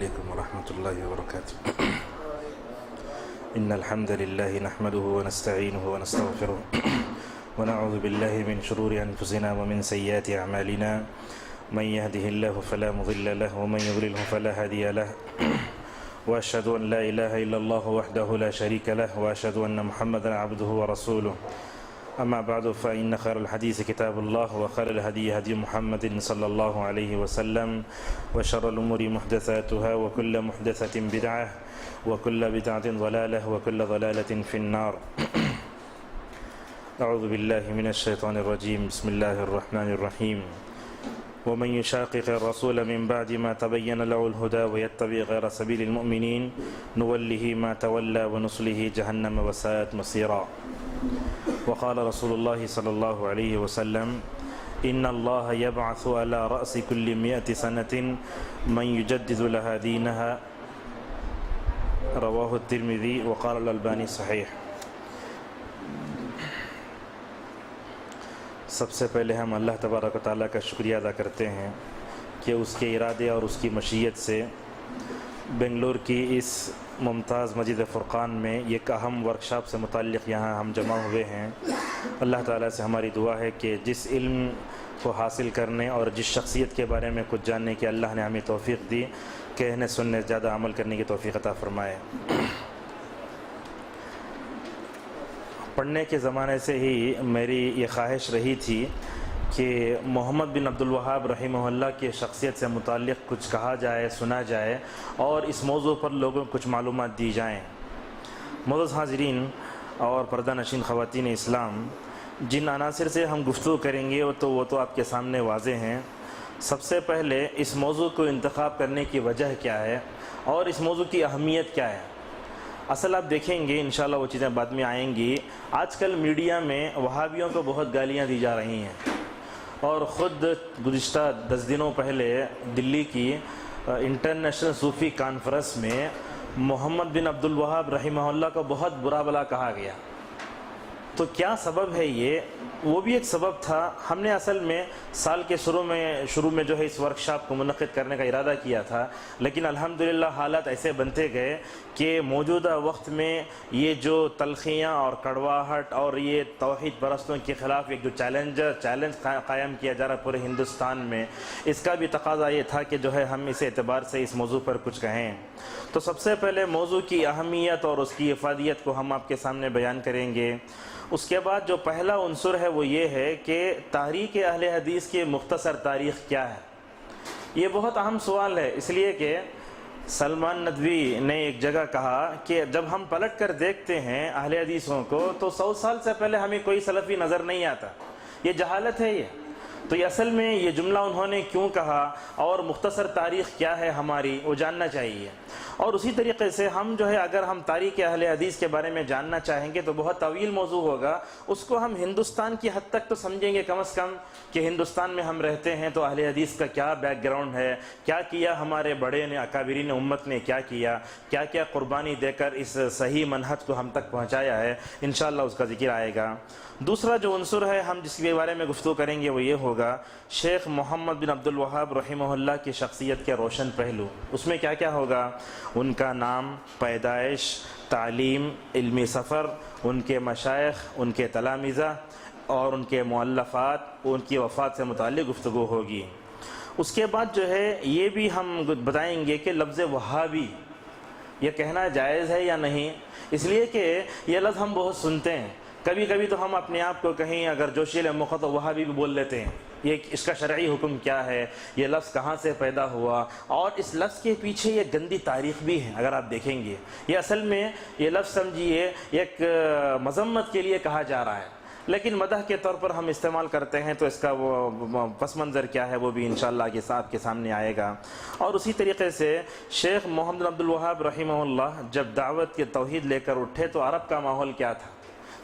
عليكم ورحمة الله وبركاته. إن الحمد لله نحمده ونستعينه ونستغفره ونعوذ بالله من شرور أنفسنا ومن سيئات أعمالنا. من يهده الله فلا مضل له ومن يضلله فلا هادي له. وأشهد أن لا إله إلا الله وحده لا شريك له وأشهد أن محمدا عبده ورسوله. أما بعد فإن خير الحديث كتاب الله وخير الهدي هدي محمد صلى الله عليه وسلم وشر الأمور محدثاتها وكل محدثة بدعة وكل بدعة ضلالة وكل ضلالة في النار. أعوذ بالله من الشيطان الرجيم. بسم الله الرحمن الرحيم. ومن يشاقق الرسول من بعد ما تبين له الهدى ويتبع غير سبيل المؤمنين نوله ما تولى ونصله جهنم وساءت مصيرا. وقال رسول الله صلى الله عليه وسلم إن الله يبعث على رأس كل 100 سنة من يجدد لها دينها. رواه الترمذي وقال الألباني صحيح. سب سے پہلے ہم اللہ تبارک و تعالیٰ کا شکریہ ادا کرتے ہیں کہ اس کے ارادے اور اس کی مشیت سے بنگلور کی اس ممتاز مسجد فرقان میں ایک اہم ورکشاپ سے متعلق یہاں ہم جمع ہوئے ہیں. اللہ تعالیٰ سے ہماری دعا ہے کہ جس علم کو حاصل کرنے اور جس شخصیت کے بارے میں کچھ جاننے کی اللہ نے ہمیں توفیق دی، کہنے سننے زیادہ عمل کرنے کی توفیق عطا فرمائے. پڑھنے کے زمانے سے ہی میری یہ خواہش رہی تھی کہ محمد بن عبد الوہاب رحمہ اللہ کی شخصیت سے متعلق کچھ کہا جائے، سنا جائے اور اس موضوع پر لوگوں کو کچھ معلومات دی جائیں. معزز حاضرین اور پردہ نشین خواتین اسلام، جن عناصر سے ہم گفتگو کریں گے وہ تو آپ کے سامنے واضح ہیں. سب سے پہلے اس موضوع کو انتخاب کرنے کی وجہ کیا ہے اور اس موضوع کی اہمیت کیا ہے. اصل آپ دیکھیں گے انشاءاللہ وہ چیزیں بعد میں آئیں گی. آج کل میڈیا میں وہابیوں کو بہت گالیاں دی جا رہی ہیں اور خود گزشتہ 10 دنوں پہلے دلی کی انٹرنیشنل صوفی کانفرنس میں محمد بن عبد الوہاب رحمہ اللہ کو بہت برا بلا کہا گیا. تو کیا سبب ہے یہ؟ وہ بھی ایک سبب تھا. ہم نے اصل میں سال کے شروع میں جو ہے اس ورکشاپ کو منعقد کرنے کا ارادہ کیا تھا، لیکن الحمدللہ حالات ایسے بنتے گئے کہ موجودہ وقت میں یہ جو تلخیاں اور کڑواہٹ اور یہ توحید پرستوں کے خلاف ایک جو چیلنج قائم کیا جا رہا پورے ہندوستان میں، اس کا بھی تقاضا یہ تھا کہ جو ہے ہم اس اعتبار سے اس موضوع پر کچھ کہیں. تو سب سے پہلے موضوع کی اہمیت اور اس کی افادیت کو ہم آپ کے سامنے بیان کریں گے. اس کے بعد جو پہلا عنصر ہے وہ یہ ہے کہ تحریک اہل حدیث کی مختصر تاریخ کیا ہے. یہ بہت اہم سوال ہے، اس لیے کہ سلمان ندوی نے ایک جگہ کہا کہ جب ہم پلٹ کر دیکھتے ہیں اہل حدیثوں کو تو 100 سال سے پہلے ہمیں کوئی سلفی نظر نہیں آتا. یہ جہالت ہے. تو یہ اصل میں یہ جملہ انہوں نے کیوں کہا اور مختصر تاریخ کیا ہے ہماری، وہ جاننا چاہیے. اور اسی طریقے سے ہم جو ہے اگر ہم تاریخ اہل حدیث کے بارے میں جاننا چاہیں گے تو بہت طویل موضوع ہوگا. اس کو ہم ہندوستان کی حد تک تو سمجھیں گے کم از کم کہ ہندوستان میں ہم رہتے ہیں تو اہل حدیث کا کیا بیک گراؤنڈ ہے، کیا کیا ہمارے بڑے نے، اکابرین امت نے کیا کیا، کیا کیا قربانی دے کر اس صحیح منہج کو ہم تک پہنچایا ہے. انشاءاللہ اس کا ذکر آئے گا. دوسرا جو عنصر ہے ہم جس کے بارے میں گفتگو کریں گے وہ یہ ہوگا شیخ محمد بن عبد الوہاب رحمہ اللہ کی شخصیت کے روشن پہلو. اس میں کیا کیا ہوگا؟ ان کا نام، پیدائش، تعلیم، علمی سفر، ان کے مشائخ، ان کے تلامذہ اور ان کے مؤلفات، ان کی وفات سے متعلق گفتگو ہوگی. اس کے بعد جو ہے یہ بھی ہم بتائیں گے کہ لفظ وہابی یہ کہنا جائز ہے یا نہیں، اس لیے کہ یہ لفظ ہم بہت سنتے ہیں. کبھی کبھی تو ہم اپنے آپ کو کہیں اگر جوشیل موقع تو وہابی بھی بول لیتے ہیں. یہ اس کا شرعی حکم کیا ہے، یہ لفظ کہاں سے پیدا ہوا، اور اس لفظ کے پیچھے یہ گندی تاریخ بھی ہے. اگر آپ دیکھیں گے یہ اصل میں یہ لفظ سمجھیے ایک مذمت کے لیے کہا جا رہا ہے، لیکن مدح کے طور پر ہم استعمال کرتے ہیں. تو اس کا وہ پس منظر کیا ہے وہ بھی انشاءاللہ کے ساتھ کے سامنے آئے گا. اور اسی طریقے سے شیخ محمد بن عبد الوہاب رحمہ اللہ جب دعوت کے توحید لے کر اٹھے تو عرب کا ماحول کیا تھا.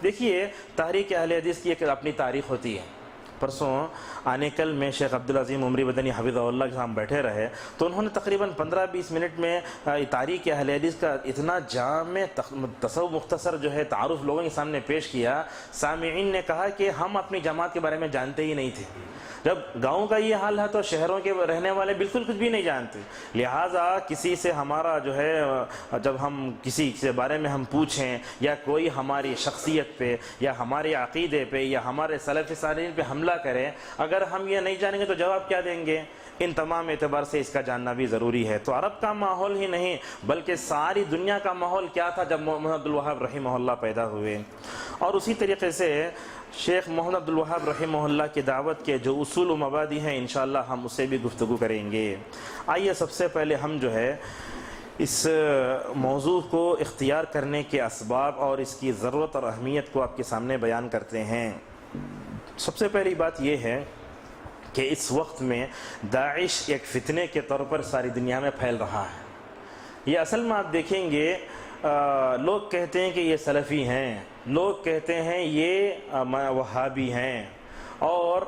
دیکھیے تحریک اہل حدیث کی ایک اپنی تاریخ ہوتی ہے. پرسوں آنے کل میں شیخ عبدالعظیم عمری مدنی حفظہ اللہ کے سامنے بیٹھے رہے تو انہوں نے تقریباً 15-20 منٹ میں تاریخ اہل حدیث کا اتنا جامع تصوف مختصر جو ہے تعارف لوگوں کے سامنے پیش کیا. سامعین نے کہا کہ ہم اپنی جماعت کے بارے میں جانتے ہی نہیں تھے. جب گاؤں کا یہ حال ہے تو شہروں کے رہنے والے بالکل کچھ بھی نہیں جانتے. لہٰذا کسی سے ہمارا جو ہے جب ہم کسی کے بارے میں ہم پوچھیں یا کوئی ہماری شخصیت پہ یا ہمارے عقیدے پہ یا ہمارے سلف صالحین پہ حملہ کرے، اگر ہم یہ نہیں جانیں گے تو جواب کیا دیں گے؟ ان تمام اعتبار سے اس کا جاننا بھی ضروری ہے. تو عرب کا ماحول ہی نہیں بلکہ ساری دنیا کا ماحول کیا تھا جب محمد عبد الوہاب رحمہ اللہ پیدا ہوئے. اور اسی طریقے سے شیخ محمد عبد الوہاب رحمہ اللہ کی دعوت کے جو اصول و مبادی ہیں انشاءاللہ ہم اسے بھی گفتگو کریں گے. آئیے سب سے پہلے ہم جو ہے اس موضوع کو اختیار کرنے کے اسباب اور اس کی ضرورت اور اہمیت کو آپ کے سامنے بیان کرتے ہیں. سب سے پہلی بات یہ ہے کہ اس وقت میں داعش ایک فتنے کے طور پر ساری دنیا میں پھیل رہا ہے. یہ اصل میں آپ دیکھیں گے لوگ کہتے ہیں کہ یہ سلفی ہیں، لوگ کہتے ہیں یہ وہابی ہیں، اور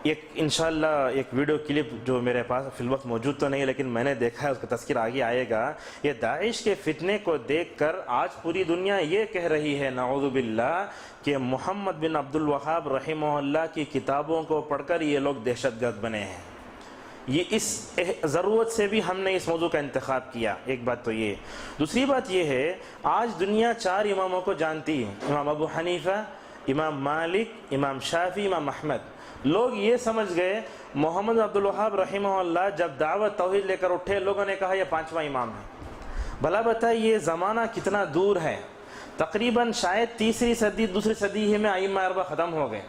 ایک انشاءاللہ ایک ویڈیو کلپ جو میرے پاس فی الوقت موجود تو نہیں ہے لیکن میں نے دیکھا ہے، اس کا تذکر آگے آئے گا. یہ داعش کے فتنے کو دیکھ کر آج پوری دنیا یہ کہہ رہی ہے نعوذ باللہ کہ محمد بن عبد الوہاب رحمہ اللہ کی کتابوں کو پڑھ کر یہ لوگ دہشت گرد بنے ہیں. یہ اس ضرورت سے بھی ہم نے اس موضوع کا انتخاب کیا. ایک بات تو یہ. دوسری بات یہ ہے آج دنیا 4 اماموں کو جانتی ہے، امام ابو حنیفہ، امام مالک، امام شافعی، امام احمد. لوگ یہ سمجھ گئے محمد عبد الوہاب رحمہ اللہ جب دعوت توحید لے کر اٹھے لوگوں نے کہا یہ 5واں امام ہے. بھلا بتائیں یہ زمانہ کتنا دور ہے. تقریباً شاید تیسری صدی دوسری صدی ہی میں ائمہ اربعہ ختم ہو گئے.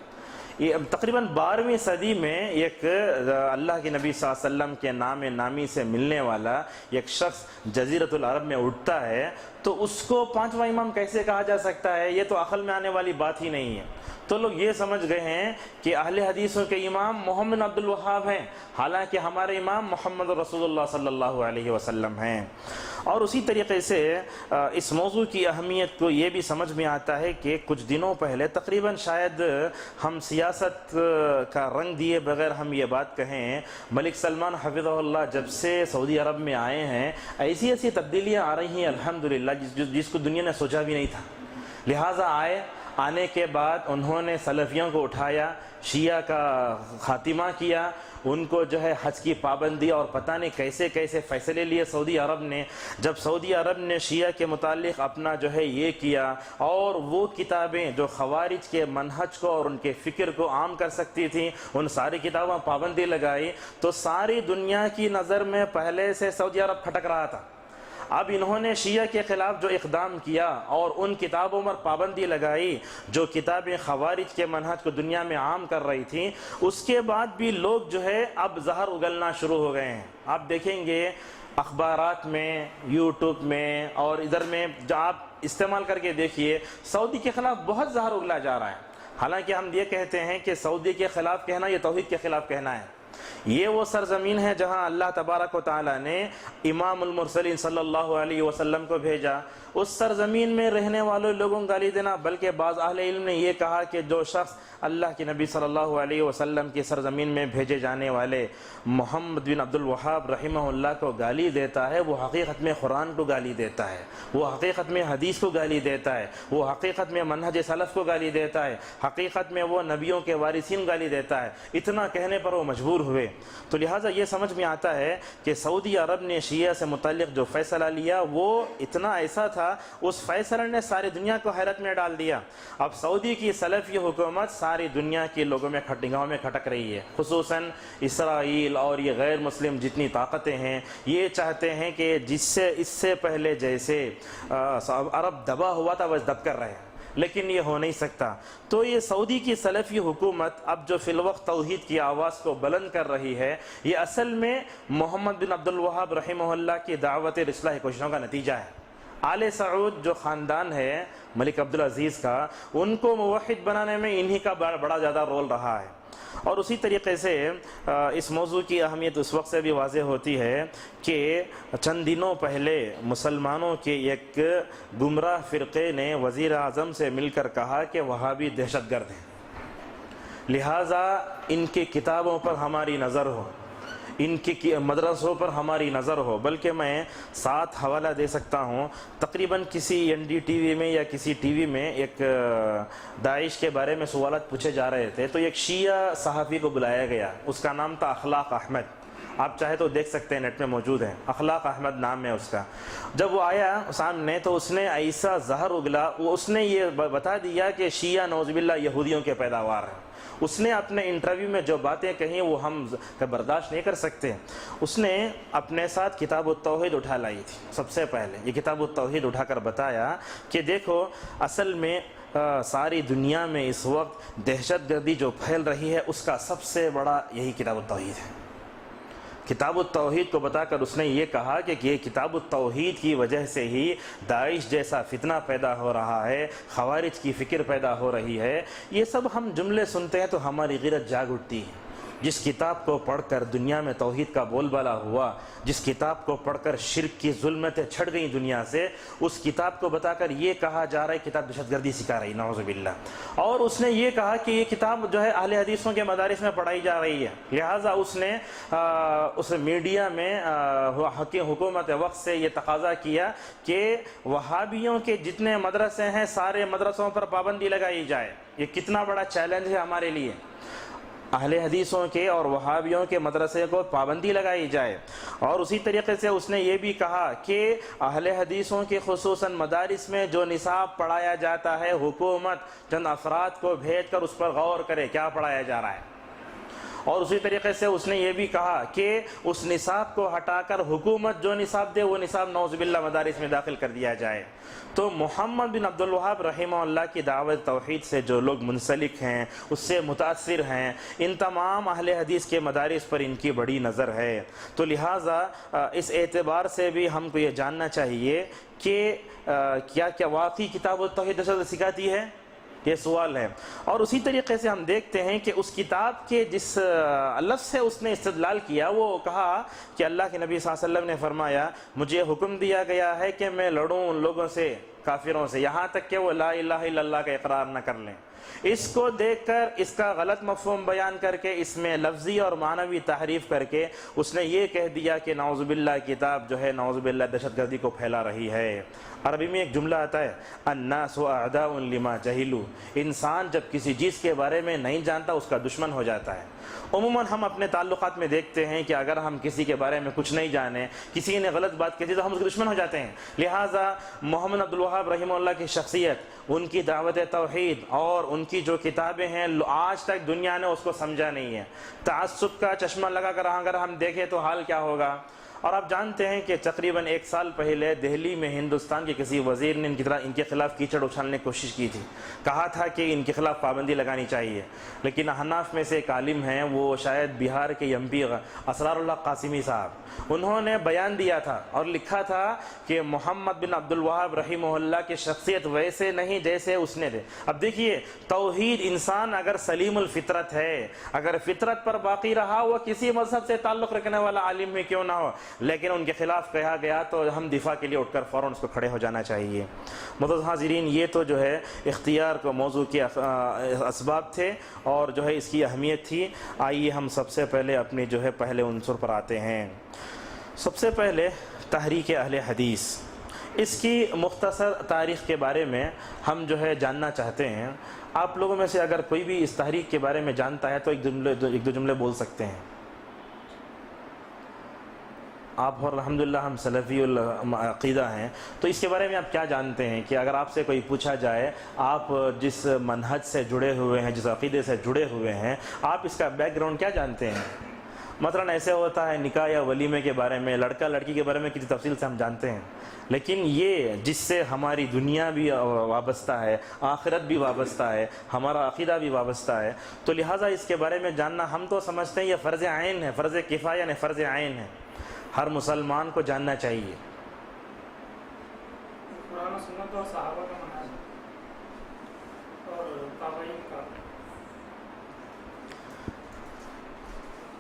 یہ تقریباً 12ویں صدی میں ایک اللہ کے نبی صلی اللہ علیہ وسلم کے نام نامی سے ملنے والا ایک شخص جزیرۃ العرب میں اٹھتا ہے تو اس کو 5واں امام کیسے کہا جا سکتا ہے؟ یہ تو عقل میں آنے والی بات ہی نہیں ہے. تو لوگ یہ سمجھ گئے ہیں کہ اہل حدیثوں کے امام محمد عبد الوہاب ہیں، حالانکہ ہمارے امام محمد رسول اللہ صلی اللہ علیہ وسلم ہیں. اور اسی طریقے سے اس موضوع کی اہمیت کو یہ بھی سمجھ میں آتا ہے کہ کچھ دنوں پہلے تقریباً شاید ہم سیاست کا رنگ دیے بغیر ہم یہ بات کہیں، ملک سلمان حفظہ اللہ جب سے سعودی عرب میں آئے ہیں ایسی ایسی تبدیلیاں آ رہی ہیں الحمدللہ جس کو دنیا نے سوچا بھی نہیں تھا. لہٰذا آنے کے بعد انہوں نے سلفیوں کو اٹھایا، شیعہ کا خاتمہ کیا، ان کو جو ہے حج کی پابندی اور پتہ نہیں کیسے کیسے فیصلے لیے سعودی عرب نے. جب سعودی عرب نے شیعہ کے متعلق اپنا جو ہے یہ کیا اور وہ کتابیں جو خوارج کے منہج کو اور ان کے فکر کو عام کر سکتی تھیں ان ساری کتابوں پابندی لگائی تو ساری دنیا کی نظر میں پہلے سے سعودی عرب کھٹک رہا تھا. اب انہوں نے شیعہ کے خلاف جو اقدام کیا اور ان کتابوں پر پابندی لگائی جو کتابیں خوارج کے منہج کو دنیا میں عام کر رہی تھیں، اس کے بعد بھی لوگ جو ہے اب زہر اگلنا شروع ہو گئے ہیں. آپ دیکھیں گے اخبارات میں، یوٹیوب میں اور ادھر میں آپ استعمال کر کے دیکھیے سعودی کے خلاف بہت زہر اگلا جا رہا ہے. حالانکہ ہم یہ کہتے ہیں کہ سعودی کے خلاف کہنا یہ توحید کے خلاف کہنا ہے. یہ وہ سرزمین ہے جہاں اللہ تبارک و تعالیٰ نے امام المرسلین صلی اللہ علیہ وسلم کو بھیجا. اس سرزمین میں رہنے والے لوگوں کو گالی دینا، بلکہ بعض اہل علم نے یہ کہا کہ جو شخص اللہ کے نبی صلی اللہ علیہ وسلم کی سرزمین میں بھیجے جانے والے محمد بن عبد الوہاب رحمہ اللہ کو گالی دیتا ہے وہ حقیقت میں قرآن کو گالی دیتا ہے، وہ حقیقت میں حدیث کو گالی دیتا ہے، وہ حقیقت میں منہج سلف کو گالی دیتا ہے، حقیقت میں وہ نبیوں کے وارثین گالی دیتا ہے. اتنا کہنے پر وہ مجبور ہوئے. تو لہٰذا یہ سمجھ میں آتا ہے کہ سعودی عرب نے شیعہ سے متعلق جو فیصلہ لیا وہ اتنا ایسا تھا، اس فیصلے نے ساری دنیا کو حیرت میں ڈال دیا. اب سعودی کی سلفی حکومت ساری دنیا کے لوگوں میں گاؤں میں کھٹک رہی ہے، خصوصاً اسرائیل اور یہ غیر مسلم جتنی طاقتیں ہیں یہ چاہتے ہیں کہ اس سے پہلے جیسے عرب دبا ہوا تھا وہ دب کر رہے ہیں، لیکن یہ ہو نہیں سکتا. تو یہ سعودی کی سلفی حکومت اب جو فی الوقت توحید کی آواز کو بلند کر رہی ہے یہ اصل میں محمد بن عبد الوہاب رحمہ اللہ کی دعوت اصلاح کوششوں کا نتیجہ ہے. آل سعود جو خاندان ہے ملک عبدالعزیز کا، ان کو موحد بنانے میں انہی کا بڑا زیادہ رول رہا ہے. اور اسی طریقے سے اس موضوع کی اہمیت اس وقت سے بھی واضح ہوتی ہے کہ چند دنوں پہلے مسلمانوں کے ایک گمراہ فرقے نے وزیر اعظم سے مل کر کہا کہ وہابی دہشت گرد ہیں، لہٰذا ان کی کتابوں پر ہماری نظر ہو، ان کی مدرسوں پر ہماری نظر ہو، بلکہ میں ساتھ حوالہ دے سکتا ہوں، تقریباً کسی NDTV میں یا کسی ٹی وی میں ایک داعش کے بارے میں سوالات پوچھے جا رہے تھے، تو ایک شیعہ صحافی کو بلایا گیا، اس کا نام تھا اخلاق احمد، آپ چاہے تو دیکھ سکتے ہیں، نیٹ میں موجود ہے، اخلاق احمد نام ہے اس کا۔ جب وہ آیا سامنے تو اس نے ایسا زہر اگلا، اس نے یہ بتا دیا کہ شیعہ نعوذ باللہ یہودیوں کے پیداوار ہیں۔ اس نے اپنے انٹرویو میں جو باتیں کہیں وہ ہم برداشت نہیں کر سکتے۔ اس نے اپنے ساتھ کتاب التوحید اٹھا لائی تھی، سب سے پہلے یہ کتاب التوحید اٹھا کر بتایا کہ دیکھو اصل میں ساری دنیا میں اس وقت دہشت گردی جو پھیل رہی ہے اس کا سب سے بڑا یہی کتاب التوحید ہے۔ کتاب التوحید کو بتا کر اس نے یہ کہا کہ یہ کتاب التوحید کی وجہ سے ہی داعش جیسا فتنہ پیدا ہو رہا ہے، خوارج کی فکر پیدا ہو رہی ہے۔ یہ سب ہم جملے سنتے ہیں تو ہماری غیرت جاگ اٹھتی ہے۔ جس کتاب کو پڑھ کر دنیا میں توحید کا بول بالا ہوا، جس کتاب کو پڑھ کر شرک کی ظلمتیں چھٹ گئیں دنیا سے، اس کتاب کو بتا کر یہ کہا جا رہا ہے کتاب دہشت گردی سکھا رہی، نعوذ باللہ۔ اور اس نے یہ کہا کہ یہ کتاب جو ہے اہل حدیثوں کے مدارس میں پڑھائی جا رہی ہے، لہٰذا اس نے اس میڈیا میں حکومت وقت سے یہ تقاضا کیا کہ وہابیوں کے جتنے مدرسے ہیں سارے مدرسوں پر پابندی لگائی جائے۔ یہ کتنا بڑا چیلنج ہے ہمارے لیے، اہل حدیثوں کے اور وہابیوں کے مدرسے کو پابندی لگائی جائے۔ اور اسی طریقے سے اس نے یہ بھی کہا کہ اہل حدیثوں کے خصوصاً مدارس میں جو نصاب پڑھایا جاتا ہے حکومت چند افراد کو بھیج کر اس پر غور کرے کیا پڑھایا جا رہا ہے۔ اور اسی طریقے سے اس نے یہ بھی کہا کہ اس نصاب کو ہٹا کر حکومت جو نصاب دے وہ نصاب نعوذ باللہ مدارس میں داخل کر دیا جائے۔ تو محمد بن عبد الوہاب رحمہ اللہ کی دعوت توحید سے جو لوگ منسلک ہیں، اس سے متاثر ہیں، ان تمام اہل حدیث کے مدارس پر ان کی بڑی نظر ہے۔ تو لہٰذا اس اعتبار سے بھی ہم کو یہ جاننا چاہیے کہ کیا واقعی کتاب التوحید دہشت سکھاتی ہے، یہ سوال ہے۔ اور اسی طریقے سے ہم دیکھتے ہیں کہ اس کتاب کے جس لفظ سے اس نے استدلال کیا، وہ کہا کہ اللہ کے نبی صلی اللہ علیہ وسلم نے فرمایا مجھے حکم دیا گیا ہے کہ میں لڑوں ان لوگوں سے، کافروں سے، یہاں تک کہ وہ لا الہ الا اللہ کا اقرار نہ کر لیں۔ اس کو دیکھ کر اس کا غلط مفہوم بیان کر کے اس میں لفظی اور معنوی تحریف کر کے اس نے یہ کہہ دیا کہ نعوذ باللہ کتاب جو ہے نعوذ باللہ دہشت گردی کو پھیلا رہی ہے۔ عربی میں ایک جملہ آتا ہے الناس اعداء لما جہلوا، انسان جب کسی چیز کے بارے میں نہیں جانتا اس کا دشمن ہو جاتا ہے۔ عموماً ہم اپنے تعلقات میں دیکھتے ہیں کہ اگر ہم کسی کے بارے میں کچھ نہیں جانیں، کسی نے غلط بات کہی تو ہم اس کے دشمن ہو جاتے ہیں۔ لہٰذا محمد عبد الوہاب رحمہ اللہ کی شخصیت، ان کی دعوت توحید اور ان کی جو کتابیں ہیں آج تک دنیا نے اس کو سمجھا نہیں ہے۔ تعصب کا چشمہ لگا کر اگر ہم دیکھیں تو حال کیا ہوگا۔ اور آپ جانتے ہیں کہ تقریباً 1 سال پہلے دہلی میں ہندوستان کے کسی وزیر نے ان کے خلاف کیچڑ اچھالنے کی کوشش کی تھی، کہا تھا کہ ان کے خلاف پابندی لگانی چاہیے، لیکن احناف میں سے ایک عالم ہیں، وہ شاید بہار کے MP اسرار اللہ قاسمی صاحب، انہوں نے بیان دیا تھا اور لکھا تھا کہ محمد بن عبد الوہاب رحمہ اللہ کی شخصیت ویسے نہیں جیسے اس نے دے۔ اب دیکھیے توحید، انسان اگر سلیم الفطرت ہے، اگر فطرت پر باقی رہا، وہ کسی مذہب سے تعلق رکھنے والا عالم میں کیوں نہ ہو، لیکن ان کے خلاف کہا گیا تو ہم دفاع کے لیے اٹھ کر فوراً اس کو کھڑے ہو جانا چاہیے۔ معزز حاضرین، یہ تو جو ہے اختیار کو موضوع کے اسباب تھے اور جو ہے اس کی اہمیت تھی۔ آئیے ہم سب سے پہلے اپنے جو ہے پہلے عنصر پر آتے ہیں۔ سب سے پہلے تحریک اہل حدیث، اس کی مختصر تاریخ کے بارے میں ہم جو ہے جاننا چاہتے ہیں۔ آپ لوگوں میں سے اگر کوئی بھی اس تحریک کے بارے میں جانتا ہے تو ایک دو جملے بول سکتے ہیں۔ آپ اور الحمدللہ ہم سلفی العقیدہ ہیں، تو اس کے بارے میں آپ کیا جانتے ہیں کہ اگر آپ سے کوئی پوچھا جائے آپ جس منہج سے جڑے ہوئے ہیں، جس عقیدے سے جڑے ہوئے ہیں، آپ اس کا بیک گراؤنڈ کیا جانتے ہیں؟ مثلا ایسے ہوتا ہے نکاح یا ولیمے کے بارے میں، لڑکا لڑکی کے بارے میں کسی تفصیل سے ہم جانتے ہیں، لیکن یہ جس سے ہماری دنیا بھی وابستہ ہے، آخرت بھی وابستہ ہے، ہمارا عقیدہ بھی وابستہ ہے، تو لہٰذا اس کے بارے میں جاننا ہم تو سمجھتے ہیں یہ فرض عین ہے، فرض کفایہ نہیں، فرض عین ہے، ہر مسلمان کو جاننا چاہیے۔ قرآن و سنت اور صحابہ کا منہج اور تابعین کا۔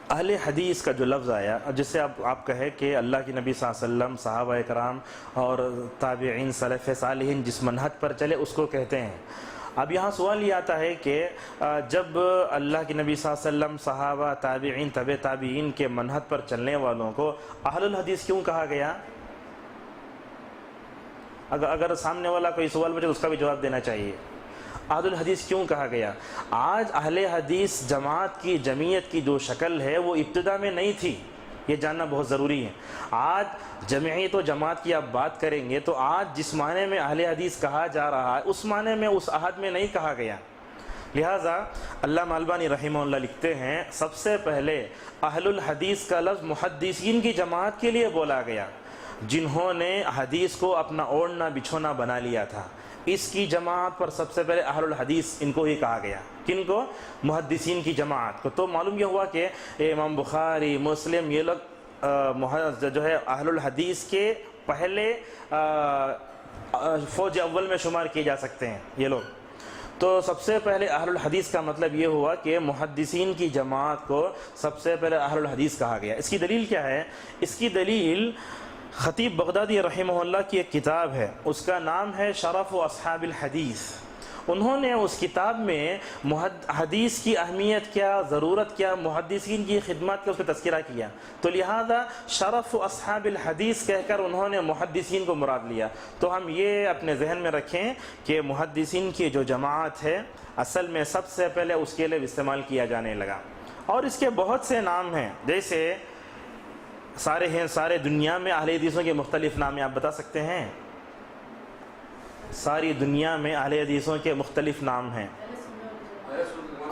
اہل حدیث کا جو لفظ آیا، جس سے آپ کہے کہ اللہ کے نبی صلی اللہ علیہ وسلم، صحابہ کرام اور تابعین، سلف صالحین جس منہج پر چلے اس کو کہتے ہیں۔ اب یہاں سوال یہ آتا ہے کہ جب اللہ کے نبی صلی اللہ علیہ وسلم صحابہ تابعین تبع تابعین کے منہج پر چلنے والوں کو اہل الحدیث کیوں کہا گیا؟ اگر سامنے والا کوئی سوال پوچھے اس کا بھی جواب دینا چاہیے. اہل الحدیث کیوں کہا گیا؟ آج اہل حدیث جماعت کی جمعیت کی جو شکل ہے وہ ابتدا میں نہیں تھی، یہ جاننا بہت ضروری ہے. آج جمعیت و جماعت کی آپ بات کریں گے تو آج جس معنی میں اہل حدیث کہا جا رہا ہے اس معنی میں اس عہد میں نہیں کہا گیا. لہٰذا علامہ البانی رحمہ اللہ لکھتے ہیں سب سے پہلے اہل الحدیث کا لفظ محدثین کی جماعت کے لیے بولا گیا جنہوں نے حدیث کو اپنا اوڑھنا بچھونا بنا لیا تھا. اس کی جماعت پر سب سے پہلے اہل الحدیث ان کو ہی کہا گیا. کن کو؟ محدثین کی جماعت کو. تو معلوم یہ ہوا کہ امام بخاری مسلم یہ لوگ جو ہے اہل الحدیث کے پہلے فوج اول میں شمار کیے جا سکتے ہیں یہ لوگ. تو سب سے پہلے اہل الحدیث کا مطلب یہ ہوا کہ محدثین کی جماعت کو سب سے پہلے اہل الحدیث کہا گیا. اس کی دلیل کیا ہے؟ اس کی دلیل خطیب بغدادی رحمہ اللہ کی ایک کتاب ہے، اس کا نام ہے شرف و اصحاب الحدیث. انہوں نے اس کتاب میں حدیث کی اہمیت کیا، ضرورت کیا، محدثین کی خدمات کا اس کا تذکرہ کیا. تو لہذا شرف و اصحاب الحدیث کہہ کر انہوں نے محدثین کو مراد لیا. تو ہم یہ اپنے ذہن میں رکھیں کہ محدثین کی جو جماعت ہے اصل میں سب سے پہلے اس کے لیے استعمال کیا جانے لگا. اور اس کے بہت سے نام ہیں، جیسے سارے دنیا میں اہل حدیثوں کے مختلف نام ہیں. آپ بتا سکتے ہیں؟ ساری دنیا میں اہل حدیثوں کے مختلف نام ہیں.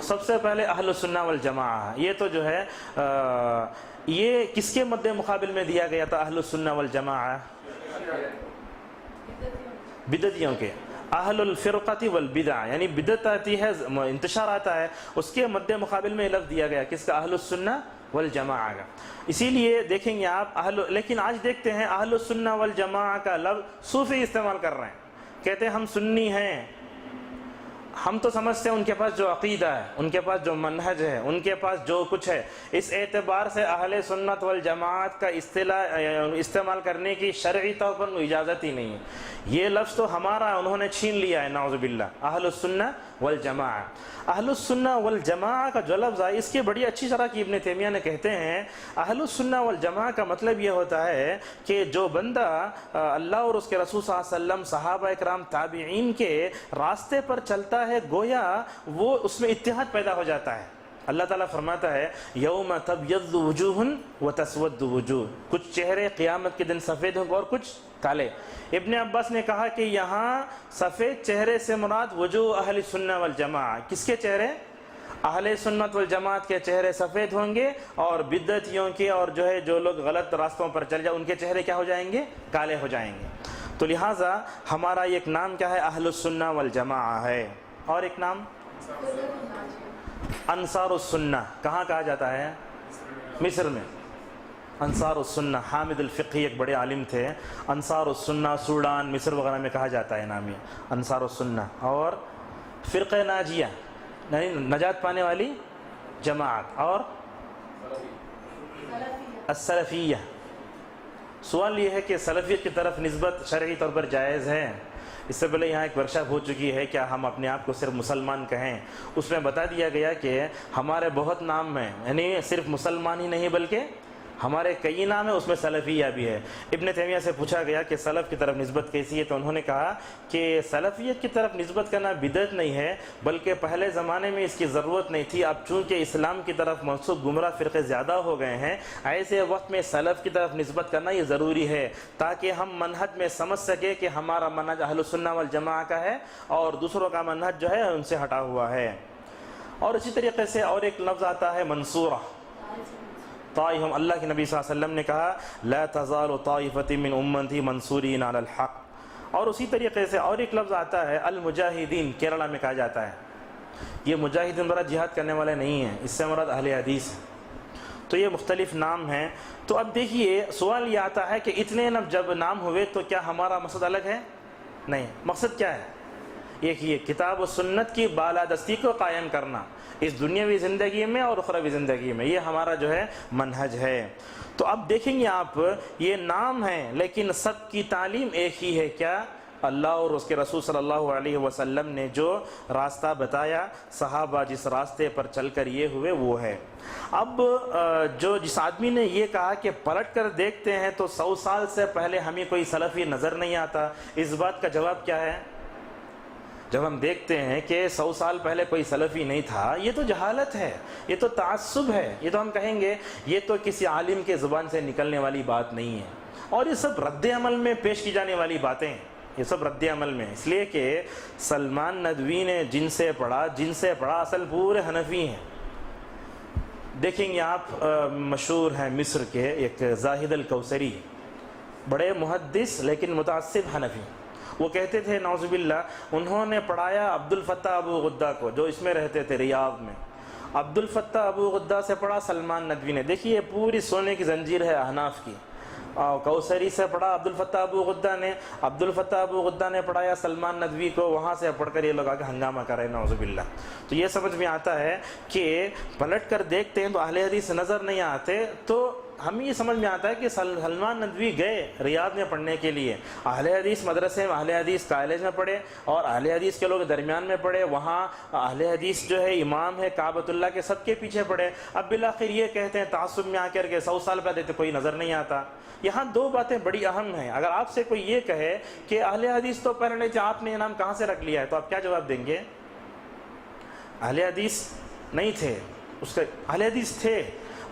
سب سے پہلے اہل السنہ والجماعہ. یہ تو جو ہے یہ کس کے مد مقابل میں دیا گیا تھا؟ اہل السنہ والجماعہ بدعتیوں کے. اہل الفرقۃ والبدع یعنی بدعت آتی ہے، انتشار آتا ہے، اس کے مد مقابل میں لفظ دیا گیا کس کا؟ اہل السنہ والجماعہ کا. اسی لیے دیکھیں گے آپ لیکن آج دیکھتے ہیں اہل السنہ والجماعہ کا لفظ صوفی استعمال کر رہے ہیں. کہتے ہیں ہم سنی ہیں. ہم تو سمجھتے ہیں ان کے پاس جو عقیدہ ہے، ان کے پاس جو منہج ہے، ان کے پاس جو کچھ ہے، اس اعتبار سے اہل سنت والجماعت کا استعمال کرنے کی شرعی طور پر کوئی اجازت ہی نہیں ہے. یہ لفظ تو ہمارا انہوں نے چھین لیا ہے، نعوذ باللہ. اہل السنہ والجماعہ، اہل السنہ والجماعہ کا جو لفظ ہے اس کی بڑی اچھی شرح کی ابن تیمیہ نے کہتے ہیں اہل السنہ والجماعہ کا مطلب یہ ہوتا ہے کہ جو بندہ اللہ اور اس کے رسول صلی اللہ علیہ وسلم، صحابہ اکرام، تابعین کے راستے پر چلتا ہے، گویا وہ اس میں اتحاد پیدا ہو جاتا ہے. اللہ تعالیٰ فرماتا ہے یوم تبیض وجوہ وتسود وجوہ، کچھ چہرے قیامت کے دن سفید ہوں گے اور کچھ کالے. ابن عباس نے کہا کہ یہاں سفید چہرے سے مراد وجوہ اہل سنہ والجماعہ. کس کے چہرے؟ اہل سنت والجماعت کے چہرے سفید ہوں گے اور بدعتیوں کے اور جو ہے جو لوگ غلط راستوں پر چل جائیں ان کے چہرے کیا ہو جائیں گے؟ کالے ہو جائیں گے. تو لہٰذا ہمارا ایک نام کیا ہے؟ اہل السنہ والجماعہ ہے. اور ایک نام انصار السنہ. کہاں کہا جاتا ہے؟ مصر میں. انصار السنہ حامد الفقی ایک بڑے عالم تھے. انصار السنہ سوڈان، مصر وغیرہ میں کہا جاتا ہے نام یہ انصار السنہ. اور فرقہ ناجیہ یعنی نجات پانے والی جماعت. اور السلفیہ. سوال یہ ہے کہ سلفیت کی طرف نسبت شرعی طور پر جائز ہے؟ اس سے پہلے یہاں ایک ورکشاپ ہو چکی ہے کیا ہم اپنے آپ کو صرف مسلمان کہیں. اس میں بتا دیا گیا کہ ہمارے بہت نام ہیں، یعنی صرف مسلمان ہی نہیں بلکہ ہمارے کئی نام ہیں، اس میں سلفیہ بھی ہے. ابن تیمیہ سے پوچھا گیا کہ سلف کی طرف نسبت کیسی ہے، تو انہوں نے کہا کہ سلفیت کی طرف نسبت کرنا بدعت نہیں ہے بلکہ پہلے زمانے میں اس کی ضرورت نہیں تھی. اب چونکہ اسلام کی طرف منسوب گمراہ فرقے زیادہ ہو گئے ہیں، ایسے وقت میں سلف کی طرف نسبت کرنا یہ ضروری ہے تاکہ ہم منہج میں سمجھ سکے کہ ہمارا منہج اہل السنہ والجماعہ کا ہے اور دوسروں کا منہج جو ہے ان سے ہٹا ہوا ہے. اور اسی طریقے سے اور ایک لفظ آتا ہے منصورہ. طائفہ، اللہ کے نبی صلی اللہ علیہ وسلم نے کہا لا تزال طائفۃ من امتی منصورین علی الحق. اور اسی طریقے سے اور ایک لفظ آتا ہے المجاہدین. کیرلا میں کہا جاتا ہے. یہ مجاہدین مراد جہاد کرنے والے نہیں ہیں، اس سے مراد اہل حدیث ہیں. تو یہ مختلف نام ہیں. تو اب دیکھیے سوال یہ آتا ہے کہ اتنے جب نام ہوئے تو کیا ہمارا مقصد الگ ہے؟ نہیں. مقصد کیا ہے؟ ایک یہ کتاب و سنت کی بالادستی کو قائم کرنا اس دنیاوی زندگی میں اور اخروی زندگی میں، یہ ہمارا جو ہے منہج ہے. تو اب دیکھیں گے آپ یہ نام ہیں لیکن سب کی تعلیم ایک ہی ہے. کیا؟ اللہ اور اس کے رسول صلی اللہ علیہ وسلم نے جو راستہ بتایا، صحابہ جس راستے پر چل کر یہ ہوئے وہ ہے۔ اب جو جس آدمی نے یہ کہا کہ پلٹ کر دیکھتے ہیں تو 100 سال سے پہلے ہمیں کوئی سلفی نظر نہیں آتا، اس بات کا جواب کیا ہے؟ جب ہم دیکھتے ہیں کہ 100 سال پہلے کوئی سلفی نہیں تھا، یہ تو جہالت ہے، یہ تو تعصب ہے، یہ تو ہم کہیں گے یہ تو کسی عالم کے زبان سے نکلنے والی بات نہیں ہے، اور یہ سب رد عمل میں پیش کی جانے والی باتیں ہیں، یہ سب رد عمل میں، اس لیے کہ سلمان ندوی نے جن سے پڑھا اصل پورے حنفی ہیں۔ دیکھیں گے آپ، مشہور ہیں مصر کے ایک زاہد الکوثری، بڑے محدث لیکن متعصب حنفی، وہ کہتے تھے نعوذ باللہ انہوں نے پڑھایا عبد الفتاح ابو غدہ کو جو اس میں رہتے تھے ریاض میں، عبد الفتاح ابو غدہ سے پڑھا سلمان ندوی نے، دیکھیے پوری سونے کی زنجیر ہے احناف کی، کوثری سے پڑھا عبد الفتاح ابو غدہ نے، عبد الفتاح ابو غدہ نے پڑھایا سلمان ندوی کو، وہاں سے پڑھ کر یہ لوگ آگے ہنگامہ کر رہے ہیں نعوذ باللہ۔ تو یہ سمجھ میں آتا ہے کہ پلٹ کر دیکھتے ہیں تو اہل حدیث نظر نہیں آتے، تو ہمیں یہ سمجھ میں آتا ہے کہ سلمان ندوی گئے ریاض میں پڑھنے کے لیے، اہل حدیث مدرسے میں، اہل حدیث کالج میں پڑھے اور اہل حدیث کے لوگ درمیان میں پڑھے، وہاں اہل حدیث جو ہے امام ہے کعبۃ اللہ کے، سب کے پیچھے پڑھے، اب بالآخر یہ کہتے ہیں تعصب میں آ کر کے 100 سال پہلے تو کوئی نظر نہیں آتا۔ یہاں دو باتیں بڑی اہم ہیں، اگر آپ سے کوئی یہ کہے کہ اہل حدیث تو پہلے نہیں تھے، آپ نے یہ نام کہاں سے رکھ لیا ہے، تو آپ کیا جواب دیں گے؟ اہل حدیث نہیں تھے، اس کے اہل حدیث تھے،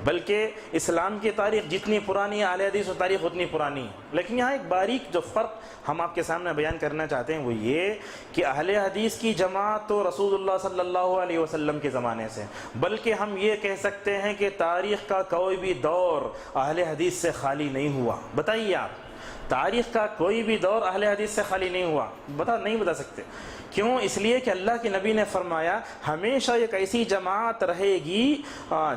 بلکہ اسلام کی تاریخ جتنی پرانی ہے اہل حدیث و تاریخ اتنی پرانی ہے۔ لیکن یہاں ایک باریک جو فرق ہم آپ کے سامنے بیان کرنا چاہتے ہیں وہ یہ کہ اہل حدیث کی جماعت تو رسول اللہ صلی اللہ علیہ وسلم کے زمانے سے، بلکہ ہم یہ کہہ سکتے ہیں کہ تاریخ کا کوئی بھی دور اہل حدیث سے خالی نہیں ہوا۔ بتائیے آپ، تاریخ کا کوئی بھی دور اہل حدیث سے خالی نہیں ہوا، نہیں بتا سکتے۔ کیوں؟ اس لیے کہ اللہ کے نبی نے فرمایا ہمیشہ ایک ایسی جماعت رہے گی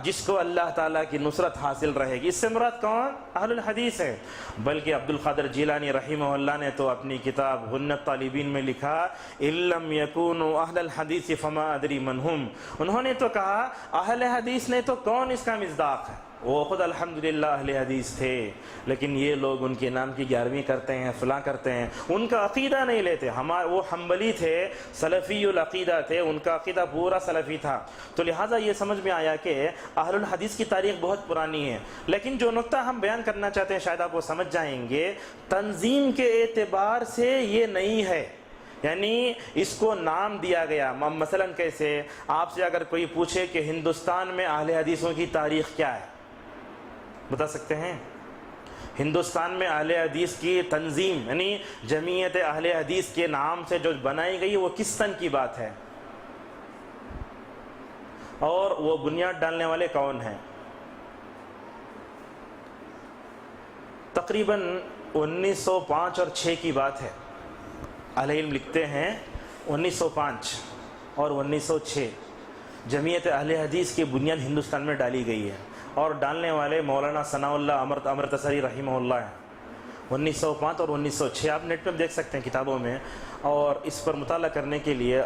جس کو اللہ تعالیٰ کی نصرت حاصل رہے گی۔ اس سے مراد کون؟ اہل الحدیث ہے۔ بلکہ عبد القادر جیلانی رحمہ اللہ نے تو اپنی کتاب غنۃ طالبین میں لکھا ان لم یکونوا اہل الحدیث فما ادری من ہم، انہوں نے تو کہا اہل حدیث نے تو کون اس کا مصداق ہے، وہ خود الحمدللہ اہل حدیث تھے، لیکن یہ لوگ ان کے نام کی 11ویں کرتے ہیں، فلاں کرتے ہیں، ان کا عقیدہ نہیں لیتے۔ وہ حنبلی تھے، سلفی العقیدہ تھے، ان کا عقیدہ پورا سلفی تھا۔ تو لہٰذا یہ سمجھ میں آیا کہ اہل الحدیث کی تاریخ بہت پرانی ہے۔ لیکن جو نقطہ ہم بیان کرنا چاہتے ہیں شاید آپ وہ سمجھ جائیں گے، تنظیم کے اعتبار سے یہ نہیں ہے، یعنی اس کو نام دیا گیا۔ مثلا کیسے؟ آپ سے اگر کوئی پوچھے کہ ہندوستان میں اہل حدیثوں کی تاریخ کیا ہے، بتا سکتے ہیں؟ ہندوستان میں اہل حدیث کی تنظیم یعنی جمعیت اہل حدیث کے نام سے جو بنائی گئی وہ کس سن کی بات ہے، اور وہ بنیاد ڈالنے والے کون ہیں؟ تقریباً 1905 اور 6 کی بات ہے۔ اہل علم لکھتے ہیں 1905 اور 1906 جمعیت اہل حدیث کی بنیاد ہندوستان میں ڈالی گئی ہے، اور ڈالنے والے مولانا ثناء اللہ امرتسری رحمہ اللہ ہیں۔ 1905 اور 1906 آپ نیٹ پہ دیکھ سکتے ہیں کتابوں میں، اور اس پر مطالعہ کرنے کے لیے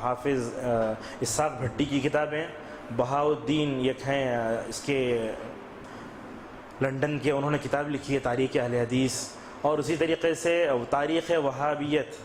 حافظ اسحاق بھٹی کی کتابیں، بہاؤالدین یک ہیں اس کے لندن کے، انہوں نے کتاب لکھی ہے تاریخ اہل حدیث، اور اسی طریقے سے تاریخ وہابیت،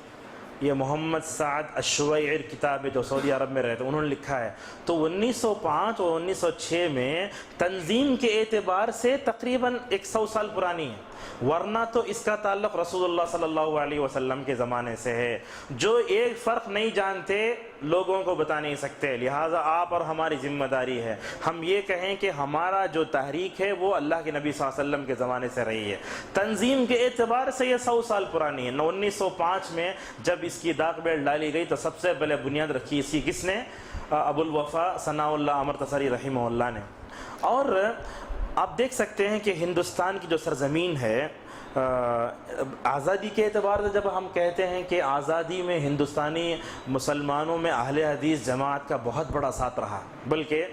یہ محمد سعد الشویعر کتاب ہے جو سعودی عرب میں رہتے ہیں، انہوں نے لکھا ہے۔ تو 1905 اور 1906 میں تنظیم کے اعتبار سے تقریباً 100 سال پرانی ہے، ورنہ تو اس کا تعلق رسول اللہ صلی اللہ علیہ وسلم کے زمانے سے ہے۔ جو ایک فرق نہیں جانتے لوگوں کو بتا نہیں سکتے، لہٰذا آپ اور ہماری ذمہ داری ہے ہم یہ کہیں کہ ہمارا جو تحریک ہے وہ اللہ کے نبی صلی اللہ علیہ وسلم کے زمانے سے رہی ہے۔ تنظیم کے اعتبار سے یہ 100 سال پرانی ہے۔ 1905 میں جب اس کی داغ بیل ڈالی گئی تو سب سے پہلے بنیاد رکھی اس کی کس نے؟ ابو الوفا ثناء اللہ امرتسری رحمہ اللہ نے۔ اور آپ دیکھ سکتے ہیں کہ ہندوستان کی جو سرزمین ہے، آزادی کے اعتبار سے جب ہم کہتے ہیں کہ آزادی میں ہندوستانی مسلمانوں میں اہل حدیث جماعت کا بہت بڑا ساتھ رہا، بلکہ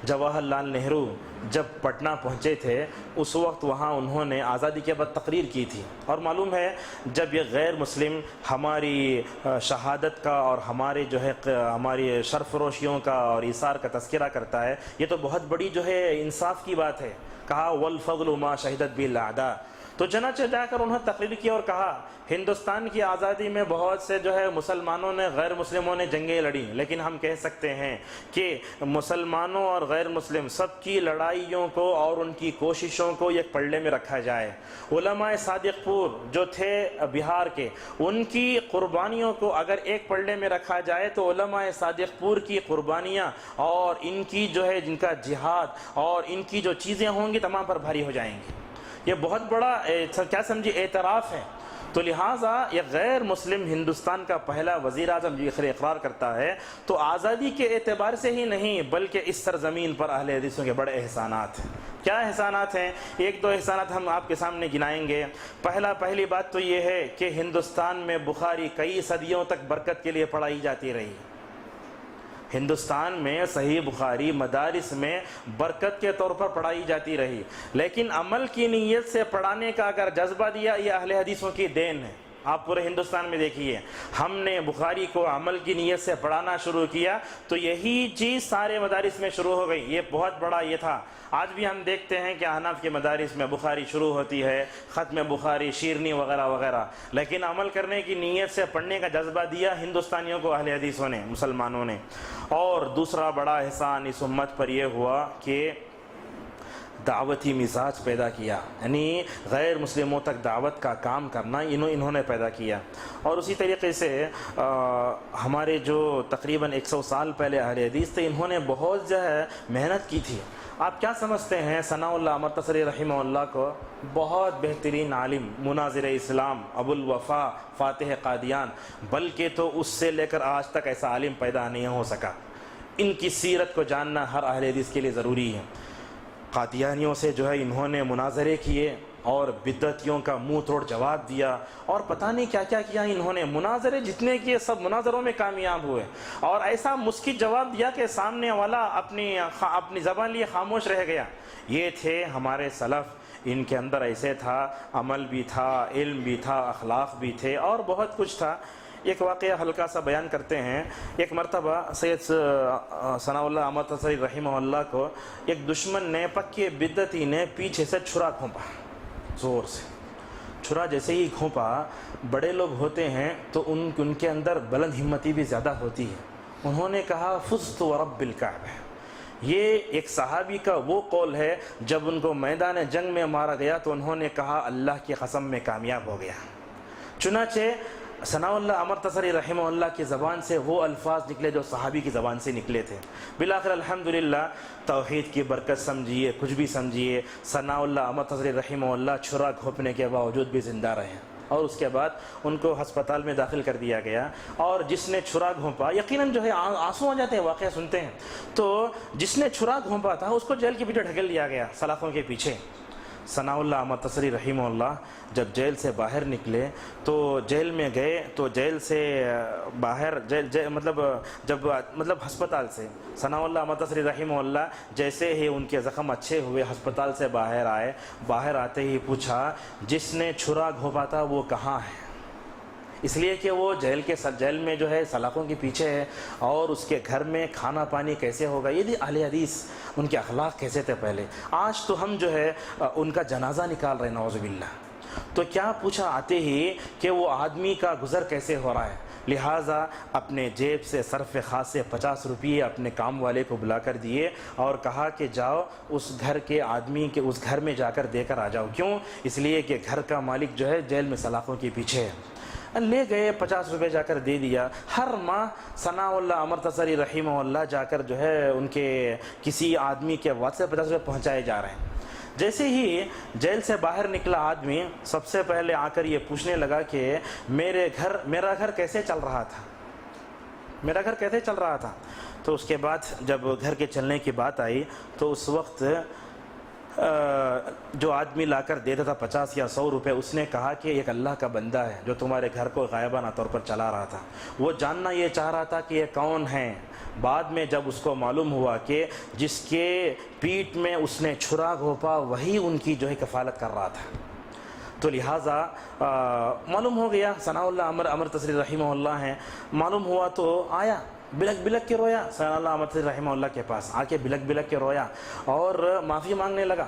جواہر لال نہرو جب پٹنہ پہنچے تھے اس وقت وہاں انہوں نے آزادی کے بعد تقریر کی تھی، اور معلوم ہے جب یہ غیر مسلم ہماری شہادت کا اور ہمارے جو ہے ہماری سرفروشیوں کا اور ایثار کا تذکرہ کرتا ہے، یہ تو بہت بڑی جو ہے انصاف کی بات ہے۔ کہا والفضل ما شہدت به الاعداء، تو چنانچہ جا کر انہوں نے تقریر کی اور کہا ہندوستان کی آزادی میں بہت سے جو ہے مسلمانوں نے غیر مسلموں نے جنگیں لڑی، لیکن ہم کہہ سکتے ہیں کہ مسلمانوں اور غیر مسلم سب کی لڑائیوں کو اور ان کی کوششوں کو ایک پلڑے میں رکھا جائے۔ علماء صادق پور جو تھے بہار کے، ان کی قربانیوں کو اگر ایک پلڑے میں رکھا جائے تو علماء صادق پور کی قربانیاں اور ان کی جو ہے جن کا جہاد اور ان کی جو چیزیں ہوں گی تمام پر بھاری ہو جائیں گی۔ یہ بہت بڑا کیا سمجھے اعتراف ہے۔ تو لہٰذا یہ غیر مسلم ہندوستان کا پہلا وزیر اعظم یہ اقرار کرتا ہے، تو آزادی کے اعتبار سے ہی نہیں بلکہ اس سرزمین پر اہل حدیثوں کے بڑے احسانات ہیں۔ کیا احسانات ہیں؟ ایک دو احسانات ہم آپ کے سامنے گنائیں گے۔ پہلی بات تو یہ ہے کہ ہندوستان میں بخاری کئی صدیوں تک برکت کے لیے پڑھائی جاتی رہی۔ ہندوستان میں صحیح بخاری مدارس میں برکت کے طور پر پڑھائی جاتی رہی، لیکن عمل کی نیت سے پڑھانے کا اگر جذبہ دیا یہ اہل حدیثوں کی دین ہے۔ آپ پورے ہندوستان میں دیکھیے، ہم نے بخاری کو عمل کی نیت سے پڑھانا شروع کیا تو یہی چیز سارے مدارس میں شروع ہو گئی۔ یہ بہت بڑا یہ تھا۔ آج بھی ہم دیکھتے ہیں کہ احناف کے مدارس میں بخاری شروع ہوتی ہے، ختم بخاری، شیرنی وغیرہ وغیرہ، لیکن عمل کرنے کی نیت سے پڑھنے کا جذبہ دیا ہندوستانیوں کو اہل حدیثوں نے، مسلمانوں نے۔ اور دوسرا بڑا احسان اس امت پر یہ ہوا کہ دعوتی مزاج پیدا کیا، یعنی غیر مسلموں تک دعوت کا کام کرنا انہوں نے پیدا کیا۔ اور اسی طریقے سے ہمارے جو تقریباً 100 سال پہلے اہل حدیث تھے، انہوں نے بہت جو ہے محنت کی تھی۔ آپ کیا سمجھتے ہیں ثناء اللہ امرتسری رحمہ اللہ کو بہت بہترین عالم، مناظر اسلام، ابو الوفا، فاتح قادیان، بلکہ تو اس سے لے کر آج تک ایسا عالم پیدا نہیں ہو سکا۔ ان کی سیرت کو جاننا ہر اہل حدیث کے لیے ضروری ہے۔ قادیانیوں سے جو ہے انہوں نے مناظرے کیے اور بدعتیوں کا منہ توڑ جواب دیا، اور پتہ نہیں کیا کیا کیا انہوں نے۔ مناظرے جتنے کیے سب مناظروں میں کامیاب ہوئے، اور ایسا مسکت جواب دیا کہ سامنے والا اپنی زبان لیے خاموش رہ گیا۔ یہ تھے ہمارے سلف، ان کے اندر ایسے تھا، عمل بھی تھا، علم بھی تھا، اخلاق بھی تھے، اور بہت کچھ تھا۔ ایک واقعہ ہلکا سا بیان کرتے ہیں۔ ایک مرتبہ سید ثناء اللہ امرتسری رحمہ اللہ کو ایک دشمن نے، پکے بدعتی نے، پیچھے سے چھرا گھونپا، زور سے چھرا جیسے ہی گھونپا۔ بڑے لوگ ہوتے ہیں تو ان کے اندر بلند ہمتی بھی زیادہ ہوتی ہے۔ انہوں نے کہا فزت ورب الکعبہ۔ یہ ایک صحابی کا وہ قول ہے، جب ان کو میدان جنگ میں مارا گیا تو انہوں نے کہا اللہ کی قسم میں کامیاب ہو گیا۔ چنانچہ ثناء اللہ امرتسری رحمہ اللہ کی زبان سے وہ الفاظ نکلے جو صحابی کی زبان سے نکلے تھے۔ بالآخر الحمدللہ توحید کی برکت سمجھیے، کچھ بھی سمجھیے، ثناء اللہ امرتسری رحمہ اللہ چھرا گھونپنے کے باوجود بھی زندہ رہے، اور اس کے بعد ان کو ہسپتال میں داخل کر دیا گیا۔ اور جس نے چھرا گھونپا، یقیناً جو ہے آنسو آ جاتے ہیں واقعہ سنتے ہیں، تو جس نے چھرا گھونپا تھا اس کو جیل کے پیچھے ڈھکیل دیا گیا، سلاخوں کے پیچھے۔ ثناء اللہ امرتسری رحمہ اللہ جب جیل سے باہر نکلے تو جیل میں گئے، تو جیل سے باہر مطلب ہسپتال سے ثناء اللہ امرتسری رحمہ اللہ جیسے ہی ان کے زخم اچھے ہوئے، ہسپتال سے باہر آئے، باہر آتے ہی پوچھا جس نے چھرا گھونپا تھا وہ کہاں ہے؟ اس لیے کہ وہ جیل میں جو ہے سلاخوں کے پیچھے ہے، اور اس کے گھر میں کھانا پانی کیسے ہوگا؟ یہ اہل حدیث، ان کے اخلاق کیسے تھے پہلے۔ آج تو ہم جو ہے ان کا جنازہ نکال رہے ہیں، نعوذ باللہ۔ تو کیا پوچھا آتے ہی کہ وہ آدمی کا گزر کیسے ہو رہا ہے؟ لہٰذا اپنے جیب سے صرف خاص سے 50 روپیے اپنے کام والے کو بلا کر دیے، اور کہا کہ جاؤ اس گھر کے آدمی کے اس گھر میں جا کر دے کر آ جاؤ۔ کیوں؟ اس لیے کہ گھر کا مالک جو ہے جیل میں سلاخوں کے پیچھے ہے۔ لے گئے، 50 روپے جا کر دے دیا۔ ہر ماہ ثناء اللہ امرتسری رحمہ اللہ جا کر جو ہے ان کے کسی آدمی کے واسطے 50 روپے پہنچائے جا رہے ہیں۔ جیسے ہی جیل سے باہر نکلا آدمی سب سے پہلے آ کر یہ پوچھنے لگا کہ میرا گھر کیسے چل رہا تھا، میرا گھر کیسے چل رہا تھا۔ تو اس کے بعد جب گھر کے چلنے کی بات آئی تو اس وقت جو آدمی لا کر دیتا تھا 50 یا 100 روپے، اس نے کہا کہ ایک اللہ کا بندہ ہے جو تمہارے گھر کو غائبانہ طور پر چلا رہا تھا۔ وہ جاننا یہ چاہ رہا تھا کہ یہ کون ہے۔ بعد میں جب اس کو معلوم ہوا کہ جس کے پیٹھ میں اس نے چھرا گھونپا وہی ان کی جو ہے کفالت کر رہا تھا، تو لہٰذا معلوم ہو گیا ثناء اللہ امرتسری رحمہ اللہ ہیں۔ معلوم ہوا تو آیا، بلک بلک کے رویا ثناء اللہ امرتسری رحمہ اللہ کے پاس، آ کے بلک بلک کے رویا اور معافی مانگنے لگا۔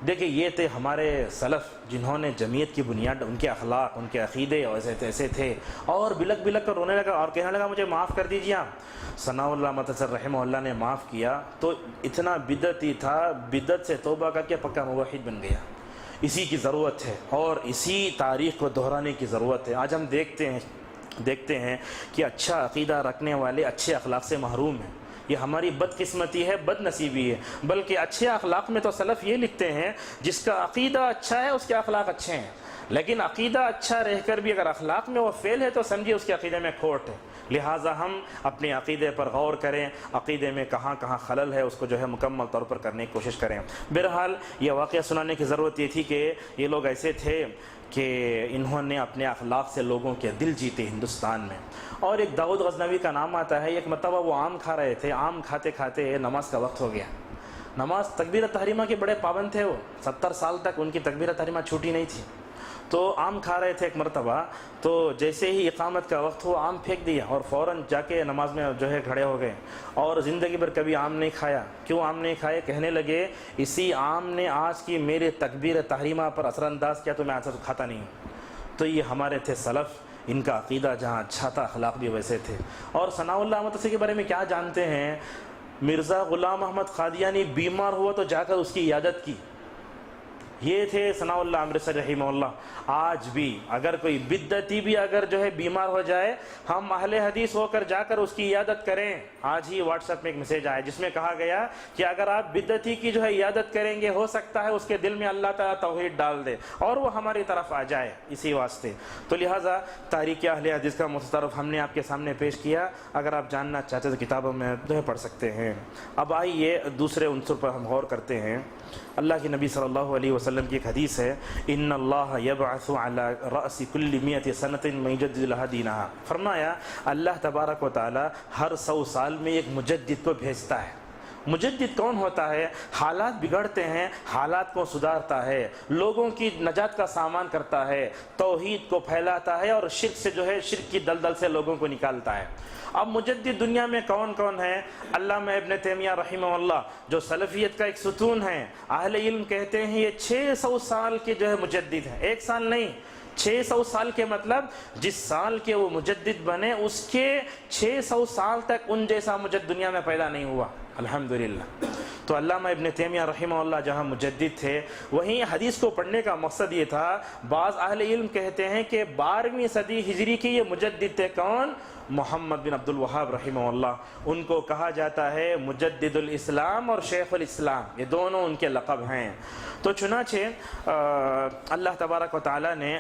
دیکھیں یہ تھے ہمارے سلف جنہوں نے جمعیت کی بنیاد، ان کے اخلاق، ان کے عقیدے ایسے تھے، اور بلک بلک کر رونے لگا اور کہنے لگا مجھے معاف کر دیجیے آپ۔ ثناء اللہ متصر رحمہ اللہ نے معاف کیا تو اتنا بدعتی تھا، بدعت سے توبہ کر کے پکا موحد بن گیا۔ اسی کی ضرورت ہے اور اسی تاریخ کو دہرانے کی ضرورت ہے۔ آج ہم دیکھتے ہیں کہ اچھا عقیدہ رکھنے والے اچھے اخلاق سے محروم ہیں۔ یہ ہماری بدقسمتی ہے، بد نصیبی ہے۔ بلکہ اچھے اخلاق میں تو سلف یہ لکھتے ہیں جس کا عقیدہ اچھا ہے اس کے اخلاق اچھے ہیں، لیکن عقیدہ اچھا رہ کر بھی اگر اخلاق میں وہ فیل ہے تو سمجھیے اس کے عقیدے میں کھوٹ ہے۔ لہٰذا ہم اپنے عقیدے پر غور کریں، عقیدے میں کہاں کہاں خلل ہے اس کو جو ہے مکمل طور پر کرنے کی کوشش کریں۔ بہرحال یہ واقعہ سنانے کی ضرورت یہ تھی کہ یہ لوگ ایسے تھے کہ انہوں نے اپنے اخلاق سے لوگوں کے دل جیتے ہندوستان میں۔ اور ایک داؤد غزنوی کا نام آتا ہے، ایک مرتبہ وہ آم کھا رہے تھے، آم کھاتے کھاتے نماز کا وقت ہو گیا۔ نماز تکبیر تحریمہ کے بڑے پابند تھے، وہ 70 سال تک ان کی تکبیر تحریمہ چھوٹی نہیں تھی۔ تو آم کھا رہے تھے ایک مرتبہ، تو جیسے ہی اقامت کا وقت ہوا آم پھینک دیا اور فوراً جا کے نماز میں جو ہے کھڑے ہو گئے، اور زندگی بھر کبھی آم نہیں کھایا۔ کیوں آم نہیں کھائے؟ کہنے لگے اسی آم نے آج کی میرے تکبیر تحریمہ پر اثر انداز کیا تو میں آج سے کھاتا نہیں ہوں۔ تو یہ ہمارے تھے سلف، ان کا عقیدہ جہاں اچھا تھا اخلاق بھی ویسے تھے۔ اور ثناء اللہ متصر کے بارے میں کیا جانتے ہیں؟ مرزا غلام احمد قادیانی بیمار ہوا تو جا کر اس کی عیادت کی۔ یہ تھے ثناء اللہ امرتسر رحمہ اللہ۔ آج بھی اگر کوئی بدعتی بھی اگر جو ہے بیمار ہو جائے، ہم اہل حدیث ہو کر جا کر اس کی عیادت کریں۔ آج ہی واٹس ایپ میں ایک میسیج آیا جس میں کہا گیا کہ اگر آپ بدعتی کی جو ہے عیادت کریں گے ہو سکتا ہے اس کے دل میں اللہ تعالیٰ توحید ڈال دے اور وہ ہماری طرف آ جائے اسی واسطے۔ تو لہٰذا تاریخ اہل حدیث کا متعارف ہم نے آپ کے سامنے پیش کیا، اگر آپ جاننا چاہتے تو کتابوں میں جو ہے پڑھ سکتے ہیں۔ اب آئیے دوسرے عنصر پر ہم غور کرتے ہیں۔ اللہ کے نبی صلی اللہ علیہ وسلم کی ایک حدیث ہے، ان اللہ یبعث علی رأس کل 100 سنۃ من یجدد لها دینہا۔ فرمایا اللہ تبارک و تعالی ہر 100 سال میں ایک مجدد کو بھیجتا ہے۔ مجدد کون ہوتا ہے؟ حالات بگڑتے ہیں، حالات کو سدھارتا ہے، لوگوں کی نجات کا سامان کرتا ہے، توحید کو پھیلاتا ہے اور شرک سے جو ہے شرک کی دلدل سے لوگوں کو نکالتا ہے۔ اب مجدد دنیا میں کون کون ہے؟ علامہ ابن تیمیہ رحمہ اللہ جو سلفیت کا ایک ستون ہے، اہل علم کہتے ہیں یہ 600 سال کے جو ہے مجدد ہیں، ایک سال نہیں، 600 سال کے مطلب جس سال کے وہ مجدد بنے اس کے 600 سال تک ان جیسا مجدد دنیا میں پیدا نہیں ہوا، الحمدللہ۔ تو علامہ ابن تیمیہ رحمہ اللہ جہاں مجدد تھے وہیں حدیث کو پڑھنے کا مقصد یہ تھا۔ بعض اہل علم کہتے ہیں کہ 12ویں صدی ہجری کے یہ مجدد تھے، کون؟ محمد بن عبد الوہاب رحمہ اللہ۔ ان کو کہا جاتا ہے مجدد الاسلام اور شیخ الاسلام، یہ دونوں ان کے لقب ہیں۔ تو چنانچہ اللہ تبارک و تعالیٰ نے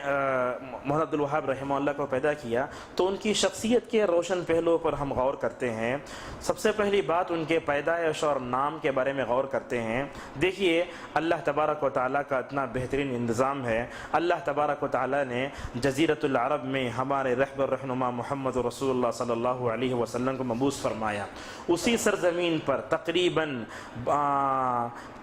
محمد عبد الوہاب رحمہ اللہ کو پیدا کیا تو ان کی شخصیت کے روشن پہلوؤں پر ہم غور کرتے ہیں۔ سب سے پہلی بات ان کے پیدائش اور نام کے بارے میں غور کرتے ہیں۔ دیکھیے اللہ تبارک و تعالیٰ کا اتنا بہترین انتظام ہے۔ اللہ تبارک و تعالیٰ نے جزیرۃ العرب میں ہمارے رہبر رہنما محمد رسول اللہ صلی اللہ علیہ وسلم کو مبعوث فرمایا۔ اسی سرزمین پر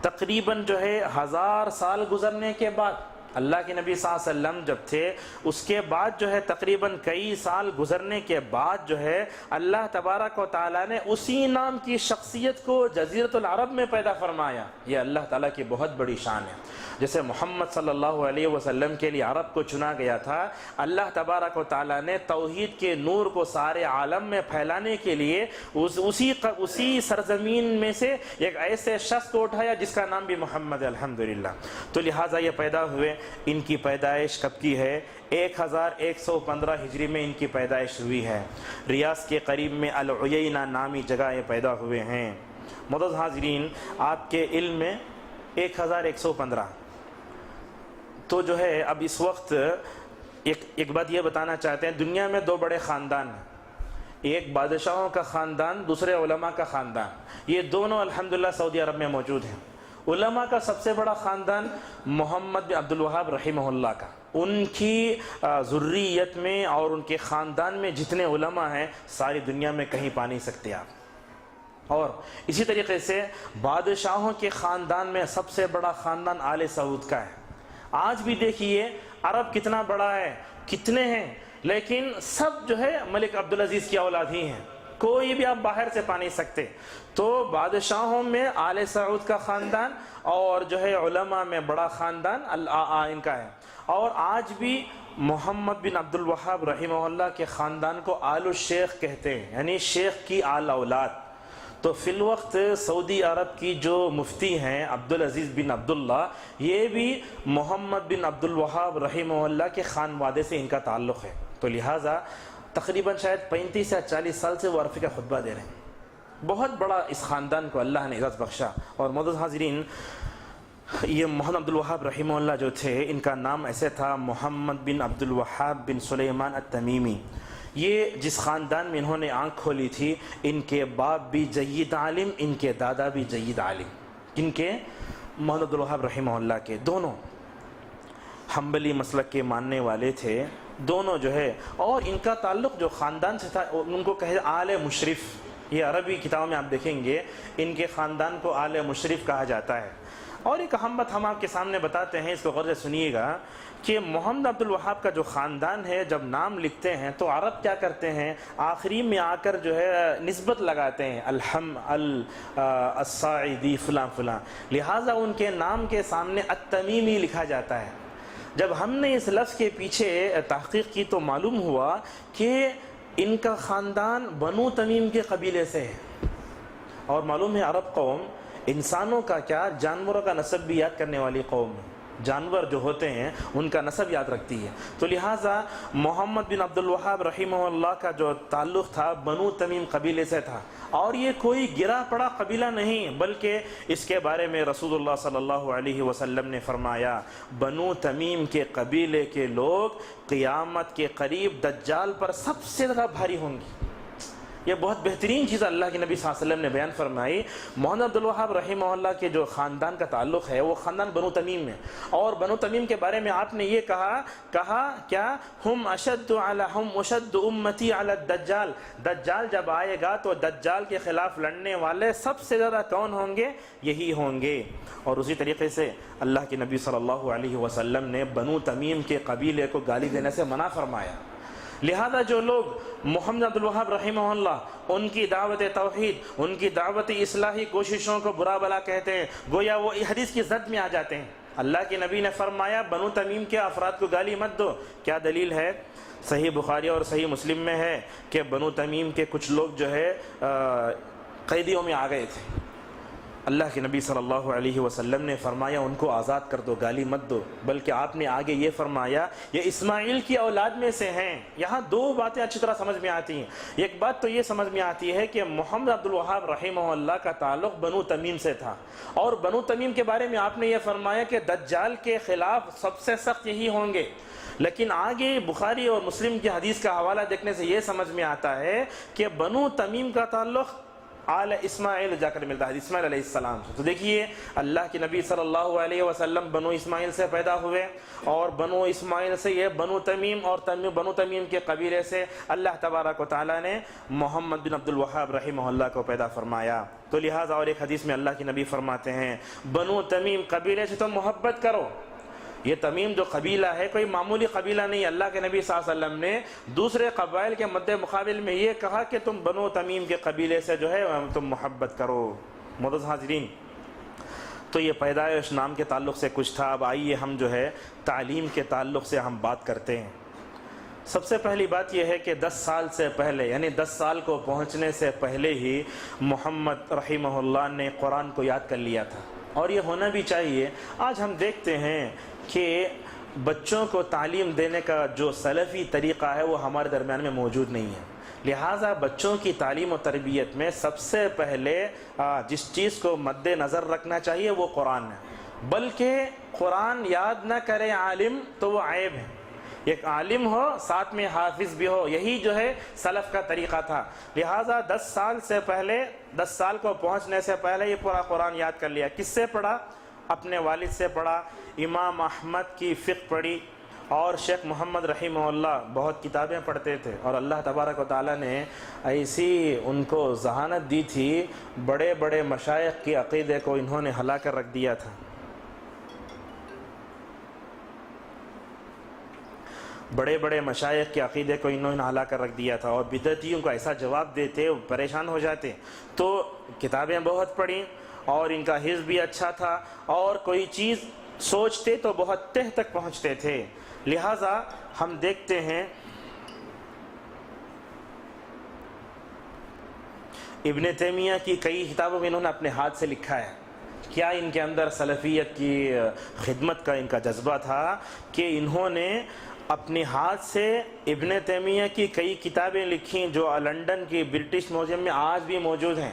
تقریباً جو ہے 1000 سال گزرنے کے بعد اللہ کے نبی صلی اللہ علیہ وسلم جب تھے اس کے بعد جو ہے تقریباً کئی سال گزرنے کے بعد جو ہے اللہ تبارک و تعالیٰ نے اسی نام کی شخصیت کو جزیرۃ العرب میں پیدا فرمایا۔ یہ اللہ تعالیٰ کی بہت بڑی شان ہے۔ جیسے محمد صلی اللہ علیہ وسلم کے لیے عرب کو چنا گیا تھا، اللہ تبارک و تعالیٰ نے توحید کے نور کو سارے عالم میں پھیلانے کے لیے اسی سرزمین میں سے ایک ایسے شخص کو اٹھایا جس کا نام بھی محمد ہے، الحمدللہ۔ تو لہٰذا یہ پیدا ہوئے۔ ان کی پیدائش کب کی ہے؟ 1115 ہجری میں ان کی پیدائش ہوئی ہے۔ ریاض کے قریب میں العیینہ نامی جگہ یہ پیدا ہوئے ہیں۔ معزز حاضرین، آپ کے علم میں 1115 تو جو ہے اب اس وقت ایک بات یہ بتانا چاہتے ہیں، دنیا میں 2 بڑے خاندان ہیں، ایک بادشاہوں کا خاندان، دوسرے علماء کا خاندان۔ یہ دونوں الحمدللہ سعودی عرب میں موجود ہیں۔ علماء کا سب سے بڑا خاندان محمد بن عبد الوہاب رحمہ اللہ کا، ان کی ذریت میں اور ان کے خاندان میں جتنے علماء ہیں ساری دنیا میں کہیں پا نہیں سکتے آپ۔ اور اسی طریقے سے بادشاہوں کے خاندان میں سب سے بڑا خاندان آل سعود کا ہے۔ آج بھی دیکھیے عرب کتنا بڑا ہے، کتنے ہیں، لیکن سب جو ہے ملک عبدالعزیز کی اولاد ہی ہیں۔ کوئی بھی آپ باہر سے پا نہیں سکتے۔ تو بادشاہوں میں آل سعود کا خاندان اور جو ہے علماء میں بڑا خاندان ان کا ہے، اور آج بھی محمد بن عبد الوہاب رحمہ اللہ کے خاندان کو آل الشیخ کہتے ہیں، یعنی شیخ کی آل اولاد۔ تو فی الوقت سعودی عرب کی جو مفتی ہیں عبدالعزیز بن عبداللہ، یہ بھی محمد بن عبد الوہاب رحمہ اللہ کے خانوادے سے ان کا تعلق ہے۔ تو لہٰذا تقریباً شاید 35 یا 40 سال سے وہ عرفی کا خطبہ دے رہے ہیں۔ بہت بڑا اس خاندان کو اللہ نے عزت بخشا۔ اور معزز حاضرین، یہ محمد عبد الوہاب رحمہ اللہ جو تھے، ان کا نام ایسے تھا محمد بن عبد الوہاب بن سلیمان التمیمی۔ یہ جس خاندان میں انہوں نے آنکھ کھولی تھی، ان کے باپ بھی جید عالم، ان کے دادا بھی جید عالم، ان کے محمد عبد الوہاب رحمہ اللہ کے دونوں حنبلی مسلک کے ماننے والے تھے دونوں جو ہے، اور ان کا تعلق جو خاندان سے تھا ان کو کہے آل مشرف۔ یہ عربی کتابوں میں آپ دیکھیں گے ان کے خاندان کو آل مشرف کہا جاتا ہے۔ اور ایک اہم بات ہم آپ کے سامنے بتاتے ہیں، اس کو غور سے سنیے گا کہ محمد عبد الوہاب کا جو خاندان ہے، جب نام لکھتے ہیں تو عرب کیا کرتے ہیں، آخری میں آ کر جو ہے نسبت لگاتے ہیں، الساعدی فلاں فلاں، لہٰذا ان کے نام کے سامنے التمیمی لکھا جاتا ہے۔ جب ہم نے اس لفظ کے پیچھے تحقیق کی تو معلوم ہوا کہ ان کا خاندان بنو تمیم کے قبیلے سے ہے، اور معلوم ہے عرب قوم انسانوں کا کیا، جانوروں کا نسب بھی یاد کرنے والی قوم ہے، جانور جو ہوتے ہیں ان کا نسب یاد رکھتی ہے۔ تو لہٰذا محمد بن عبد الوہاب رحمہ اللہ کا جو تعلق تھا بنو تمیم قبیلے سے تھا، اور یہ کوئی گرا پڑا قبیلہ نہیں، بلکہ اس کے بارے میں رسول اللہ صلی اللہ علیہ وسلم نے فرمایا بنو تمیم کے قبیلے کے لوگ قیامت کے قریب دجال پر سب سے زیادہ بھاری ہوں گے۔ یہ بہت بہترین چیز اللہ کے نبی صلی اللہ علیہ وسلم نے بیان فرمائی۔ محمد عبد الوہاب رحمہ اللہ کے جو خاندان کا تعلق ہے وہ خاندان بنو تمیم میں، اور بنو تمیم کے بارے میں آپ نے یہ کہا کیا، ہم اشد امتی علی الدجال، دجال جب آئے گا تو دجال کے خلاف لڑنے والے سب سے زیادہ کون ہوں گے، یہی ہوں گے۔ اور اسی طریقے سے اللہ کے نبی صلی اللہ علیہ وسلم نے بنو تمیم کے قبیلے کو گالی دینے سے منع فرمایا۔ لہذا جو لوگ محمد عبد الوہاب رحمہ اللہ ان کی دعوت توحید، ان کی دعوت اصلاحی کوششوں کو برا بلا کہتے ہیں، گویا وہ حدیث کی زد میں آ جاتے ہیں۔ اللہ کے نبی نے فرمایا بنو تمیم کے افراد کو گالی مت دو، کیا دلیل ہے؟ صحیح بخاری اور صحیح مسلم میں ہے کہ بنو تمیم کے کچھ لوگ جو ہے قیدیوں میں آ گئے تھے، اللہ کے نبی صلی اللہ علیہ وسلم نے فرمایا ان کو آزاد کر دو، گالی مت دو، بلکہ آپ نے آگے یہ فرمایا یہ اسماعیل کی اولاد میں سے ہیں۔ یہاں دو باتیں اچھی طرح سمجھ میں آتی ہیں۔ ایک بات تو یہ سمجھ میں آتی ہے کہ محمد عبد الوہاب رحمہ اللہ کا تعلق بنو تمیم سے تھا، اور بنو تمیم کے بارے میں آپ نے یہ فرمایا کہ دجال کے خلاف سب سے سخت یہی ہوں گے۔ لیکن آگے بخاری اور مسلم کی حدیث کا حوالہ دیکھنے سے یہ سمجھ میں آتا ہے کہ بنو تمیم کا تعلق آل اسماعیل جا کر ملتا ہے، اسماعیل علیہ السلام سے۔ تو دیکھیے اللہ کے نبی صلی اللہ علیہ وسلم بنو اسماعیل سے پیدا ہوئے، اور بنو اسماعیل سے یہ بنو تمیم، اور بنو تمیم کے قبیلے سے اللہ تبارک و تعالیٰ نے محمد بن عبد الوہاب رحمہ اللہ کو پیدا فرمایا۔ تو لہٰذا اور ایک حدیث میں اللہ کے نبی فرماتے ہیں بنو تمیم قبیلے سے تم محبت کرو۔ یہ تمیم جو قبیلہ ہے کوئی معمولی قبیلہ نہیں، اللہ کے نبی صلی اللہ علیہ وسلم نے دوسرے قبائل کے مد مقابل میں یہ کہا کہ تم بنو تمیم کے قبیلے سے جو ہے تم محبت کرو۔ معزز حاضرین، تو یہ پیدائش نام کے تعلق سے کچھ تھا۔ اب آئیے ہم جو ہے تعلیم کے تعلق سے ہم بات کرتے ہیں۔ سب سے پہلی بات یہ ہے کہ 10 سال سے پہلے، یعنی 10 سال کو پہنچنے سے پہلے ہی محمد رحمہ اللہ نے قرآن کو یاد کر لیا تھا، اور یہ ہونا بھی چاہیے۔ آج ہم دیکھتے ہیں کہ بچوں کو تعلیم دینے کا جو سلفی طریقہ ہے وہ ہمارے درمیان میں موجود نہیں ہے۔ لہٰذا بچوں کی تعلیم و تربیت میں سب سے پہلے جس چیز کو مد نظر رکھنا چاہیے وہ قرآن ہے، بلکہ قرآن یاد نہ کرے عالم تو وہ عیب ہے۔ ایک عالم ہو ساتھ میں حافظ بھی ہو، یہی جو ہے سلف کا طریقہ تھا۔ لہٰذا 10 سال سے پہلے، 10 سال کو پہنچنے سے پہلے یہ پورا قرآن یاد کر لیا۔ کس سے پڑھا؟ اپنے والد سے پڑھا، امام احمد کی فقہ پڑھی، اور شیخ محمد رحمہ اللہ بہت کتابیں پڑھتے تھے، اور اللہ تبارک و تعالیٰ نے ایسی ان کو ذہانت دی تھی، بڑے بڑے مشائخ کے عقیدے کو انہوں نے ہلا کر رکھ دیا تھا۔ بڑے بڑے مشائخ کے عقیدے کو انہوں نے ہلا کر رکھ دیا تھا، اور بدعتیوں کو ایسا جواب دیتے وہ پریشان ہو جاتے۔ تو کتابیں بہت پڑھیں اور ان کا حفظ بھی اچھا تھا، اور کوئی چیز سوچتے تو بہت تہ تک پہنچتے تھے۔ لہٰذا ہم دیکھتے ہیں ابن تیمیہ کی کئی کتابوں میں انہوں نے اپنے ہاتھ سے لکھا ہے۔ کیا ان کے اندر سلفیت کی خدمت کا ان کا جذبہ تھا کہ انہوں نے اپنے ہاتھ سے ابن تیمیہ کی کئی کتابیں لکھیں جو لنڈن کی برٹش میوزیم میں آج بھی موجود ہیں۔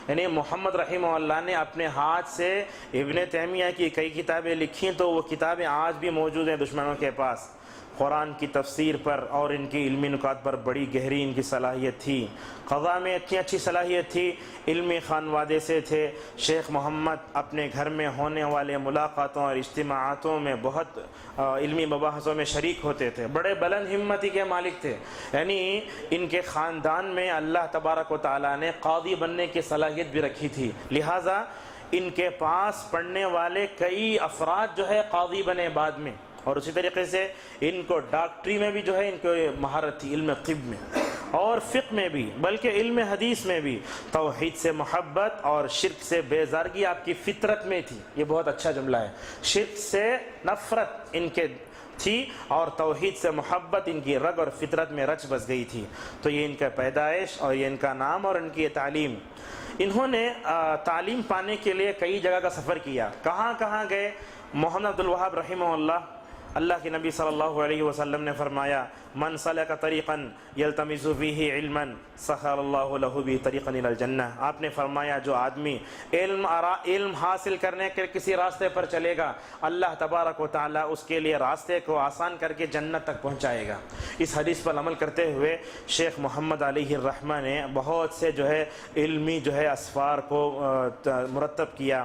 یعنی محمد رحمہ اللہ نے اپنے ہاتھ سے ابن تیمیہ کی کئی کتابیں لکھیں تو وہ کتابیں آج بھی موجود ہیں دشمنوں کے پاس۔ قرآن کی تفسیر پر اور ان کی علمی نکات پر بڑی گہری ان کی صلاحیت تھی۔ قضاء میں اتنی اچھی صلاحیت تھی، علمی خانوادے سے تھے۔ شیخ محمد اپنے گھر میں ہونے والے ملاقاتوں اور اجتماعاتوں میں بہت علمی مباحثوں میں شریک ہوتے تھے، بڑے بلند ہمتی کے مالک تھے۔ یعنی ان کے خاندان میں اللہ تبارک و تعالیٰ نے قاضی بننے کی صلاحیت بھی رکھی تھی، لہٰذا ان کے پاس پڑھنے والے کئی افراد جو ہے قاضی بنے بعد میں۔ اور اسی طریقے سے ان کو ڈاکٹری میں بھی جو ہے ان کو مہارت تھی، علم طب میں اور فقہ میں بھی، بلکہ علم حدیث میں بھی۔ توحید سے محبت اور شرک سے بیزارگی آپ کی فطرت میں تھی، یہ بہت اچھا جملہ ہے۔ شرک سے نفرت ان کے تھی اور توحید سے محبت ان کی رگ اور فطرت میں رچ بس گئی تھی۔ تو یہ ان کا پیدائش اور یہ ان کا نام اور ان کی تعلیم۔ انہوں نے تعلیم پانے کے لیے کئی جگہ کا سفر کیا۔ کہاں کہاں گئے؟ محمد عبد الوہاب رحمہ اللہ کے نبی صلی اللہ علیہ وسلم نے فرمایا من سلک طریقا یلتمس فیہ علما سخر اللہ لہ بہ طریقا الی الجنہ۔ آپ نے فرمایا جو آدمی علم حاصل کرنے کے کسی راستے پر چلے گا، اللہ تبارک و تعالیٰ اس کے لیے راستے کو آسان کر کے جنت تک پہنچائے گا۔ اس حدیث پر عمل کرتے ہوئے شیخ محمد علیہ الرحمہ نے بہت سے جو ہے علمی جو ہے اسفار کو مرتب کیا۔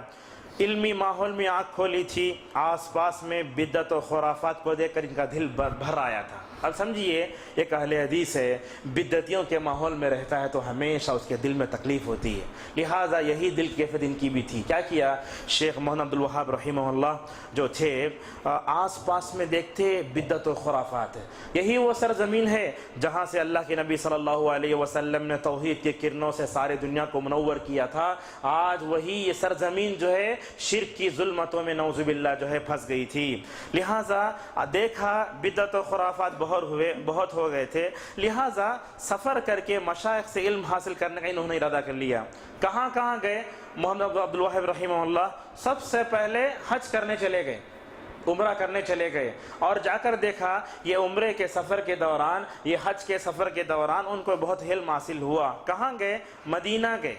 علمی ماحول میں آنکھ کھولی تھی، آس پاس میں بدعت و خرافات کو دیکھ کر ان کا دل بھر آیا تھا۔ اب سمجھیے ایک اہل حدیث ہے، بدعتیوں کے ماحول میں رہتا ہے تو ہمیشہ اس کے دل میں تکلیف ہوتی ہے، لہٰذا یہی دل کیفیت ان کی بھی تھی۔ کیا کیا شیخ محمد عبد الوہاب رحمہ اللہ جو تھے آس پاس میں دیکھتے بدعت و خرافات ہے، یہی وہ سرزمین ہے جہاں سے اللہ کے نبی صلی اللہ علیہ وسلم نے توحید کے کرنوں سے سارے دنیا کو منور کیا تھا۔ آج وہی یہ سرزمین جو ہے شرک کی ظلمتوں میں نعوذ باللہ جو ہے پھنس گئی تھی۔ لہٰذا دیکھا بدعت و خرافات بہت ہو گئے تھے، لہٰذا سفر کر کے مشائخ سے علم حاصل کرنے کا انہوں نے ارادہ کر لیا۔ کہاں کہاں گئے محمد عبد الوہاب رحمہ اللہ؟ سب سے پہلے حج کرنے چلے گئے، عمرہ کرنے چلے گئے، اور جا کر دیکھا یہ عمرے کے سفر کے دوران، یہ حج کے سفر کے دوران ان کو بہت علم حاصل ہوا۔ کہاں گئے؟ مدینہ گئے،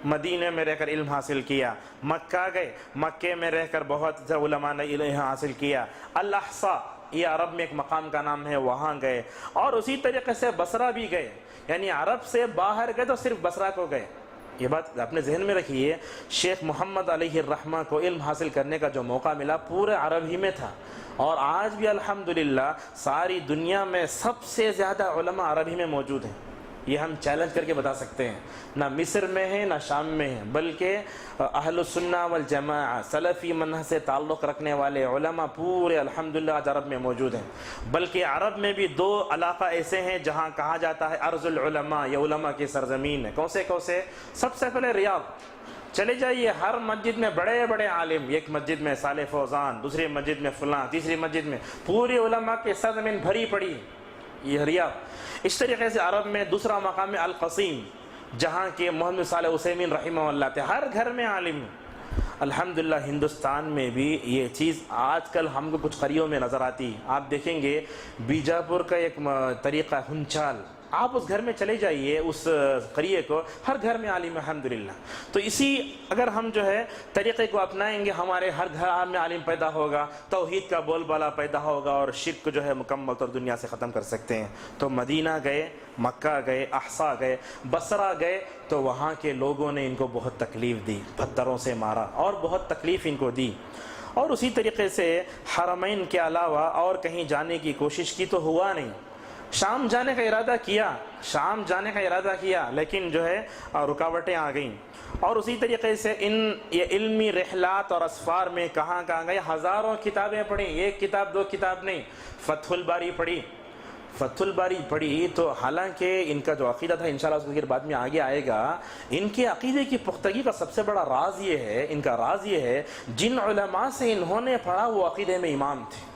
مدینہ میں رہ کر علم حاصل کیا۔ مکہ گئے، مکے میں رہ کر بہت سے علماء نے علم حاصل کیا۔ الاحصا یہ عرب میں ایک مقام کا نام ہے، وہاں گئے، اور اسی طریقے سے بصرہ بھی گئے۔ یعنی عرب سے باہر گئے تو صرف بصرہ کو گئے۔ یہ بات اپنے ذہن میں رکھیے، شیخ محمد علیہ الرحمہ کو علم حاصل کرنے کا جو موقع ملا پورے عرب ہی میں تھا، اور آج بھی الحمدللہ ساری دنیا میں سب سے زیادہ علماء عرب ہی میں موجود ہیں۔ یہ ہم چیلنج کر کے بتا سکتے ہیں، نہ مصر میں ہے نہ شام میں ہے، بلکہ اہل السنہ والجماعہ سلفی منہج سے تعلق رکھنے والے علماء پورے الحمدللہ آج عرب میں موجود ہیں۔ بلکہ عرب میں بھی دو علاقہ ایسے ہیں جہاں کہا جاتا ہے ارض العلماء، یہ علماء کی سرزمین ہے۔ کون سے؟ سب سے پہلے ریاض چلے جائیے، ہر مسجد میں بڑے بڑے عالم، ایک مسجد میں صالح فوزان، دوسری مسجد میں فلاں، تیسری مسجد میں، پوری علماء کی سرزمین بھری پڑی، یہ ریاض۔ اس طریقے سے عرب میں دوسرا مقام ہے القصیم، جہاں کے محمد صالح عثیمین رحمہ اللہ تھے، ہر گھر میں عالم۔ الحمدللہ ہندوستان میں بھی یہ چیز آج کل ہم کو کچھ قریوں میں نظر آتی۔ آپ دیکھیں گے بیجاپور کا ایک طریقہ ہنچال، آپ اس گھر میں چلے جائیے، اس قریے کو، ہر گھر میں عالم الحمدللہ۔ تو اسی اگر ہم جو ہے طریقے کو اپنائیں گے، ہمارے ہر گھر میں عالم پیدا ہوگا، توحید کا بول بالا پیدا ہوگا، اور شرک کو جو ہے مکمل طور دنیا سے ختم کر سکتے ہیں۔ تو مدینہ گئے، مکہ گئے، احصا گئے، بصرہ گئے، تو وہاں کے لوگوں نے ان کو بہت تکلیف دی، پتھروں سے مارا اور بہت تکلیف ان کو دی۔ اور اسی طریقے سے حرمین کے علاوہ اور کہیں جانے کی کوشش کی تو ہوا نہیں۔ شام جانے کا ارادہ کیا، لیکن جو ہے رکاوٹیں آ گئیں۔ اور اسی طریقے سے یہ علمی رحلات اور اسفار میں کہاں گئے، ہزاروں کتابیں پڑھی، ایک کتاب دو کتاب نہیں۔ فتح الباری پڑھی، فتح الباری پڑھی تو حالانکہ ان کا جو عقیدہ تھا انشاءاللہ اس کے بعد میں آگے آئے گا، ان کے عقیدے کی پختگی کا سب سے بڑا راز یہ ہے، ان کا راز یہ ہے جن علماء سے انہوں نے پڑھا وہ عقیدے میں امام تھے،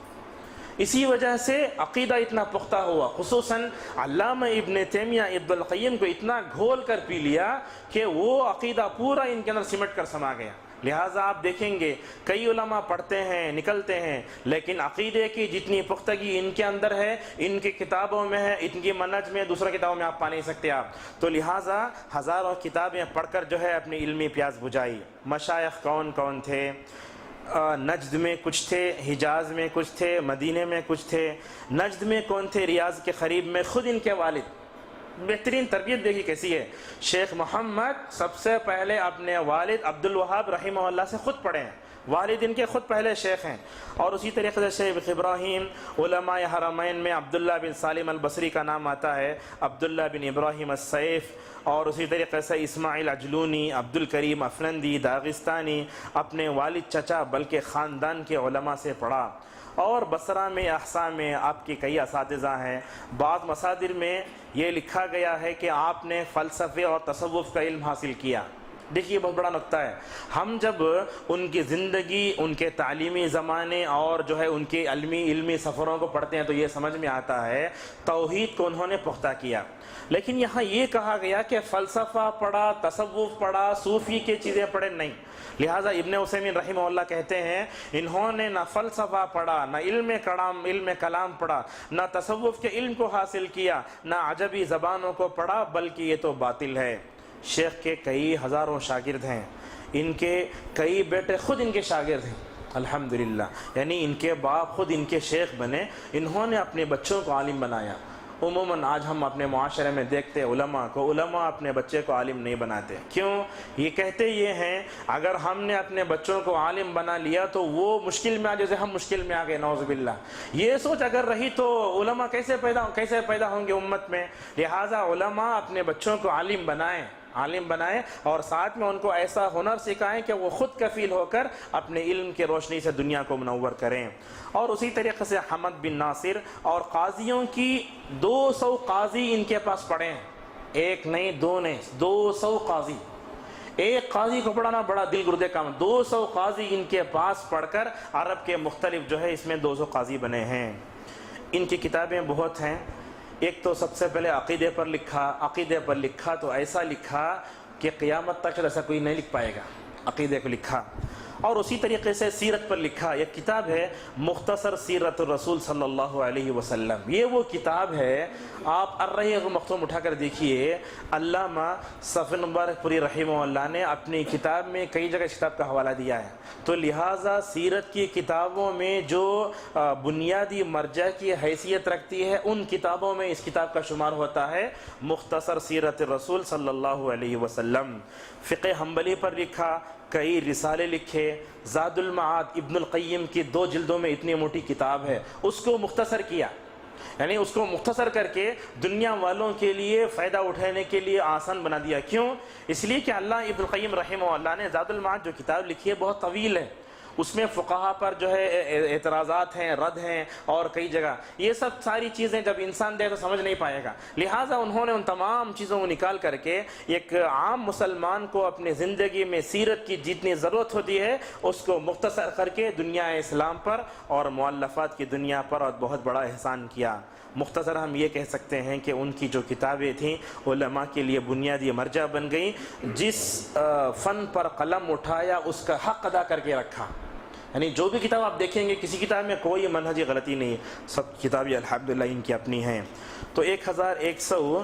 اسی وجہ سے عقیدہ اتنا پختہ ہوا۔ خصوصاً علامہ ابن تیمیہ ابن القیم کو اتنا گھول کر پی لیا کہ وہ عقیدہ پورا ان کے اندر سمٹ کر سما گیا۔ لہٰذا آپ دیکھیں گے کئی علماء پڑھتے ہیں نکلتے ہیں، لیکن عقیدے کی جتنی پختگی ان کے اندر ہے، ان کی کتابوں میں ہے، ان کی منہج میں، دوسرے کتابوں میں آپ پا نہیں سکتے آپ۔ تو لہٰذا ہزاروں کتابیں پڑھ کر جو ہے اپنی علمی پیاس بجھائی۔ مشائخ کون کون تھے؟ نجد میں کچھ تھے، حجاز میں کچھ تھے، مدینے میں کچھ تھے۔ نجد میں کون تھے؟ ریاض کے قریب میں خود ان کے والد، بہترین تربیت دیکھی کیسی ہے۔ شیخ محمد سب سے پہلے اپنے والد عبد الوہاب رحمہ اللہ سے خود پڑھے ہیں، والد ان کے خود پہلے شیخ ہیں۔ اور اسی طریقے سے شیخ ابراہیم، علماء حرمین میں عبداللہ بن سالم البصری کا نام آتا ہے، عبداللہ بن ابراہیم السیف، اور اسی طریقے سے اسماعیل عجلونی، عبد الکریم افنندی داغستانی، اپنے والد چچا بلکہ خاندان کے علماء سے پڑھا۔ اور بصرہ میں احساء میں آپ کے کئی اساتذہ ہیں۔ بعض مصادر میں یہ لکھا گیا ہے کہ آپ نے فلسفے اور تصوف کا علم حاصل کیا۔ دیکھیے بہت بڑا نقطہ ہے، ہم جب ان کی زندگی، ان کے تعلیمی زمانے اور جو ہے ان کے علمی سفروں کو پڑھتے ہیں تو یہ سمجھ میں آتا ہے توحید کو انہوں نے پختہ کیا۔ لیکن یہاں یہ کہا گیا کہ فلسفہ پڑھا، تصوف پڑھا، صوفی کی چیزیں پڑھے نہیں۔ لہٰذا ابن عثیمین رحمہ اللہ کہتے ہیں انہوں نے نہ فلسفہ پڑھا، نہ علم کلام پڑھا، نہ تصوف کے علم کو حاصل کیا، نہ عجبی زبانوں کو پڑھا، بلکہ یہ تو باطل ہے۔ شیخ کے کئی ہزاروں شاگرد ہیں، ان کے کئی بیٹے خود ان کے شاگرد ہیں الحمدللہ، یعنی ان کے باپ خود ان کے شیخ بنے، انہوں نے اپنے بچوں کو عالم بنایا۔ عموماً آج ہم اپنے معاشرے میں دیکھتے علماء کو، علماء اپنے بچے کو عالم نہیں بناتے۔ کیوں؟ یہ کہتے یہ ہیں اگر ہم نے اپنے بچوں کو عالم بنا لیا تو وہ مشکل میں آ جیسے ہم مشکل میں آ گئے، نعوذ باللہ۔ یہ سوچ اگر رہی تو علماء کیسے پیدا ہوں گے امت میں؟ لہٰذا علماء اپنے بچوں کو عالم بنائیں اور ساتھ میں ان کو ایسا ہنر سکھائیں کہ وہ خود کفیل ہو کر اپنے علم کی روشنی سے دنیا کو منور کریں۔ اور اسی طریقے سے حمد بن ناصر اور قاضیوں کی 200 قاضی ان کے پاس پڑھے ہیں، ایک نہیں دو نہیں، 200 قاضی۔ ایک قاضی کو پڑھانا بڑا دل گردے کام، 200 قاضی ان کے پاس پڑھ کر عرب کے مختلف جو ہے اس میں 200 قاضی بنے ہیں۔ ان کی کتابیں بہت ہیں۔ ایک تو سب سے پہلے عقیدے پر لکھا تو ایسا لکھا کہ قیامت تک ایسا کوئی نہیں لکھ پائے گا، عقیدے کو لکھا۔ اور اسی طریقے سے سیرت پر لکھا، ایک کتاب ہے مختصر سیرت الرسول صلی اللہ علیہ وسلم۔ یہ وہ کتاب ہے، آپ الرحیق المختوم اٹھا کر دیکھیے، علامہ صفی مبارک پوری رحمہ اللہ نے اپنی کتاب میں کئی جگہ اس کتاب کا حوالہ دیا ہے۔ تو لہٰذا سیرت کی کتابوں میں جو بنیادی مرجع کی حیثیت رکھتی ہے ان کتابوں میں اس کتاب کا شمار ہوتا ہے مختصر سیرت الرسول صلی اللہ علیہ وسلم۔ فقہ حنبلی پر لکھا، کئی رسالے لکھے۔ زاد المعاد ابن القیم کی 2 جلدوں میں اتنی موٹی کتاب ہے، اس کو مختصر کیا، یعنی اس کو مختصر کر کے دنیا والوں کے لیے فائدہ اٹھانے کے لیے آسان بنا دیا۔ کیوں؟ اس لیے کہ اللہ ابن القیم رحمہ اللہ نے زاد المعاد جو کتاب لکھی ہے بہت طویل ہے، اس میں فقہا پر جو ہے اعتراضات ہیں، رد ہیں، اور کئی جگہ یہ سب ساری چیزیں جب انسان دے تو سمجھ نہیں پائے گا۔ لہٰذا انہوں نے ان تمام چیزوں کو نکال کر کے ایک عام مسلمان کو اپنی زندگی میں سیرت کی جتنی ضرورت ہوتی ہے اس کو مختصر کر کے دنیا اسلام پر اور مؤلفات کی دنیا پر اور بہت بڑا احسان کیا۔ مختصر ہم یہ کہہ سکتے ہیں کہ ان کی جو کتابیں تھیں علماء کے لیے بنیادی مرجع بن گئیں، جس فن پر قلم اٹھایا اس کا حق ادا کر کے رکھا۔ یعنی جو بھی کتاب آپ دیکھیں گے کسی کتاب میں کوئی منہجی غلطی نہیں، سب کتابیں الحمدللہ ان کی اپنی ہیں۔ تو 1100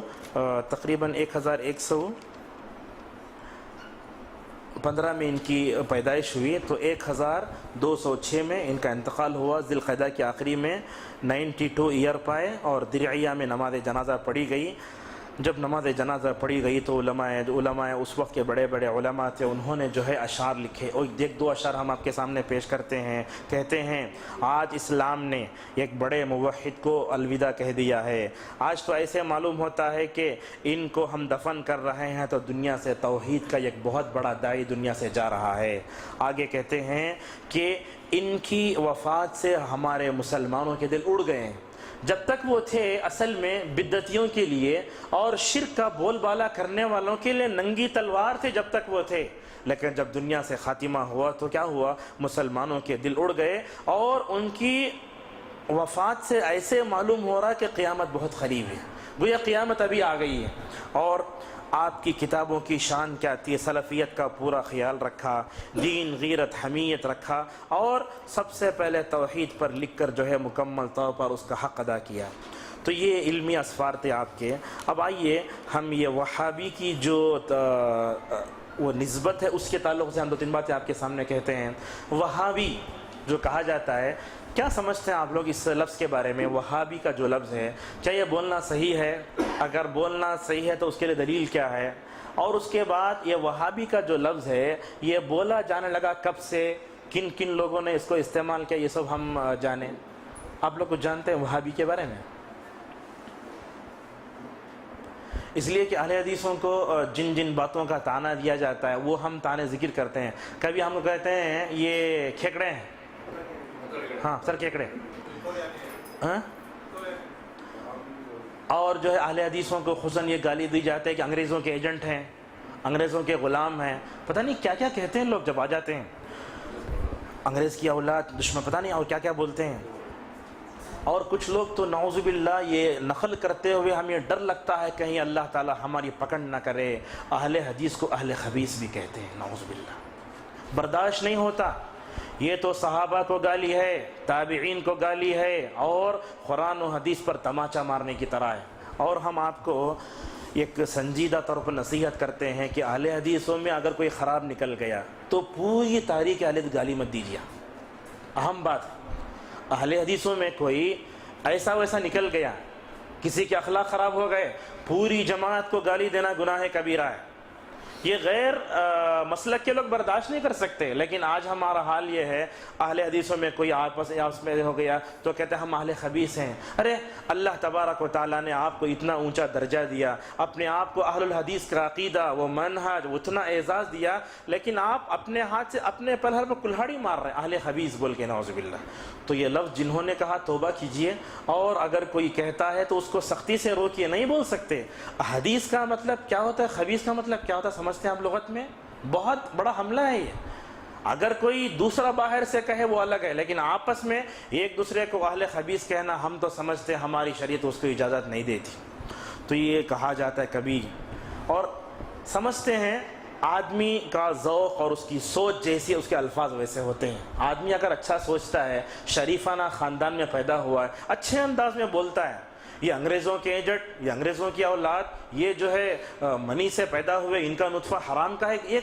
تقریباً 1115 میں ان کی پیدائش ہوئی، تو 1206 میں ان کا انتقال ہوا۔ ذی القعدہ کے آخری میں 92 ایئر پائے اور درعیہ میں نماز جنازہ پڑھی گئی۔ جب نماز جنازہ پڑھی گئی تو علماء اس وقت کے بڑے بڑے علماء تھے، انہوں نے جو ہے اشعار لکھے، اور 1-2 اشعار ہم آپ کے سامنے پیش کرتے ہیں۔ کہتے ہیں آج اسلام نے ایک بڑے موحد کو الوداع کہہ دیا ہے۔ آج تو ایسے معلوم ہوتا ہے کہ ان کو ہم دفن کر رہے ہیں تو دنیا سے توحید کا ایک بہت بڑا داعی دنیا سے جا رہا ہے۔ آگے کہتے ہیں کہ ان کی وفات سے ہمارے مسلمانوں کے دل اڑ گئے ہیں۔ جب تک وہ تھے اصل میں بدعتیوں کے لیے اور شرک کا بول بالا کرنے والوں کے لیے ننگی تلوار تھے جب تک وہ تھے، لیکن جب دنیا سے خاتمہ ہوا تو کیا ہوا؟ مسلمانوں کے دل اڑ گئے اور ان کی وفات سے ایسے معلوم ہو رہا کہ قیامت بہت قریب ہے، گویا قیامت ابھی آ گئی ہے۔ اور آپ کی کتابوں کی شان کیا تھی؟ سلفیت کا پورا خیال رکھا، دین، غیرت، حمیت رکھا، اور سب سے پہلے توحید پر لکھ کر جو ہے مکمل طور پر اس کا حق ادا کیا۔ تو یہ علمی اسفار تھے آپ کے۔ اب آئیے ہم یہ وہابی کی جو وہ نسبت ہے اس کے تعلق سے ہم دو تین باتیں آپ کے سامنے کہتے ہیں۔ وہابی جو کہا جاتا ہے، کیا سمجھتے ہیں آپ لوگ اس لفظ کے بارے میں؟ وہابی کا جو لفظ ہے، کیا یہ بولنا صحیح ہے؟ اگر بولنا صحیح ہے تو اس کے لیے دلیل کیا ہے؟ اور اس کے بعد یہ وہابی کا جو لفظ ہے یہ بولا جانے لگا کب سے، کن کن لوگوں نے اس کو استعمال کیا، یہ سب ہم جانیں۔ آپ لوگ کچھ جانتے ہیں وہابی کے بارے میں؟ اس لیے کہ اہل حدیثوں کو جن جن باتوں کا طعنہ دیا جاتا ہے وہ ہم طعنے ذکر کرتے ہیں۔ کبھی ہم کہتے ہیں یہ کھیکڑے ہیں، ہاں سر کھیکڑے، ہاں، اور جو ہے اہل حدیثوں کو خصوصاً یہ گالی دی جاتی ہے کہ انگریزوں کے ایجنٹ ہیں، انگریزوں کے غلام ہیں، پتہ نہیں کیا کیا کہتے ہیں لوگ جب آ جاتے ہیں، انگریز کی اولاد، دشمن، پتہ نہیں اور کیا کیا بولتے ہیں۔ اور کچھ لوگ تو نعوذ باللہ یہ نقل کرتے ہوئے ہمیں ڈر لگتا ہے کہیں اللہ تعالی ہماری پکڑ نہ کرے، اہل حدیث کو اہل خبیث بھی کہتے ہیں، نعوذ باللہ، برداشت نہیں ہوتا۔ یہ تو صحابہ کو گالی ہے، تابعین کو گالی ہے، اور قرآن و حدیث پر تماچا مارنے کی طرح ہے۔ اور ہم آپ کو ایک سنجیدہ طور پر نصیحت کرتے ہیں کہ اہل حدیثوں میں اگر کوئی خراب نکل گیا تو پوری تاریخ اہل حدیث گالی مت دیجیے۔ اہم بات، اہل حدیثوں میں کوئی ایسا ویسا نکل گیا، کسی کے اخلاق خراب ہو گئے، پوری جماعت کو گالی دینا گناہ کبیرہ ہے۔ یہ غیر مسلک کے لوگ برداشت نہیں کر سکتے، لیکن آج ہمارا حال یہ ہے، اہل حدیثوں میں کوئی آپس میں ہو گیا تو کہتے ہیں ہم اہل خبیث ہیں۔ ارے اللہ تبارک و تعالیٰ نے آپ کو اتنا اونچا درجہ دیا، اپنے آپ کو اہل الحدیث کا عقیدہ، وہ منہج، اتنا اعزاز دیا، لیکن آپ اپنے ہاتھ سے اپنے پلہر پر کلہاڑی مار رہے ہیں اہل خبیث بول کے، نعوذ باللہ۔ تو یہ لفظ جنہوں نے کہا توبہ کیجئے، اور اگر کوئی کہتا ہے تو اس کو سختی سے روکیے، نہیں بول سکتے۔ حدیث کا مطلب کیا ہوتا ہے، خبیث کا مطلب کیا ہوتا ہے سمجھتے ہیں آپ لغت میں؟ بہت بڑا حملہ ہے یہ۔ اگر کوئی دوسرا باہر سے کہے وہ الگ ہے، لیکن آپس میں ایک دوسرے کو اہل خبیث کہنا، ہم تو سمجھتے ہیں ہماری شریعت اس کو اجازت نہیں دیتی۔ تو یہ کہا جاتا ہے کبھی، اور سمجھتے ہیں آدمی کا ذوق اور اس کی سوچ جیسی اس کے الفاظ ویسے ہوتے ہیں۔ آدمی اگر اچھا سوچتا ہے، شریفانہ خاندان میں پیدا ہوا ہے، اچھے انداز میں بولتا ہے، یہ انگریزوں کے ایجنٹ، یہ انگریزوں کی اولاد، یہ جو ہے منی سے پیدا ہوئے، ان کا نطفہ حرام کا ہے،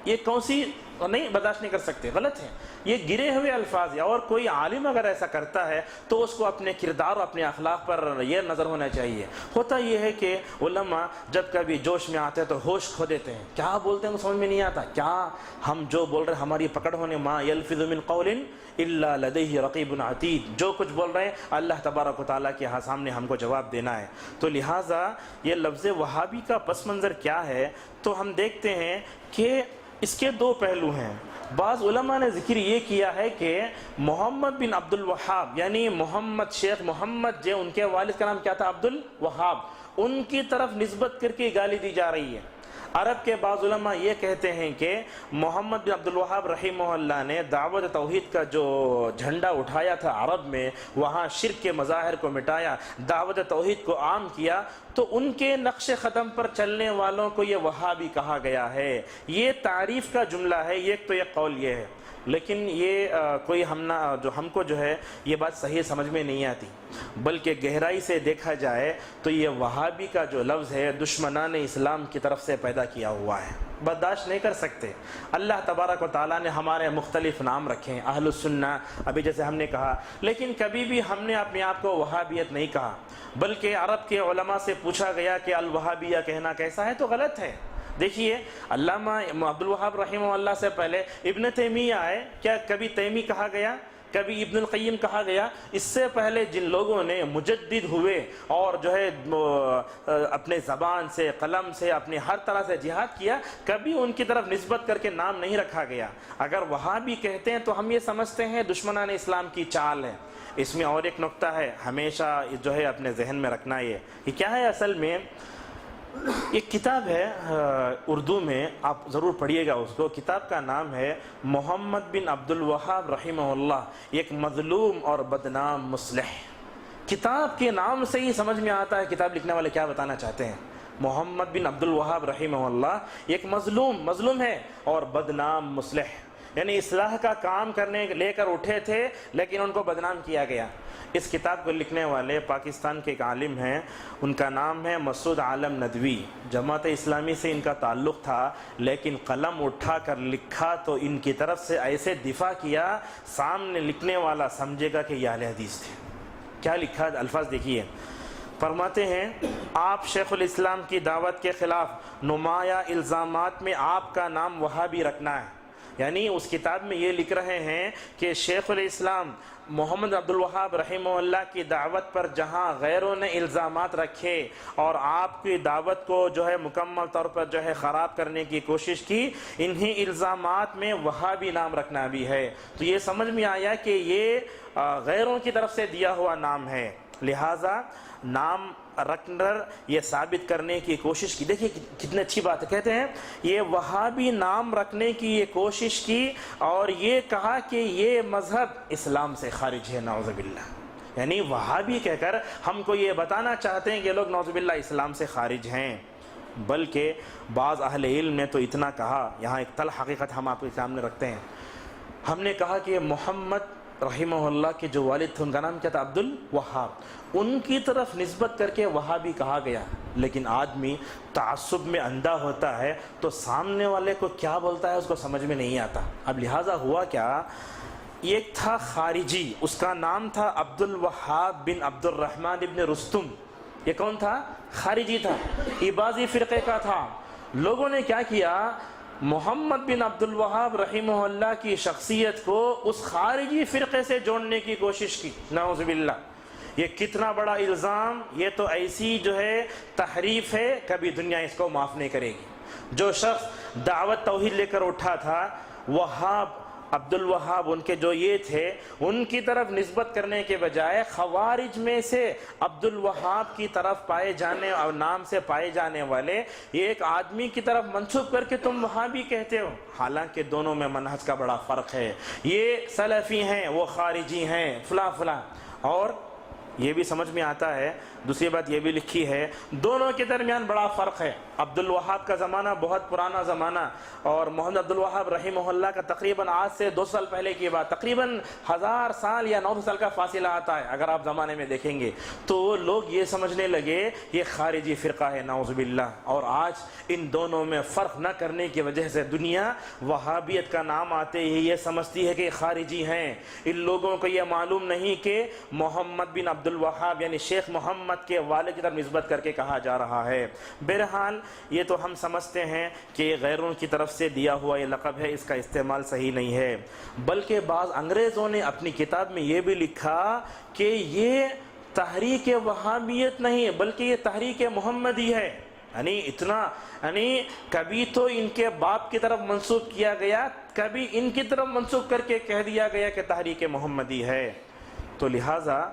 یہ کون سی نہیں برداشت نہیں کر سکتے، غلط ہے، یہ گرے ہوئے الفاظ ہیں۔ اور کوئی عالم اگر ایسا کرتا ہے تو اس کو اپنے کردار اور اپنے اخلاق پر یہ نظر ہونا چاہیے۔ ہوتا یہ ہے کہ علماء جب کبھی جوش میں آتے ہیں تو ہوش کھو دیتے ہیں، کیا بولتے ہیں وہ سمجھ میں نہیں آتا، کیا ہم جو بول رہے ہیں ہماری پکڑ ہونے، ما یلفظ من قول الا لدیہ رقیب عتید، جو کچھ بول رہے ہیں اللہ تبارک و تعالیٰ کے سامنے ہم کو جواب دینا ہے۔ تو لہٰذا یہ لفظ وہابی کا پس منظر کیا ہے، تو ہم دیکھتے ہیں کہ اس کے دو پہلو ہیں۔ بعض علماء نے ذکر یہ کیا ہے کہ محمد بن عبد الوہاب، یعنی محمد، شیخ محمد جو ان کے والد کا نام کیا تھا، عبد الوہاب، ان کی طرف نسبت کر کے گالی دی جا رہی ہے۔ عرب کے بعض علماء یہ کہتے ہیں کہ محمد بن عبد الوہاب رحمہ اللہ نے دعوت توحید کا جو جھنڈا اٹھایا تھا عرب میں، وہاں شرک کے مظاہر کو مٹایا، دعوت توحید کو عام کیا، تو ان کے نقش قدم پر چلنے والوں کو یہ وہابی کہا گیا ہے۔ یہ تعریف کا جملہ ہے، ایک تو یہ قول یہ ہے، لیکن یہ کوئی ہم کو جو ہے یہ بات صحیح سمجھ میں نہیں آتی، بلکہ گہرائی سے دیکھا جائے تو یہ وہابی کا جو لفظ ہے دشمنان اسلام کی طرف سے پیدا کیا ہوا ہے، برداشت نہیں کر سکتے۔ اللہ تبارک و تعالیٰ نے ہمارے مختلف نام رکھے ہیں، اہل السنہ ابھی جیسے ہم نے کہا، لیکن کبھی بھی ہم نے اپنے آپ کو وہابیت نہیں کہا، بلکہ عرب کے علماء سے پوچھا گیا کہ الوہابیہ کہنا کیسا ہے، تو غلط ہے۔ دیکھیے علامہ عبد الوہاب رحمہ اللہ سے پہلے ابن تیمیہ آئے، کیا کبھی تیمی کہا گیا؟ کبھی ابن القیم کہا گیا. اس سے پہلے جن لوگوں نے مجدد ہوئے اور جو ہے اپنے زبان سے قلم سے اپنی ہر طرح سے جہاد کیا, کبھی ان کی طرف نسبت کر کے نام نہیں رکھا گیا. اگر وہابی کہتے ہیں تو ہم یہ سمجھتے ہیں دشمنان اسلام کی چال ہے. اس میں اور ایک نقطہ ہے ہمیشہ جو ہے اپنے ذہن میں رکھنا, یہ کیا ہے اصل میں ایک کتاب ہے اردو میں, آپ ضرور پڑھیے گا اس کو. کتاب کا نام ہے محمد بن عبد الوہاب رحمہ اللہ, ایک مظلوم اور بدنام مصلح. کتاب کے نام سے ہی سمجھ میں آتا ہے کتاب لکھنے والے کیا بتانا چاہتے ہیں. محمد بن عبد الوہاب رحمہ اللہ ایک مظلوم ہے اور بدنام مصلح, یعنی اصلاح کا کام کرنے لے کر اٹھے تھے لیکن ان کو بدنام کیا گیا. اس کتاب کو لکھنے والے پاکستان کے ایک عالم ہیں, ان کا نام ہے مسعود عالم ندوی. جماعت اسلامی سے ان کا تعلق تھا لیکن قلم اٹھا کر لکھا تو ان کی طرف سے ایسے دفاع کیا سامنے لکھنے والا سمجھے گا کہ یہ اہل حدیث تھے. کیا لکھا, الفاظ دیکھیے. فرماتے ہیں آپ شیخ الاسلام کی دعوت کے خلاف نمایاں الزامات میں آپ کا نام وہابی رکھنا ہے. یعنی اس کتاب میں یہ لکھ رہے ہیں کہ شیخ الاسلام محمد عبد الوہاب رحمہ اللہ کی دعوت پر جہاں غیروں نے الزامات رکھے اور آپ کی دعوت کو جو ہے مکمل طور پر جو ہے خراب کرنے کی کوشش کی, انہی الزامات میں وہابی نام رکھنا بھی ہے. تو یہ سمجھ میں آیا کہ یہ غیروں کی طرف سے دیا ہوا نام ہے, لہٰذا نام رکھ کر یہ ثابت کرنے کی کوشش کی. دیکھیے کتنی اچھی بات ہے, کہتے ہیں یہ وہابی نام رکھنے کی یہ کوشش کی اور یہ کہا کہ یہ مذہب اسلام سے خارج ہے, نعوذ باللہ. یعنی وہابی کہہ کر ہم کو یہ بتانا چاہتے ہیں کہ لوگ نعوذ باللہ اسلام سے خارج ہیں. بلکہ بعض اہل علم نے تو اتنا کہا, یہاں ایک تلخ حقیقت ہم آپ کے سامنے رکھتے ہیں. ہم نے کہا کہ محمد رحمہ اللہ کے جو والد تھے ان کا نام کیا تھا, عبد الوہاب, ان کی طرف نسبت کر کے وہابی کہا گیا. لیکن آدمی تعصب میں اندھا ہوتا ہے تو سامنے والے کو کیا بولتا ہے اس کو سمجھ میں نہیں آتا. اب لہٰذا ہوا کیا, ایک تھا خارجی, اس کا نام تھا عبد الوہاب بن عبد الرحمن ابن رستم. یہ کون تھا؟ خارجی تھا, عباضی فرقے کا تھا. لوگوں نے کیا کیا, محمد بن عبد الوہاب رحمہ اللہ کی شخصیت کو اس خارجی فرقے سے جوڑنے کی کوشش کی, نعوذ باللہ. یہ کتنا بڑا الزام, یہ تو ایسی جو ہے تحریف ہے کبھی دنیا اس کو معاف نہیں کرے گی. جو شخص دعوت توحید لے کر اٹھا تھا, وہاب عبد الوہاب ان کے جو یہ تھے, ان کی طرف نسبت کرنے کے بجائے خوارج میں سے عبد الوہاب کی طرف پائے جانے اور نام سے پائے جانے والے ایک آدمی کی طرف منسوب کر کے تم وہابی کہتے ہو. حالانکہ دونوں میں منہج کا بڑا فرق ہے, یہ سلفی ہیں وہ خارجی ہیں فلاں فلاں. اور یہ بھی سمجھ میں آتا ہے, دوسری بات یہ بھی لکھی ہے, دونوں کے درمیان بڑا فرق ہے. عبد الوہاب کا زمانہ بہت پرانا زمانہ اور محمد عبد الوہاب رحمہ اللہ کا تقریباً آج سے 200 سال پہلے کی بات, تقریباً 1000 سال یا 900 سال کا فاصلہ آتا ہے. اگر آپ زمانے میں دیکھیں گے تو لوگ یہ سمجھنے لگے یہ خارجی فرقہ ہے, نعوذ باللہ. اور آج ان دونوں میں فرق نہ کرنے کی وجہ سے دنیا وہابیت کا نام آتے ہی یہ سمجھتی ہے کہ خارجی ہیں. ان لوگوں کو یہ معلوم نہیں کہ محمد بن عبد الوہاب یعنی شیخ محمد کے والد کی طرف نسبت کر کے کہا جا رہا ہے. بہرحال یہ تو ہم سمجھتے ہیں کہ غیروں کی طرف سے دیا ہوا یہ لقب ہے, اس کا استعمال صحیح نہیں ہے. بلکہ بعض انگریزوں نے اپنی کتاب میں یہ بھی لکھا کہ یہ تحریک وہابیت نہیں بلکہ یہ تحریک محمدی ہے. یعنی کبھی تو ان کے باپ کی طرف منسوب کیا گیا, کبھی ان کی طرف منسوب کر کے کہہ دیا گیا کہ تحریک محمدی ہے. تو لہٰذا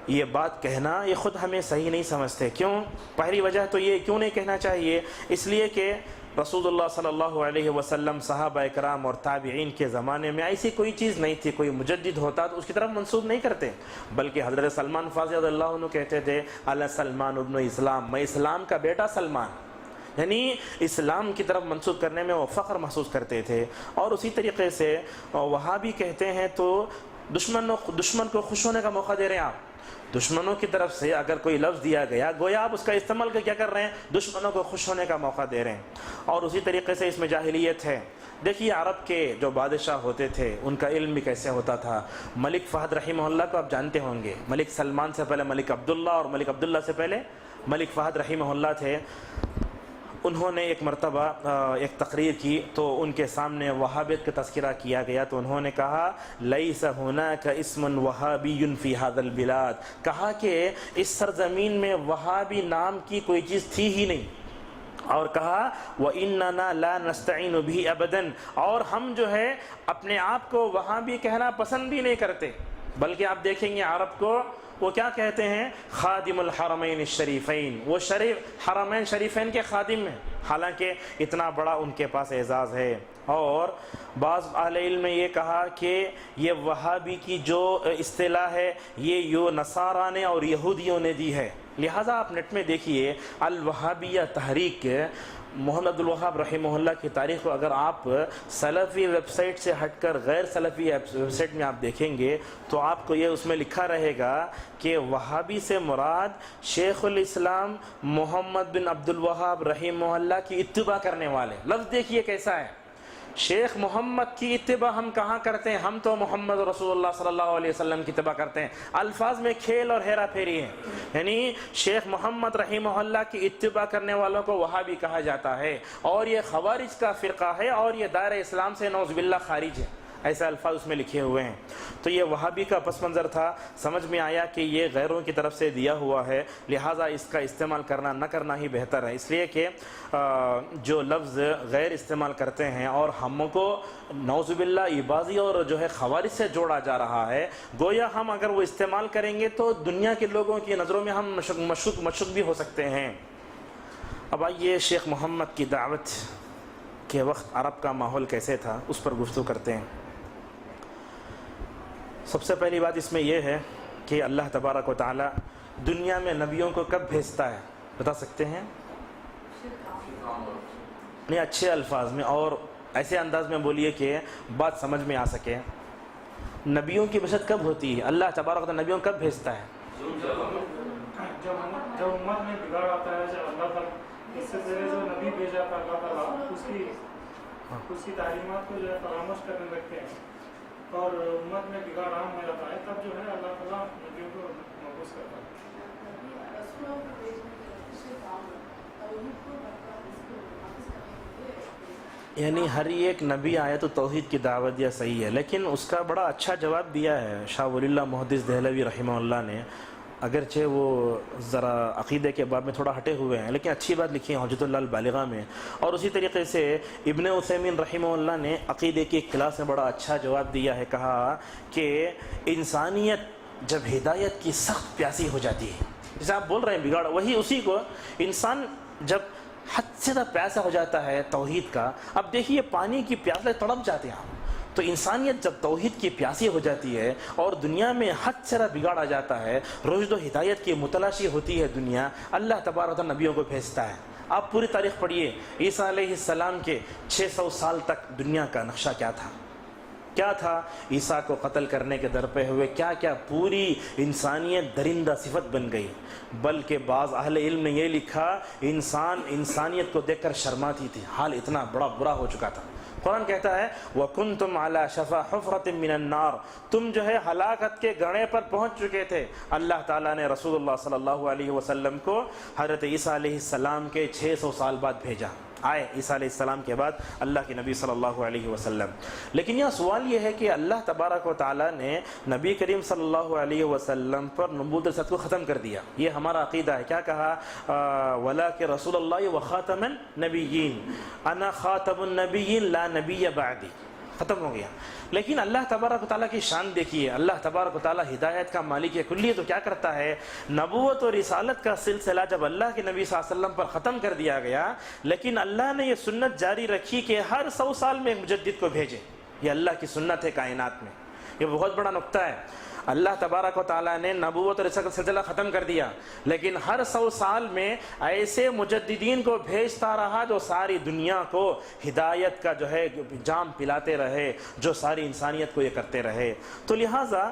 یہ بات کہنا یہ خود ہمیں صحیح نہیں سمجھتے. کیوں؟ پہلی وجہ تو یہ کیوں نہیں کہنا چاہیے, اس لیے کہ رسول اللہ صلی اللہ علیہ وسلم, صحابہ کرام اور تابعین کے زمانے میں ایسی کوئی چیز نہیں تھی. کوئی مجدد ہوتا تو اس کی طرف منسوب نہیں کرتے, بلکہ حضرت سلمان فارسی رضی اللہ عنہ کہتے تھے الا سلمان ابن اسلام, میں اسلام کا بیٹا سلمان. یعنی اسلام کی طرف منسوب کرنے میں وہ فخر محسوس کرتے تھے. اور اسی طریقے سے وہابی کہتے ہیں تو دشمن کو خوش ہونے کا موقع دے رہے ہیں آپ. دشمنوں کی طرف سے اگر کوئی لفظ دیا گیا گویا آپ اس کا استعمال کر کیا کر رہے ہیں, دشمنوں کو خوش ہونے کا موقع دے رہے ہیں. اور اسی طریقے سے اس میں جاہلیت ہے. دیکھیے عرب کے جو بادشاہ ہوتے تھے ان کا علم بھی کیسے ہوتا تھا. ملک فہد رحمہ اللہ کو آپ جانتے ہوں گے, ملک سلمان سے پہلے ملک عبداللہ اور ملک عبداللہ سے پہلے ملک فہد رحمہ اللہ تھے. انہوں نے ایک مرتبہ ایک تقریر کی تو ان کے سامنے وہابیت کا تذکرہ کیا گیا تو انہوں نے کہا لیس ہناک اسم وہابی فی ھذا البلاد، کہا کہ اس سرزمین میں وہابی نام کی کوئی چیز تھی ہی نہیں، اور کہا وَإِنَّنَا لَا نَسْتَعِينُ بِهِ أَبَدًا، اور ہم جو ہے اپنے آپ کو وہابی کہنا پسند بھی نہیں کرتے، بلکہ آپ دیکھیں گے عرب کو وہ کیا کہتے ہیں، خادم الحرمین الشریفین، وہ شریف حرمین شریفین کے خادم ہیں، حالانکہ اتنا بڑا ان کے پاس اعزاز ہے۔ اور بعض اہل علم نے یہ کہا کہ یہ وہابی کی جو اصطلاح ہے یہ نصارہ نے اور یہودیوں نے دی ہے، لہٰذا آپ نیٹ میں دیکھیے الوہابیہ تحریک محمد عبد الوہاب رحمہ اللہ کی تاریخ کو اگر آپ سلفی ویب سائٹ سے ہٹ کر غیر سلفی ویب سائٹ میں آپ دیکھیں گے تو آپ کو یہ اس میں لکھا رہے گا کہ وہابی سے مراد شیخ الاسلام محمد بن عبد الوہاب رحمہ اللہ کی اتباع کرنے والے۔ لفظ دیکھیے کیسا ہے، شیخ محمد کی اتباع ہم کہاں کرتے ہیں، ہم تو محمد رسول اللہ صلی اللہ علیہ وسلم کی اتباع کرتے ہیں۔ الفاظ میں کھیل اور ہیرا پھیری ہے، یعنی شیخ محمد رحمہ اللہ کی اتباع کرنے والوں کو وہابی کہا جاتا ہے، اور یہ خوارج کا فرقہ ہے اور یہ دائرہ اسلام سے نعوذ باللہ خارج ہے، ایسے الفاظ اس میں لکھے ہوئے ہیں۔ تو یہ وہابی کا پس منظر تھا، سمجھ میں آیا کہ یہ غیروں کی طرف سے دیا ہوا ہے، لہٰذا اس کا استعمال کرنا نہ کرنا ہی بہتر ہے، اس لیے کہ جو لفظ غیر استعمال کرتے ہیں اور ہم کو نعوذ باللہ اباضی اور جو ہے خوارج سے جوڑا جا رہا ہے، گویا ہم اگر وہ استعمال کریں گے تو دنیا کے لوگوں کی نظروں میں ہم مشکوک بھی ہو سکتے ہیں۔ اب آئیے شیخ محمد کی دعوت کے وقت عرب کا ماحول کیسے تھا اس پر گفتگو کرتے ہیں۔ سب سے پہلی بات اس میں یہ ہے کہ اللہ تبارک و تعالی دنیا میں نبیوں کو کب بھیجتا ہے، بتا سکتے ہیں؟ نہیں، اچھے الفاظ میں اور ایسے انداز میں بولیے کہ بات سمجھ میں آ سکے۔ نبیوں کی بعثت کب ہوتی ہے، اللہ تبارک و تعالی نبیوں کب بھیجتا ہے؟ جب امت میں بگاڑ آتا ہے، جب اللہ تعالیٰ اس سے پہلے جو نبی بھیجا تھا اللہ تعالیٰ اس کی تعلیمات کو جو ہے فراموش کرنے لگتے ہیں اور امت میں بگاڑ عام ہو جاتا ہے، تب جو ہے اللہ تعالیٰ نبیوں کو مبعوث کرتا ہے۔ یعنی ہر ایک نبی آیا تو توحید کی دعوت دیا، صحیح ہے، لیکن اس کا بڑا اچھا جواب دیا ہے شاہ ولی اللہ محدث دہلوی رحمہ اللہ نے، اگرچہ وہ ذرا عقیدے کے باب میں تھوڑا ہٹے ہوئے ہیں لیکن اچھی بات لکھی ہے حجت اللہ البالغہ میں، اور اسی طریقے سے ابن عثیمین رحمہ اللہ نے عقیدے کی ایک کلاس میں بڑا اچھا جواب دیا ہے، کہا کہ انسانیت جب ہدایت کی سخت پیاسی ہو جاتی ہے، جیسے آپ بول رہے ہیں بگاڑ، وہی اسی کو انسان جب حد سے زیادہ پیاسا ہو جاتا ہے توحید کا، اب دیکھیے پانی کی پیاس سے تڑپ جاتے ہیں، تو انسانیت جب توحید کی پیاسی ہو جاتی ہے اور دنیا میں حد سے زیادہ بگاڑا جاتا ہے، رشد و ہدایت کی متلاشی ہوتی ہے دنیا، اللہ تبارک و تعالی نبیوں کو بھیجتا ہے۔ آپ پوری تاریخ پڑھیے، عیسیٰ علیہ السلام کے 600 سال تک دنیا کا نقشہ کیا تھا، کیا تھا، عیسیٰ کو قتل کرنے کے در پہ ہوئے کیا کیا پوری انسانیت درندہ صفت بن گئی، بلکہ بعض اہل علم نے یہ لکھا انسانیت کو دیکھ کر شرماتی تھی، حال اتنا بڑا برا ہو چکا تھا۔ قرآن کہتا ہے وَكُنْتُمْ عَلَى شَفَا حُفْرَةٍ مِّنَ النَّارِ، تم جو ہے ہلاکت کے گڑھے پر پہنچ چکے تھے۔ اللہ تعالیٰ نے رسول اللہ صلی اللہ علیہ وسلم کو حضرت عیسیٰ علیہ السلام کے 600 سال بعد بھیجا، آئے عیسیٰ علیہ السلام کے بعد اللہ کے نبی صلی اللہ علیہ وسلم۔ لیکن یہ سوال یہ ہے کہ اللہ تبارک و تعالیٰ نے نبی کریم صلی اللہ علیہ وسلم پر نبوت رسالت کو ختم کر دیا، یہ ہمارا عقیدہ ہے، کیا کہا وَلَٰكِن رسول اللہ وَخَاتَمَ النَّبِيِّينَ أَنَا خَاتَمُ النَّبِيِّينَ لَا نَبِيَّ بَعْدِي، ختم ہو گیا۔ لیکن اللہ تبارک و تعالیٰ کی شان دیکھیے، اللہ تبارک و تعالیٰ ہدایت کا مالک کلی ہے، تو کیا کرتا ہے، نبوت اور رسالت کا سلسلہ جب اللہ کے نبی صلی اللہ علیہ وسلم پر ختم کر دیا گیا، لیکن اللہ نے یہ سنت جاری رکھی کہ ہر 100 سال میں مجدد کو بھیجے، یہ اللہ کی سنت ہے کائنات میں، یہ بہت بڑا نقطہ ہے۔ اللہ تبارک و تعالیٰ نے نبوت اور رسالت کا سلسلہ ختم کر دیا، لیکن ہر 100 سال میں ایسے مجددین کو بھیجتا رہا جو ساری دنیا کو ہدایت کا جو ہے جام پلاتے رہے، جو ساری انسانیت کو یہ کرتے رہے۔ تو لہٰذا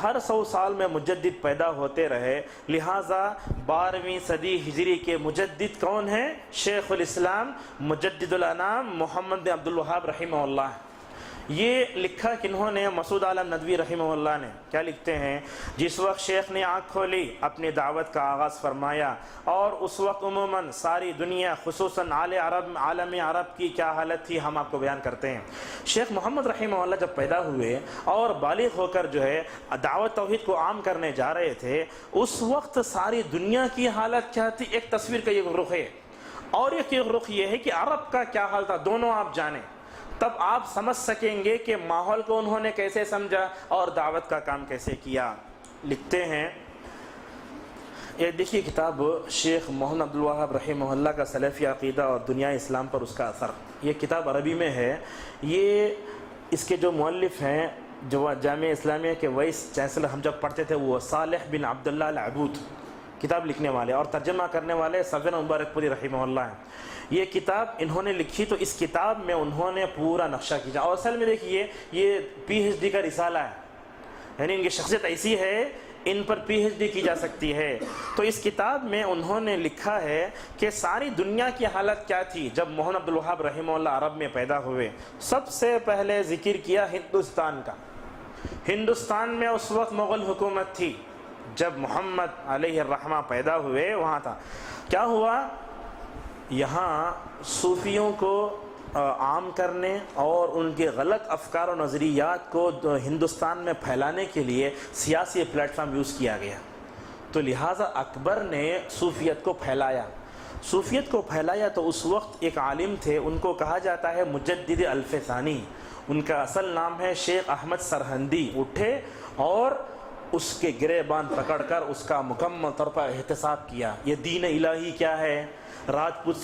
ہر 100 سال میں مجدد پیدا ہوتے رہے، لہٰذا 12ویں صدی ہجری کے مجدد کون ہیں؟ شیخ الاسلام مجدد الانام محمد بن عبد الوہاب رحمہ اللہ۔ یہ لکھا کنہوں نے؟ مسعود عالم ندوی رحمہ اللہ نے. کیا لکھتے ہیں؟ جس وقت شیخ نے آنکھ کھولی اپنی دعوت کا آغاز فرمایا، اور اس وقت عموماً ساری دنیا خصوصاً عالم عرب کی کیا حالت تھی ہم آپ کو بیان کرتے ہیں. شیخ محمد رحمہ اللہ جب پیدا ہوئے اور بالغ ہو کر جو ہے دعوت توحید کو عام کرنے جا رہے تھے، اس وقت ساری دنیا کی حالت کیا تھی؟ ایک تصویر کا یہ رخ ہے، اور ایک رخ یہ ہے کہ عرب کا کیا حال تھا. دونوں آپ جانیں تب آپ سمجھ سکیں گے کہ ماحول کو انہوں نے کیسے سمجھا اور دعوت کا کام کیسے کیا. لکھتے ہیں، یہ دیکھیے کتاب شیخ محمد عبدالوہاب رحمہ اللہ کا سلفی عقیدہ اور دنیا اسلام پر اس کا اثر. یہ کتاب عربی میں ہے. یہ اس کے جو مؤلف ہیں، جو جامعہ اسلامیہ کے وائس چانسلر ہم جب پڑھتے تھے، وہ صالح بن عبداللہ العبود کتاب لکھنے والے اور ترجمہ کرنے والے سفین مبارک پوری رحمہ اللہ ہیں. یہ کتاب انہوں نے لکھی تو اس کتاب میں انہوں نے پورا نقشہ کھینچا. اور اصل میں دیکھیے یہ PhD کا رسالہ ہے، یعنی ان کی شخصیت ایسی ہے ان پر PhD کی جا سکتی ہے. تو اس کتاب میں انہوں نے لکھا ہے کہ ساری دنیا کی حالت کیا تھی جب محمد عبدالوہاب رحمہ اللہ عرب میں پیدا ہوئے. سب سے پہلے ذکر کیا ہندوستان کا. ہندوستان میں اس وقت مغل حکومت تھی. جب محمد علیہ الرحمہ پیدا ہوئے وہاں تھا. کیا ہوا؟ یہاں صوفیوں کو عام کرنے اور ان کے غلط افکار و نظریات کو ہندوستان میں پھیلانے کے لیے سیاسی پلیٹ فارم یوز کیا گیا. تو لہٰذا اکبر نے صوفیت کو پھیلایا. تو اس وقت ایک عالم تھے، ان کو کہا جاتا ہے مجدد الف ثانی. ان کا اصل نام ہے شیخ احمد سرہندی. اٹھے اور اس کے گریبان پکڑ کر اس کا مکمل طور پر احتساب کیا. یہ دین الہی کیا ہے، راجپوت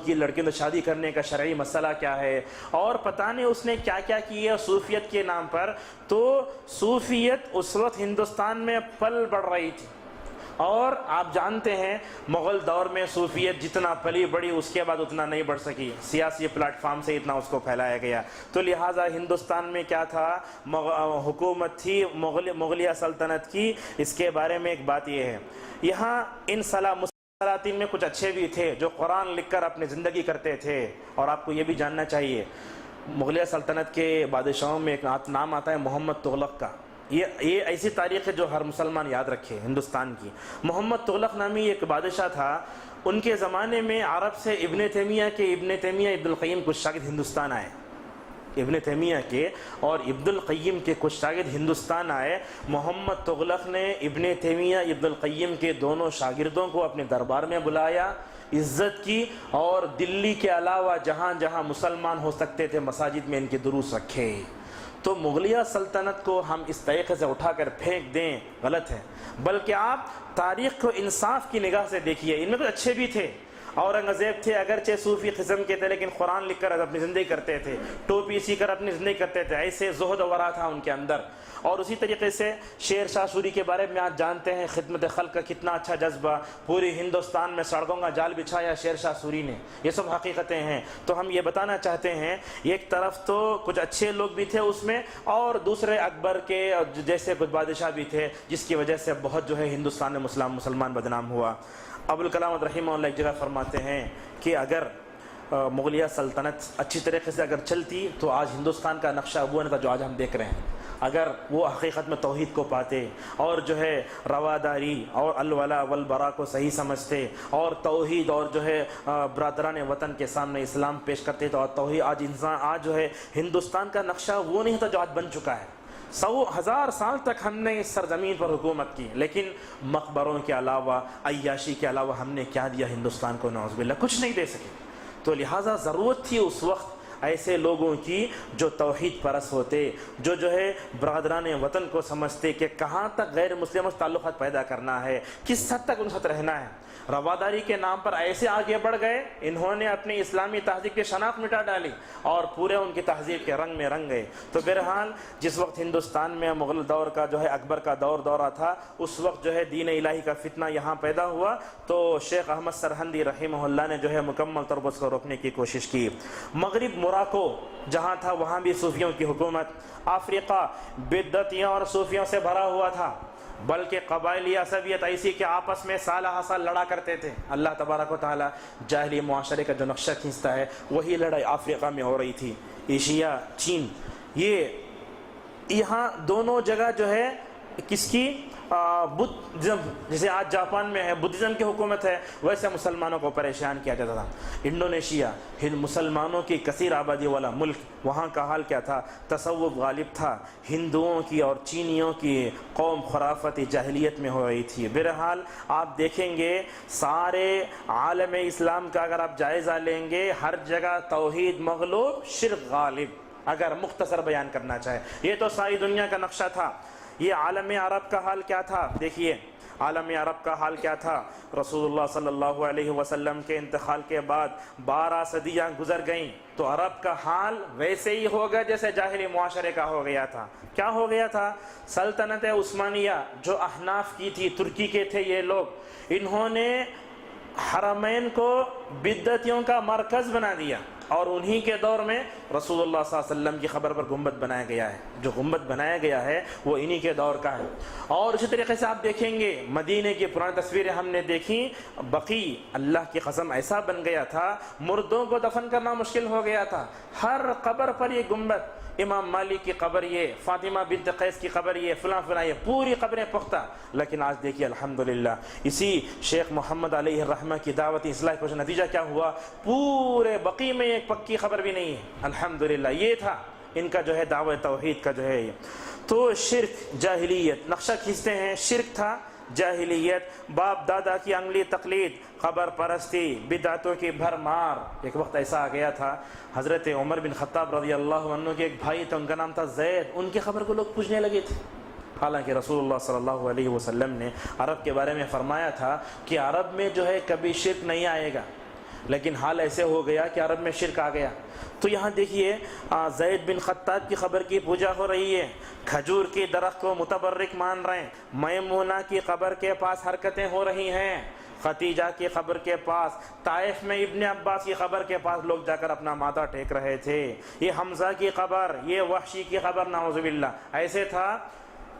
کی لڑکیوں سے شادی کرنے کا شرعی مسئلہ کیا ہے، اور پتہ نہیں اس نے کیا کیا کیا صوفیت کے نام پر. تو صوفیت اس وقت ہندوستان میں پل بڑھ رہی تھی، اور آپ جانتے ہیں مغل دور میں صوفیت جتنا پلی بڑھی اس کے بعد اتنا نہیں بڑھ سکی. سیاسی پلیٹ فارم سے اتنا اس کو پھیلایا گیا. تو لہٰذا ہندوستان میں کیا تھا؟ حکومت تھی مغلیہ سلطنت کی. اس کے بارے میں ایک بات یہ ہے، یہاں ان سلاطین میں کچھ اچھے بھی تھے جو قرآن لکھ کر اپنی زندگی کرتے تھے. اور آپ کو یہ بھی جاننا چاہیے مغلیہ سلطنت کے بادشاہوں میں ایک نام آتا ہے محمد تغلق کا. یہ ایسی تاریخ ہے جو ہر مسلمان یاد رکھے ہندوستان کی. محمد تغلق نامی ایک بادشاہ تھا. ان کے زمانے میں عرب سے ابن تیمیہ ابن القیم کچھ شاگرد ہندوستان آئے. ابن تیمیہ کے اور ابن القیم کے کچھ شاگرد ہندوستان آئے. محمد تغلق نے ابن تیمیہ ابن القیم کے دونوں شاگردوں کو اپنے دربار میں بلایا، عزت کی، اور دلی کے علاوہ جہاں جہاں مسلمان ہو سکتے تھے مساجد میں ان کے دروس رکھے. تو مغلیہ سلطنت کو ہم اس طریقے سے اٹھا کر پھینک دیں غلط ہے، بلکہ آپ تاریخ کو انصاف کی نگاہ سے دیکھیے. ان میں کچھ اچھے بھی تھے. اورنگزیب تھے، اگرچہ صوفی قسم کے تھے لیکن قرآن لکھ کر اپنی زندگی کرتے تھے، ٹوپی سی کر اپنی زندگی کرتے تھے. ایسے زہد و ورع تھا ان کے اندر. اور اسی طریقے سے شیر شاہ سوری کے بارے میں آج جانتے ہیں، خدمت خلق کا کتنا اچھا جذبہ. پوری ہندوستان میں سڑکوں کا جال بچھایا شیر شاہ سوری نے. یہ سب حقیقتیں ہیں. تو ہم یہ بتانا چاہتے ہیں ایک طرف تو کچھ اچھے لوگ بھی تھے اس میں، اور دوسرے اکبر کے جیسے کچھ بادشاہ بھی تھے جس کی وجہ سے بہت جو ہے ہندوستان میں مسلمان بدنام ہوا. ابوالکلام رحمہ اللہ ایک جگہ فرماتے ہیں کہ اگر مغلیہ سلطنت اچھی طریقے سے اگر چلتی تو آج ہندوستان کا نقشہ وہ نہیں تھا جو آج ہم دیکھ رہے ہیں. اگر وہ حقیقت میں توحید کو پاتے اور جو ہے رواداری اور الولا والبرا کو صحیح سمجھتے اور توحید اور جو ہے برادران وطن کے سامنے اسلام پیش کرتے تو توحید آج جو ہے ہندوستان کا نقشہ وہ نہیں تھا جو آج بن چکا ہے. 100,000 سال تک ہم نے اس سرزمین پر حکومت کی، لیکن مقبروں کے علاوہ عیاشی کے علاوہ ہم نے کیا دیا ہندوستان کو؟ نعوذ باللہ کچھ نہیں دے سکے. تو لہٰذا ضرورت تھی اس وقت ایسے لوگوں کی جو توحید پرست ہوتے، جو ہے برادران وطن کو سمجھتے کہ کہاں تک غیر مسلموں سے تعلقات پیدا کرنا ہے، کس حد تک ان ساتھ رہنا ہے. رواداری کے نام پر ایسے آگے بڑھ گئے، انہوں نے اپنی اسلامی تہذیب کی شناخت مٹا ڈالی اور پورے ان کی تہذیب کے رنگ میں رنگ گئے. تو بہرحال جس وقت ہندوستان میں مغل دور کا جو ہے اکبر کا دورہ تھا، اس وقت جو ہے دین الہی کا فتنہ یہاں پیدا ہوا. تو شیخ احمد سرہندی رحمہ اللہ نے جو ہے مکمل طور پر اس کو روکنے کی کوشش کی. مغرب موراکو جہاں تھا وہاں بھی صوفیوں کی حکومت. افریقہ بدعتیوں اور صوفیوں سے بھرا ہوا تھا. بلکہ قبائلی عصبیت ایسی کہ آپس میں سالہ ہر سال لڑا کرتے تھے۔ اللہ تبارک و تعالیٰ جاہلی معاشرے کا جو نقشہ کھینچتا ہے وہی لڑائی افریقہ میں ہو رہی تھی، ایشیا، چین، یہ یہاں دونوں جگہ جو ہے کس کی بدھزم، جیسے آج جاپان میں ہے بدھزم کی حکومت ہے، ویسے مسلمانوں کو پریشان کیا جاتا تھا۔ انڈونیشیا، مسلمانوں کی کثیر آبادی والا ملک، وہاں کا حال کیا تھا؟ تصوف غالب تھا، ہندوؤں کی اور چینیوں کی قوم خرافتی جاہلیت میں ہو رہی تھی۔ بہرحال آپ دیکھیں گے سارے عالم اسلام کا اگر آپ جائزہ لیں گے، ہر جگہ توحید مغلوب، شرک غالب، اگر مختصر بیان کرنا چاہے۔ یہ تو ساری دنیا کا نقشہ تھا۔ یہ عالم عرب کا حال کیا تھا؟ دیکھیے عالم عرب کا حال کیا تھا۔ رسول اللہ صلی اللہ علیہ وسلم کے انتقال کے بعد 12 صدیاں گزر گئیں تو عرب کا حال ویسے ہی ہوگا جیسے جاہلی معاشرے کا ہو گیا تھا۔ کیا ہو گیا تھا؟ سلطنت عثمانیہ جو احناف کی تھی، ترکی کے تھے یہ لوگ، انہوں نے حرمین کو بدعتیوں کا مرکز بنا دیا، اور انہی کے دور میں رسول اللہ صلی اللہ علیہ وسلم کی خبر پر گنبد بنایا گیا ہے۔ جو گنبد بنایا گیا ہے وہ انہی کے دور کا ہے۔ اور اسی طریقے سے آپ دیکھیں گے مدینے کی پرانی تصویریں ہم نے دیکھی، بقیع اللہ کی قسم ایسا بن گیا تھا، مردوں کو دفن کرنا مشکل ہو گیا تھا۔ ہر قبر پر یہ گنبد، امام مالک کی قبر یہ، فاطمہ بنت قیس کی قبر یہ، فلاں فلاں، یہ پوری قبریں پختہ۔ لیکن آج دیکھیے الحمدللہ اسی شیخ محمد علیہ الرحمہ کی دعوتی اصلاح کا نتیجہ کیا ہوا؟ پورے بقیع میں ایک پکی خبر بھی نہیں ہے۔ الحمدللہ یہ تھا ان کا جو ہے دعوت توحید کا جو ہے یہ۔ تو شرک، جاہلیت، نقشہ کھینچتے ہیں، شرک تھا، جاہلیت، باپ دادا کی انگلی تقلید، قبر پرستی، بدعتوں کی بھرمار۔ ایک وقت ایسا آ گیا تھا، حضرت عمر بن خطاب رضی اللہ عنہ کے ایک بھائی تھے، ان کا نام تھا زید، ان کی خبر کو لوگ پوچھنے لگے تھے۔ حالانکہ رسول اللہ صلی اللہ علیہ وسلم نے عرب کے بارے میں فرمایا تھا کہ عرب میں جو ہے کبھی شرک نہیں آئے گا، لیکن حال ایسے ہو گیا کہ عرب میں شرک آ گیا۔ تو یہاں دیکھیے زید بن خطاب کی قبر کی پوجا ہو رہی ہے، کھجور کی درخت کو متبرک مان رہے ہیں، میمونہ کی قبر کے پاس حرکتیں ہو رہی ہیں، ختیجہ کی قبر کے پاس، طائف میں ابن عباس کی قبر کے پاس لوگ جا کر اپنا ماتھا ٹیک رہے تھے، یہ حمزہ کی قبر، یہ وحشی کی قبر، نعوذ باللہ ایسے تھا۔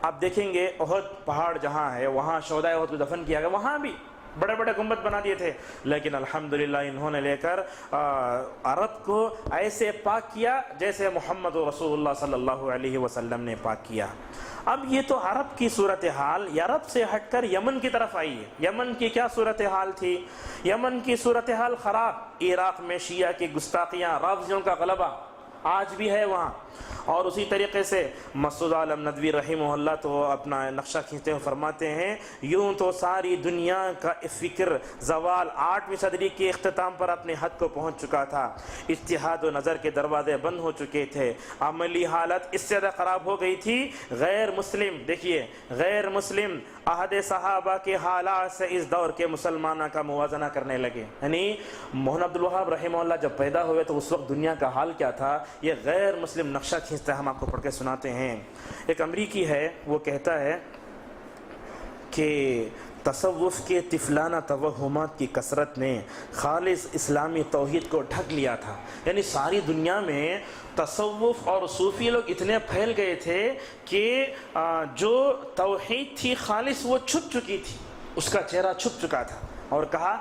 آپ دیکھیں گے احد پہاڑ جہاں ہے وہاں شہدائے احد کو دفن کیا گیا، وہاں بھی بڑے بڑے گنبد بنا دیے تھے، لیکن الحمدللہ انہوں نے لے کر عرب کو ایسے پاک کیا جیسے محمد رسول اللہ صلی اللہ علیہ وسلم نے پاک کیا۔ اب یہ تو عرب کی صورتحال، عرب سے ہٹ کر یمن کی طرف آئی ہے۔ یمن کی کیا صورتحال تھی؟ یمن کی صورتحال خراب، عراق میں شیعہ کی گستاخیاں، رافضیوں کا غلبہ آج بھی ہے وہاں۔ اور اسی طریقے سے مسعود عالم ندوی رحمہ اللہ تو اپنا نقشہ کھینچتے ہوئے فرماتے ہیں، یوں تو ساری دنیا کا فکر زوال 8ویں صدی کے اختتام پر اپنے حد کو پہنچ چکا تھا، اجتہاد و نظر کے دروازے بند ہو چکے تھے، عملی حالت اس سے زیادہ خراب ہو گئی تھی۔ غیر مسلم، دیکھیے غیر مسلم عہد صحابہ کے حالات سے اس دور کے مسلمانوں کا موازنہ کرنے لگے۔ یعنی محمد عبد الوہاب رحمہ اللہ جب پیدا ہوئے تو اس وقت دنیا کا حال کیا تھا، یہ غیر مسلم نقشہ کھینچتا ہے، ہم آپ کو پڑھ کے سناتے ہیں۔ ایک امریکی ہے، وہ کہتا ہے کہ تصوف کے طفلانہ توہمات کی کثرت نے خالص اسلامی توحید کو ڈھک لیا تھا۔ یعنی ساری دنیا میں تصوف اور صوفی لوگ اتنے پھیل گئے تھے کہ جو توحید تھی خالص وہ چھپ چکی تھی، اس کا چہرہ چھپ چکا تھا، اور کہا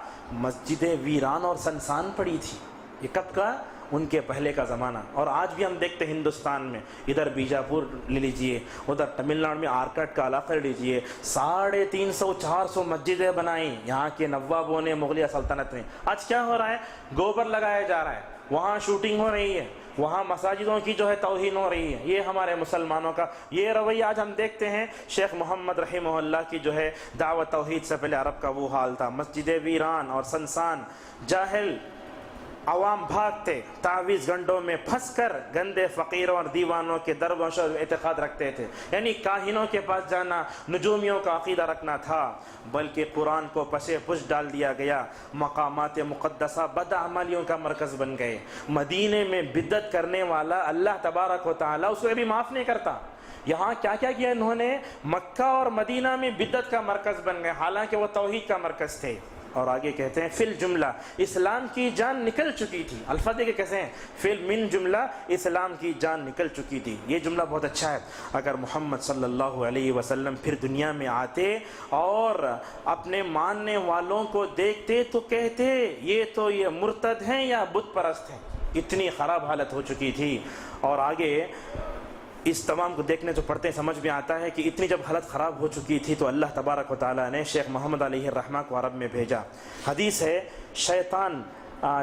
مسجدیں ویران اور سنسان پڑی تھی۔ یہ کب کا؟ ان کے پہلے کا زمانہ۔ اور آج بھی ہم دیکھتے ہیں ہندوستان میں، ادھر بیجاپور لے لیجئے، ادھر تمل ناڈو میں آرکٹ کا علاقہ لے لیجئے، 350-400 مسجدیں بنائیں یہاں کے نوابوں نے، مغلیہ سلطنت نے۔ آج کیا ہو رہا ہے؟ گوبر لگایا جا رہا ہے، وہاں شوٹنگ ہو رہی ہے، وہاں مساجدوں کی جو ہے توہین ہو رہی ہے۔ یہ ہمارے مسلمانوں کا یہ رویہ آج ہم دیکھتے ہیں۔ شیخ محمد رحمہ اللہ کی جو ہے دعوت توحید سے پہلے عرب کا وہ حال تھا، مسجدیں ویران اور سنسان، جاہل عوام بھاگتے، تعویذ گنڈوں میں پھنس کر گندے فقیروں اور دیوانوں کے درویشوں اعتقاد رکھتے تھے۔ یعنی کاہنوں کے پاس جانا، نجومیوں کا عقیدہ رکھنا تھا، بلکہ قرآن کو پسے پش ڈال دیا گیا۔ مقامات مقدسہ بدعمالیوں کا مرکز بن گئے۔ مدینے میں بدعت کرنے والا اللہ تبارک و تعالیٰ اسے بھی معاف نہیں کرتا۔ یہاں کیا کیا کیا انہوں نے؟ مکہ اور مدینہ میں بدعت کا مرکز بن گئے، حالانکہ وہ توحید کا مرکز تھے۔ اور آگے کہتے ہیں فی الجملہ اسلام کی جان نکل چکی تھی. الفاظ دیکھیں کیسے ہیں, فی من جملہ اسلام کی جان نکل چکی تھی. یہ جملہ بہت اچھا ہے. اگر محمد صلی اللہ علیہ وسلم پھر دنیا میں آتے اور اپنے ماننے والوں کو دیکھتے تو کہتے یہ مرتد ہیں یا بت پرست ہیں. اتنی خراب حالت ہو چکی تھی. اور آگے اس تمام کو دیکھنے تو پڑھتے سمجھ میں آتا ہے کہ اتنی جب حالت خراب ہو چکی تھی تو اللہ تبارک و تعالیٰ نے شیخ محمد علیہ الرحمہ کو عرب میں بھیجا. حدیث ہے شیطان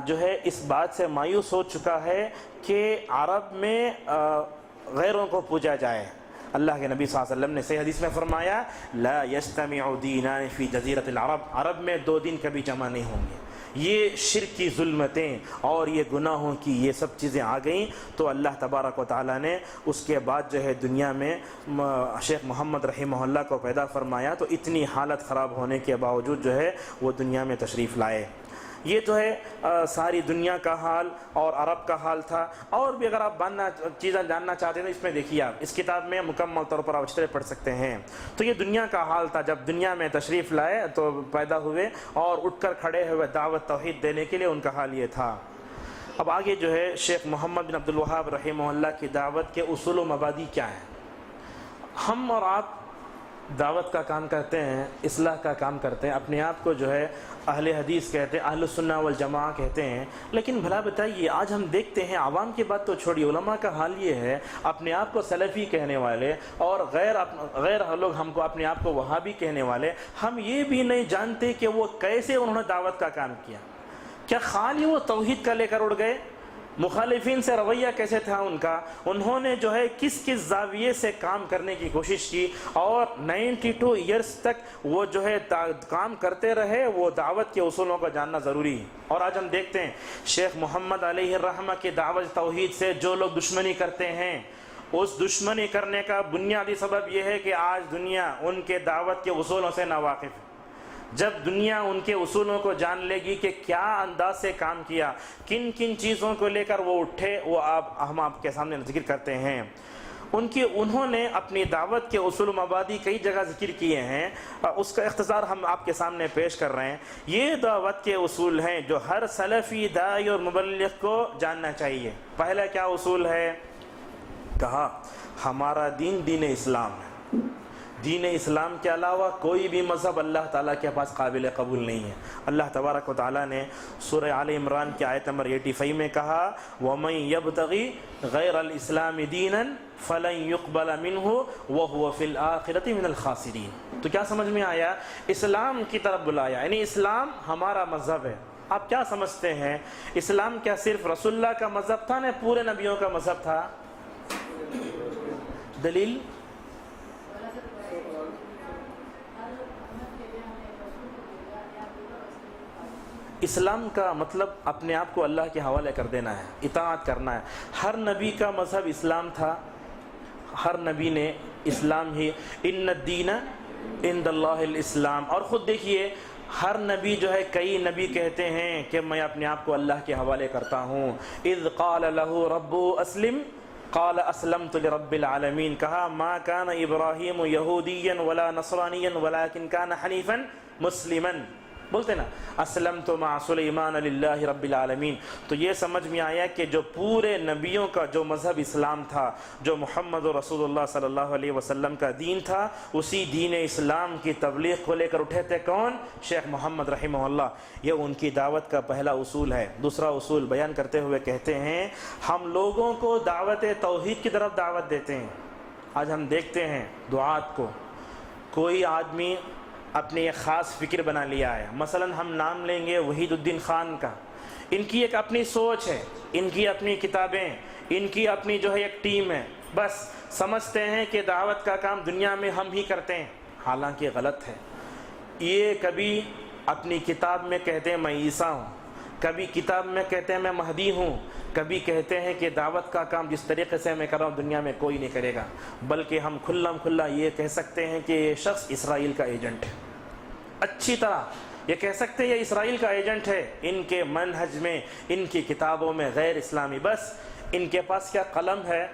جو ہے اس بات سے مایوس ہو چکا ہے کہ عرب میں غیروں کو پوجا جائے. اللہ کے نبی صلی اللہ علیہ وسلم نے صحیح حدیث میں فرمایا لا یجتمع دینان فی جزیرۃ العرب, عرب میں 2 دن کبھی جمع نہیں ہوں گے. یہ شرک کی ظلمتیں اور یہ گناہوں کی یہ سب چیزیں آ گئیں تو اللہ تبارک و تعالیٰ نے اس کے بعد جو ہے دنیا میں شیخ محمد رحمہ اللہ کو پیدا فرمایا. تو اتنی حالت خراب ہونے کے باوجود جو ہے وہ دنیا میں تشریف لائے. یہ جو ہے ساری دنیا کا حال اور عرب کا حال تھا. اور بھی اگر آپ چیزیں جاننا چاہتے ہیں تو اس میں دیکھیے, آپ اس کتاب میں مکمل طور پر آپ اچھے پڑھ سکتے ہیں. تو یہ دنیا کا حال تھا جب دنیا میں تشریف لائے تو پیدا ہوئے اور اٹھ کر کھڑے ہوئے دعوت توحید دینے کے لیے. ان کا حال یہ تھا. اب آگے جو ہے شیخ محمد بن عبد الوہاب رحمہ اللہ کی دعوت کے اصول و مبادی کیا ہیں. ہم اور آپ دعوت کا کام کرتے ہیں, اصلاح کا کام کرتے ہیں, اپنے آپ کو جو ہے اہل حدیث کہتے ہیں, اہل السنہ والجماعہ کہتے ہیں. لیکن بھلا بتائیے آج ہم دیکھتے ہیں عوام کی بات تو چھوڑیے, علماء کا حال یہ ہے اپنے آپ کو سلفی کہنے والے اور غیر لوگ ہم کو اپنے آپ کو وہابی کہنے والے, ہم یہ بھی نہیں جانتے کہ وہ کیسے انہوں نے دعوت کا کام کیا. کیا خالی وہ توحید کا لے کر اڑ گئے؟ مخالفین سے رویہ کیسے تھا ان کا؟ انہوں نے جو ہے کس زاویے سے کام کرنے کی کوشش کی اور 92 ایئرس تک وہ جو ہے کام کرتے رہے. وہ دعوت کے اصولوں کو جاننا ضروری ہے. اور آج ہم دیکھتے ہیں شیخ محمد علیہ الرحمہ کی دعوت توحید سے جو لوگ دشمنی کرتے ہیں, اس دشمنی کرنے کا بنیادی سبب یہ ہے کہ آج دنیا ان کے دعوت کے اصولوں سے ناواقف ہے. جب دنیا ان کے اصولوں کو جان لے گی کہ کیا انداز سے کام کیا, کن کن چیزوں کو لے کر وہ اٹھے, وہ ہم آپ کے سامنے ذکر کرتے ہیں. انہوں نے اپنی دعوت کے اصول و مبادی کئی جگہ ذکر کیے ہیں, اس کا اختصار ہم آپ کے سامنے پیش کر رہے ہیں. یہ دعوت کے اصول ہیں جو ہر سلفی داعی اور مبلغ کو جاننا چاہیے. پہلا کیا اصول ہے؟ کہا ہمارا دین اسلام ہے. دین اسلام کے علاوہ کوئی بھی مذہب اللہ تعالیٰ کے پاس قابل قبول نہیں ہے. اللہ تبارک و تعالیٰ نے سورہ آل عمران کی آیت نمبر 85 میں کہا وَمَن يَبْتَغِ غَيْرَ الْإِسْلَامِ دِينًا فَلَن يُقْبَلَ مِنْهُ وَهُوَ فِي الْآخِرَةِ مِنَ الْخَاسِرِينَ. تو کیا سمجھ میں آیا؟ اسلام کی طرف بلایا, یعنی اسلام ہمارا مذہب ہے. آپ کیا سمجھتے ہیں اسلام کیا صرف رسول اللہ کا مذہب تھا نہ پورے نبیوں کا مذہب تھا؟ دلیل؟ اسلام کا مطلب اپنے آپ کو اللہ کے حوالے کر دینا ہے, اطاعت کرنا ہے. ہر نبی کا مذہب اسلام تھا, ہر نبی نے اسلام ہی, ان الدین عند اللہ الاسلام. اور خود دیکھیے ہر نبی جو ہے, کئی نبی کہتے ہیں کہ میں اپنے آپ کو اللہ کے حوالے کرتا ہوں. اذ قال له ربه اسلم قال اسلمت لرب العالمین. کہا ما كان ابراہیم یہودیا ولا نصرانیا ولكن كان حنیفا مسلما. بولتے نا اسلمت مع سلیمان للہ رب العالمین. تو یہ سمجھ میں آیا کہ جو پورے نبیوں کا جو مذہب اسلام تھا, جو محمد رسول اللہ صلی اللہ علیہ وسلم کا دین تھا, اسی دین اسلام کی تبلیغ کو لے کر اٹھے تھے کون؟ شیخ محمد رحمہ اللہ. یہ ان کی دعوت کا پہلا اصول ہے. دوسرا اصول بیان کرتے ہوئے کہتے ہیں ہم لوگوں کو دعوت توحید کی طرف دعوت دیتے ہیں. آج ہم دیکھتے ہیں دعات کو, کوئی آدمی اپنی ایک خاص فکر بنا لیا ہے. مثلا ہم نام لیں گے وحید الدین خان کا, ان کی ایک اپنی سوچ ہے, ان کی اپنی کتابیں, ان کی اپنی جو ہے ایک ٹیم ہے. بس سمجھتے ہیں کہ دعوت کا کام دنیا میں ہم ہی کرتے ہیں, حالانکہ غلط ہے. یہ کبھی اپنی کتاب میں کہتے ہیں میں عیسیٰ ہوں, کبھی کتاب میں کہتے ہیں میں مہدی ہوں, کبھی کہتے ہیں کہ دعوت کا کام جس طریقے سے میں کر رہا ہوں دنیا میں کوئی نہیں کرے گا. بلکہ ہم کھلم کھلا یہ کہہ سکتے ہیں کہ یہ شخص اسرائیل کا ایجنٹ ہے. اچھی طرح یہ کہہ سکتے ہیں یہ اسرائیل کا ایجنٹ ہے. ان کے منہج میں, ان کی کتابوں میں غیر اسلامی, بس ان کے پاس کیا قلم ہے,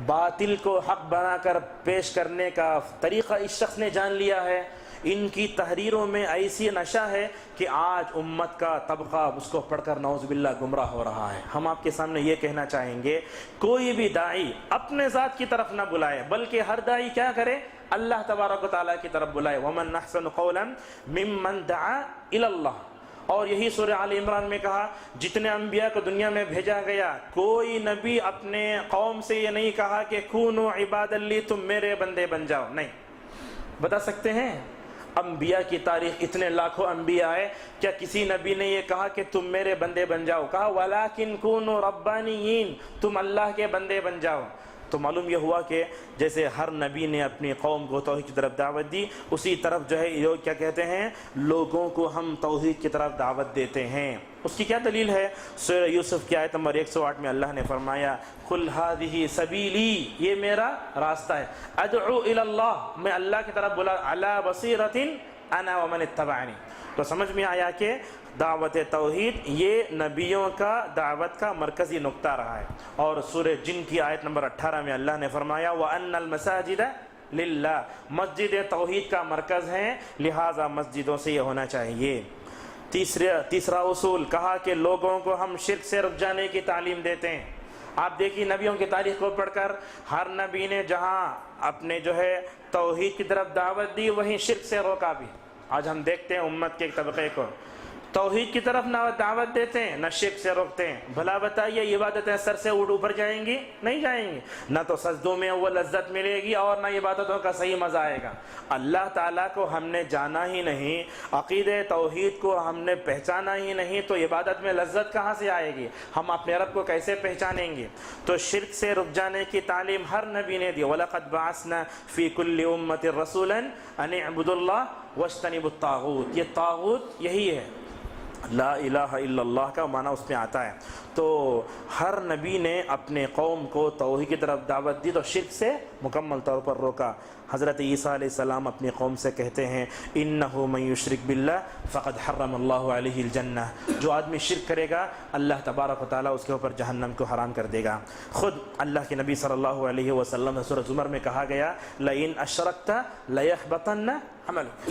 باطل کو حق بنا کر پیش کرنے کا طریقہ اس شخص نے جان لیا ہے. ان کی تحریروں میں ایسی نشہ ہے کہ آج امت کا طبقہ اس کو پڑھ کر نعوذ باللہ گمراہ ہو رہا ہے۔ ہم آپ کے سامنے یہ کہنا چاہیں گے کوئی بھی داعی اپنے ذات کی طرف نہ بلائے، بلکہ ہر داعی کیا کرے؟ اللہ تبارک و تعالیٰ کی طرف بلائے۔ وَمَنْ أَحْسَنُ قَوْلًا مِمَّنْ دَعَا إِلَى اللَّهِ۔ اور یہی سورہ آل عمران میں کہا جتنے انبیاء کو دنیا میں بھیجا گیا کوئی نبی اپنے قوم سے یہ نہیں کہا کہ کونوا عباد لی، تم میرے بندے بن جاؤ، نہیں۔ بتا سکتے ہیں انبیاء کی تاریخ اتنے لاکھوں انبیاء آئے، کیا کسی نبی نے یہ کہا کہ تم میرے بندے بن جاؤ؟ کہا وَلَٰكِن كُونُوا رَبَّانِيِّينَ، تم اللہ کے بندے بن جاؤ۔ تو معلوم یہ ہوا کہ جیسے ہر نبی نے اپنی قوم کو توحید کی طرف دعوت دی، اسی طرف جو ہے یہ کیا کہتے ہیں لوگوں کو ہم توحید کی طرف دعوت دیتے ہیں۔ اس کی کیا دلیل ہے؟ سورہ یوسف کی آیت نمبر 108 میں اللہ نے فرمایا قُلْ هَٰذِهِ سَبِيلِي، یہ میرا راستہ ہے، ادعو الی اللہ، میں اللہ کی طرف بلا علی بصیرۃ انا ومن اتبعنی۔ تو سمجھ میں آیا کہ دعوت توحید یہ نبیوں کا دعوت کا مرکزی نقطہ رہا ہے۔ اور سورہ جن کی آیت نمبر 18 میں اللہ نے فرمایا وَأَنَّ الْمَسَاجِدَ لِلَّهِ، مسجد توحید کا مرکز ہے، لہٰذا مسجدوں سے یہ ہونا چاہیے۔ تیسرا اصول کہا کہ لوگوں کو ہم شرک سے رک جانے کی تعلیم دیتے ہیں۔ آپ دیکھیے نبیوں کی تاریخ کو پڑھ کر ہر نبی نے جہاں اپنے جو ہے توحید کی طرف دعوت دی وہیں شرک سے روکا بھی۔ آج ہم دیکھتے ہیں امت کے ایک طبقے کو توحید کی طرف نہ دعوت دیتے ہیں نہ شرک سے روکتے ہیں۔ بھلا بتائیے عبادتیں سر سے اوپر جائیں گی؟ نہیں جائیں گی۔ نہ تو سجدوں میں وہ لذت ملے گی اور نہ عبادتوں کا صحیح مزہ آئے گا۔ اللہ تعالیٰ کو ہم نے جانا ہی نہیں، عقیدہ توحید کو ہم نے پہچانا ہی نہیں، تو عبادت میں لذت کہاں سے آئے گی؟ ہم اپنے رب کو کیسے پہچانیں گے؟ تو شرک سے رک جانے کی تعلیم ہر نبی نے دی۔ وَلَقَدْ بَعَثْنَا فِي كُلِّ أُمَّةٍ رَسُولًا أَنِ اعْبُدُوا اللَّهَ وَاجْتَنِبُوا الطَّاغُوتَ۔ یہ طاغوت یہی ہے، لا الہ الا اللہ کا معنی اس میں آتا ہے۔ تو ہر نبی نے اپنے قوم کو توحید کی طرف دعوت دی تو شرک سے مکمل طور پر روکا۔ حضرت عیسیٰ علیہ السلام اپنی قوم سے کہتے ہیں انہ من یشرک باللہ فقد حرم اللہ علیہ الجنہ، جو آدمی شرک کرے گا اللہ تبارک و تعالیٰ اس کے اوپر جہنم کو حرام کر دے گا۔ خود اللہ کے نبی صلی اللہ علیہ وسلم سورہ زمر میں کہا گیا لئن اشرکت لیحبطن عملک،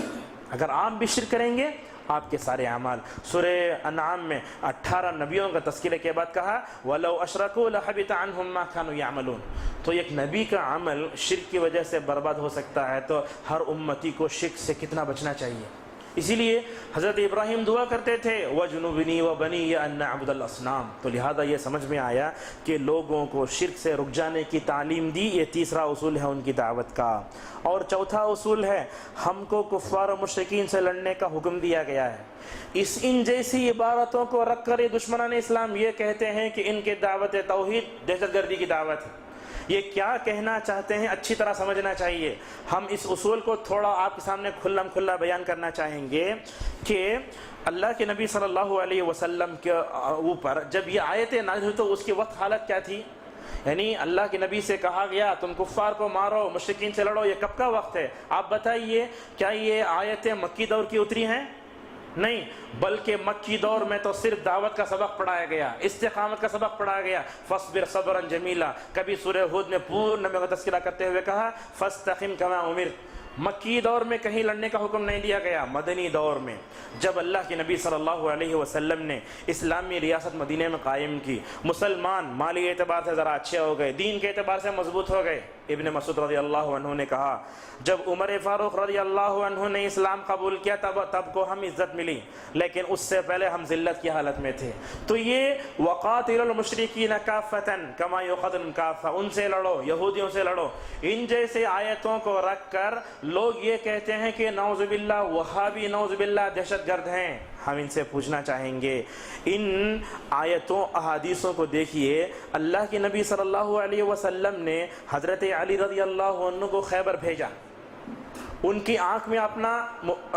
اگر آپ بھی شرک کریں گے آپ کے سارے اعمال۔ سورہ انعام میں 18 نبیوں کا تذکرے کے بعد کہا وَلَوْ أَشْرَكُوا لَحَبِطَ عَنْهُمْ مَا كَانُوا يَعْمَلُونَ۔ تو ایک نبی کا عمل شرک کی وجہ سے برباد ہو سکتا ہے، تو ہر امتی کو شرک سے کتنا بچنا چاہیے۔ اسی لیے حضرت ابراہیم دعا کرتے تھے وَجُنُوبِنِي وَبَنِيَّ أَن نَعْبُدَ الْأَصْنَامَ، تو لہذا یہ سمجھ میں آیا کہ لوگوں کو شرک سے رک جانے کی تعلیم دی، یہ تیسرا اصول ہے ان کی دعوت کا۔ اور چوتھا اصول ہے ہم کو کفار و مشرکین سے لڑنے کا حکم دیا گیا ہے۔ ان جیسی عبارتوں کو رکھ کر یہ دشمنان اسلام یہ کہتے ہیں کہ ان کے دعوت توحید دہشت گردی کی دعوت ہے۔ یہ کیا کہنا چاہتے ہیں اچھی طرح سمجھنا چاہیے۔ ہم اس اصول کو تھوڑا آپ کے سامنے کھلا بیان کرنا چاہیں گے کہ اللہ کے نبی صلی اللہ علیہ وسلم کے اوپر جب یہ آیتیں نازل ہوئی تو اس کی وقت حالت کیا تھی؟ یعنی اللہ کے نبی سے کہا گیا تم کفار کو مارو، مشرکین سے لڑو، یہ کب کا وقت ہے؟ آپ بتائیے کیا یہ آیتیں مکی دور کی اتری ہیں؟ نہیں، بلکہ مکی دور میں تو صرف دعوت کا سبق پڑھایا گیا، استقامت کا سبق پڑھایا گیا۔ فاصبر صبرا جمیلا، کبھی سورہ ہود میں پورے نبی کا تذکرہ کرتے ہوئے کہا فاستقم کما امرت۔ مکی دور میں کہیں لڑنے کا حکم نہیں دیا گیا۔ مدنی دور میں جب اللہ کے نبی صلی اللہ علیہ وسلم نے اسلامی ریاست مدینہ میں قائم کی، مسلمان مالی اعتبار سے ذرا اچھے ہو گئے، دین کے اعتبار سے مضبوط ہو گئے۔ ابن مسعود رضی اللہ عنہ نے کہا جب عمر فاروق رضی اللہ عنہ نے اسلام قبول کیا تب کو ہم عزت ملی، لیکن اس سے پہلے ہم ذلت کی حالت میں تھے۔ تو یہ وقاتل المشرکین کافۃ کما یقاتلون کافہ، ان سے لڑو، یہودیوں سے لڑو، ان جیسے آیتوں کو رکھ کر لوگ یہ کہتے ہیں کہ نعوذ باللہ وہابی نعوذ باللہ دہشت گرد ہیں۔ ہم ان سے پوچھنا چاہیں گے ان آیتوں احادیثوں کو دیکھیے، اللہ کے نبی صلی اللہ علیہ وسلم نے حضرت علی رضی اللہ عنہ کو خیبر بھیجا، ان کی آنکھ میں اپنا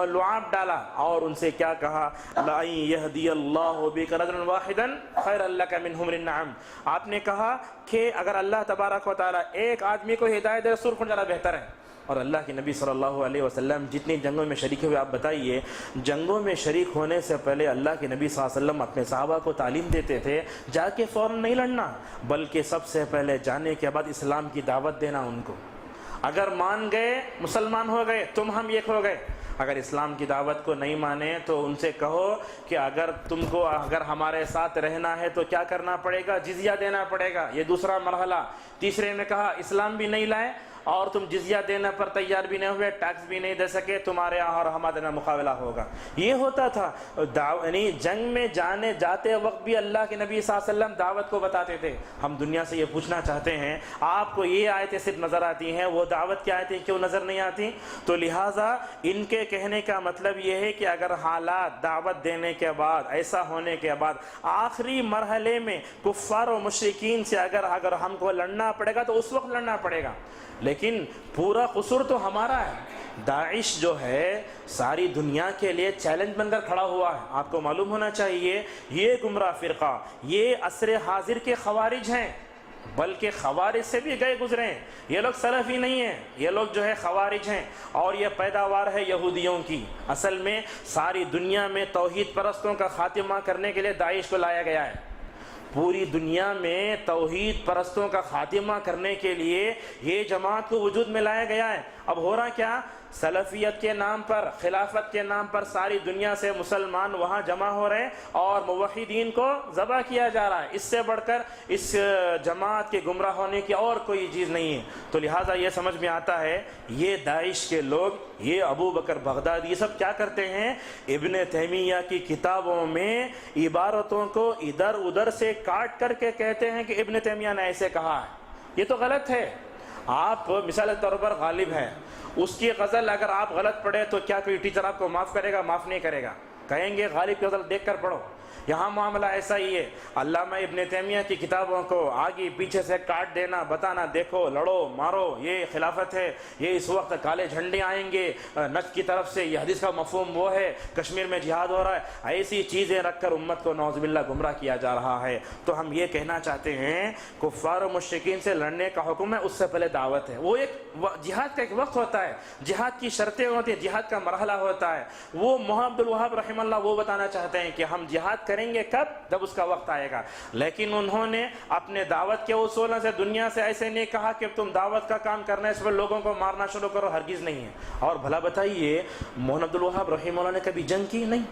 لعاب ڈالا اور ان سے کیا کہا لَأَن يَهْدِيَ اللَّهُ بِكَ رَجُلًا وَاحِدًا خَيْرًا لَكَ مِنْ حُمْرِ النَّعَمِ۔ آپ نے کہا کہ اگر اللہ تبارک و تعالیٰ ایک آدمی کو ہدایت دے سرخ زیادہ بہتر ہے۔ اور اللہ کے نبی صلی اللہ علیہ وسلم جتنی جنگوں میں شریک ہوئے، آپ بتائیے جنگوں میں شریک ہونے سے پہلے اللہ کے نبی صلی اللہ علیہ وسلم اپنے صحابہ کو تعلیم دیتے تھے جا کے فوراً نہیں لڑنا، بلکہ سب سے پہلے جانے کے بعد اسلام کی دعوت دینا ان کو۔ اگر مان گئے مسلمان ہو گئے، تم ہم ایک ہو گئے، اگر اسلام کی دعوت کو نہیں مانے تو ان سے کہو کہ اگر ہمارے ساتھ رہنا ہے تو کیا کرنا پڑے گا؟ جزیہ دینا پڑے گا، یہ دوسرا مرحلہ۔ تیسرے میں کہا اسلام بھی نہیں لائے اور تم جزیہ دینے پر تیار بھی نہیں ہوئے، ٹیکس بھی نہیں دے سکے، تمہارے یہاں اور ہمارے مقابلہ ہوگا۔ یہ ہوتا تھا یعنی جنگ میں جاتے وقت بھی اللہ کے نبی صلی اللہ علیہ وسلم دعوت کو بتاتے تھے۔ ہم دنیا سے یہ پوچھنا چاہتے ہیں، آپ کو یہ آیتیں صرف نظر آتی ہیں، وہ دعوت کی آیتیں کیوں نظر نہیں آتی؟ تو لہٰذا ان کے کہنے کا مطلب یہ ہے کہ اگر حالات دعوت دینے کے بعد، ایسا ہونے کے بعد آخری مرحلے میں کفار و مشرکین سے اگر ہم کو لڑنا پڑے گا تو اس وقت لڑنا پڑے گا، لیکن پورا قصور تو ہمارا ہے۔ داعش جو ہے ساری دنیا کے لیے چیلنج بن کر کھڑا ہوا ہے۔ آپ کو معلوم ہونا چاہیے یہ گمراہ فرقہ، یہ عصر حاضر کے خوارج ہیں، بلکہ خوارج سے بھی گئے گزرے ہیں۔ یہ لوگ سلفی نہیں ہیں، یہ لوگ جو ہے خوارج ہیں، اور یہ پیداوار ہے یہودیوں کی۔ اصل میں ساری دنیا میں توحید پرستوں کا خاتمہ کرنے کے لیے داعش کو لایا گیا ہے۔ پوری دنیا میں توحید پرستوں کا خاتمہ کرنے کے لیے یہ جماعت کو وجود میں لایا گیا ہے۔ اب ہو رہا کیا؟ سلفیت کے نام پر، خلافت کے نام پر ساری دنیا سے مسلمان وہاں جمع ہو رہے ہیں اور موحدین کو ذبح کیا جا رہا ہے۔ اس سے بڑھ کر اس جماعت کے گمراہ ہونے کی اور کوئی چیز نہیں ہے۔ تو لہٰذا یہ سمجھ میں آتا ہے یہ داعش کے لوگ، یہ ابو بکر بغدادی، یہ سب کیا کرتے ہیں؟ ابن تیمیہ کی کتابوں میں عبارتوں کو ادھر ادھر سے کاٹ کر کے کہتے ہیں کہ ابن تیمیہ نے ایسے کہا ہے۔ یہ تو غلط ہے۔ آپ مثال کے طور پر غالب ہے، اس کی غزل اگر آپ غلط پڑھے تو کیا کوئی ٹیچر آپ کو معاف کرے گا؟ معاف نہیں کرے گا، کہیں گے غالب کی غزل دیکھ کر پڑھو۔ یہاں معاملہ ایسا ہی ہے۔ علامہ ابن تیمیہ کی کتابوں کو آگے پیچھے سے کاٹ دینا، بتانا دیکھو لڑو مارو یہ خلافت ہے، یہ اس وقت کالے جھنڈے آئیں گے نجد کی طرف سے، یہ حدیث کا مفہوم وہ ہے، کشمیر میں جہاد ہو رہا ہے، ایسی چیزیں رکھ کر امت کو نعوذ باللہ گمراہ کیا جا رہا ہے۔ تو ہم یہ کہنا چاہتے ہیں کفار و مشرکین سے لڑنے کا حکم ہے، اس سے پہلے دعوت ہے۔ وہ ایک جہاد کا ایک وقت ہوتا ہے، جہاد کی شرطیں ہوتی ہیں، جہاد کا مرحلہ ہوتا ہے۔ وہ محمد عبد الوہاب رحمہ اللہ وہ بتانا چاہتے ہیں کہ ہم جہاد کریں گے کب؟ جب اس کا وقت آئے گا۔ لیکن انہوں نے اپنے دعوت کے اصولوں سے دنیا سے ایسے نہیں کہا کہ تم دعوت کا کام کرنا ہے اس پر لوگوں کو مارنا شروع کرو، ہرگز نہیں ہے۔ اور بھلا بتائیے محمد عبد الوہاب رحمہ اللہ نے کبھی جنگ کی؟ نہیں۔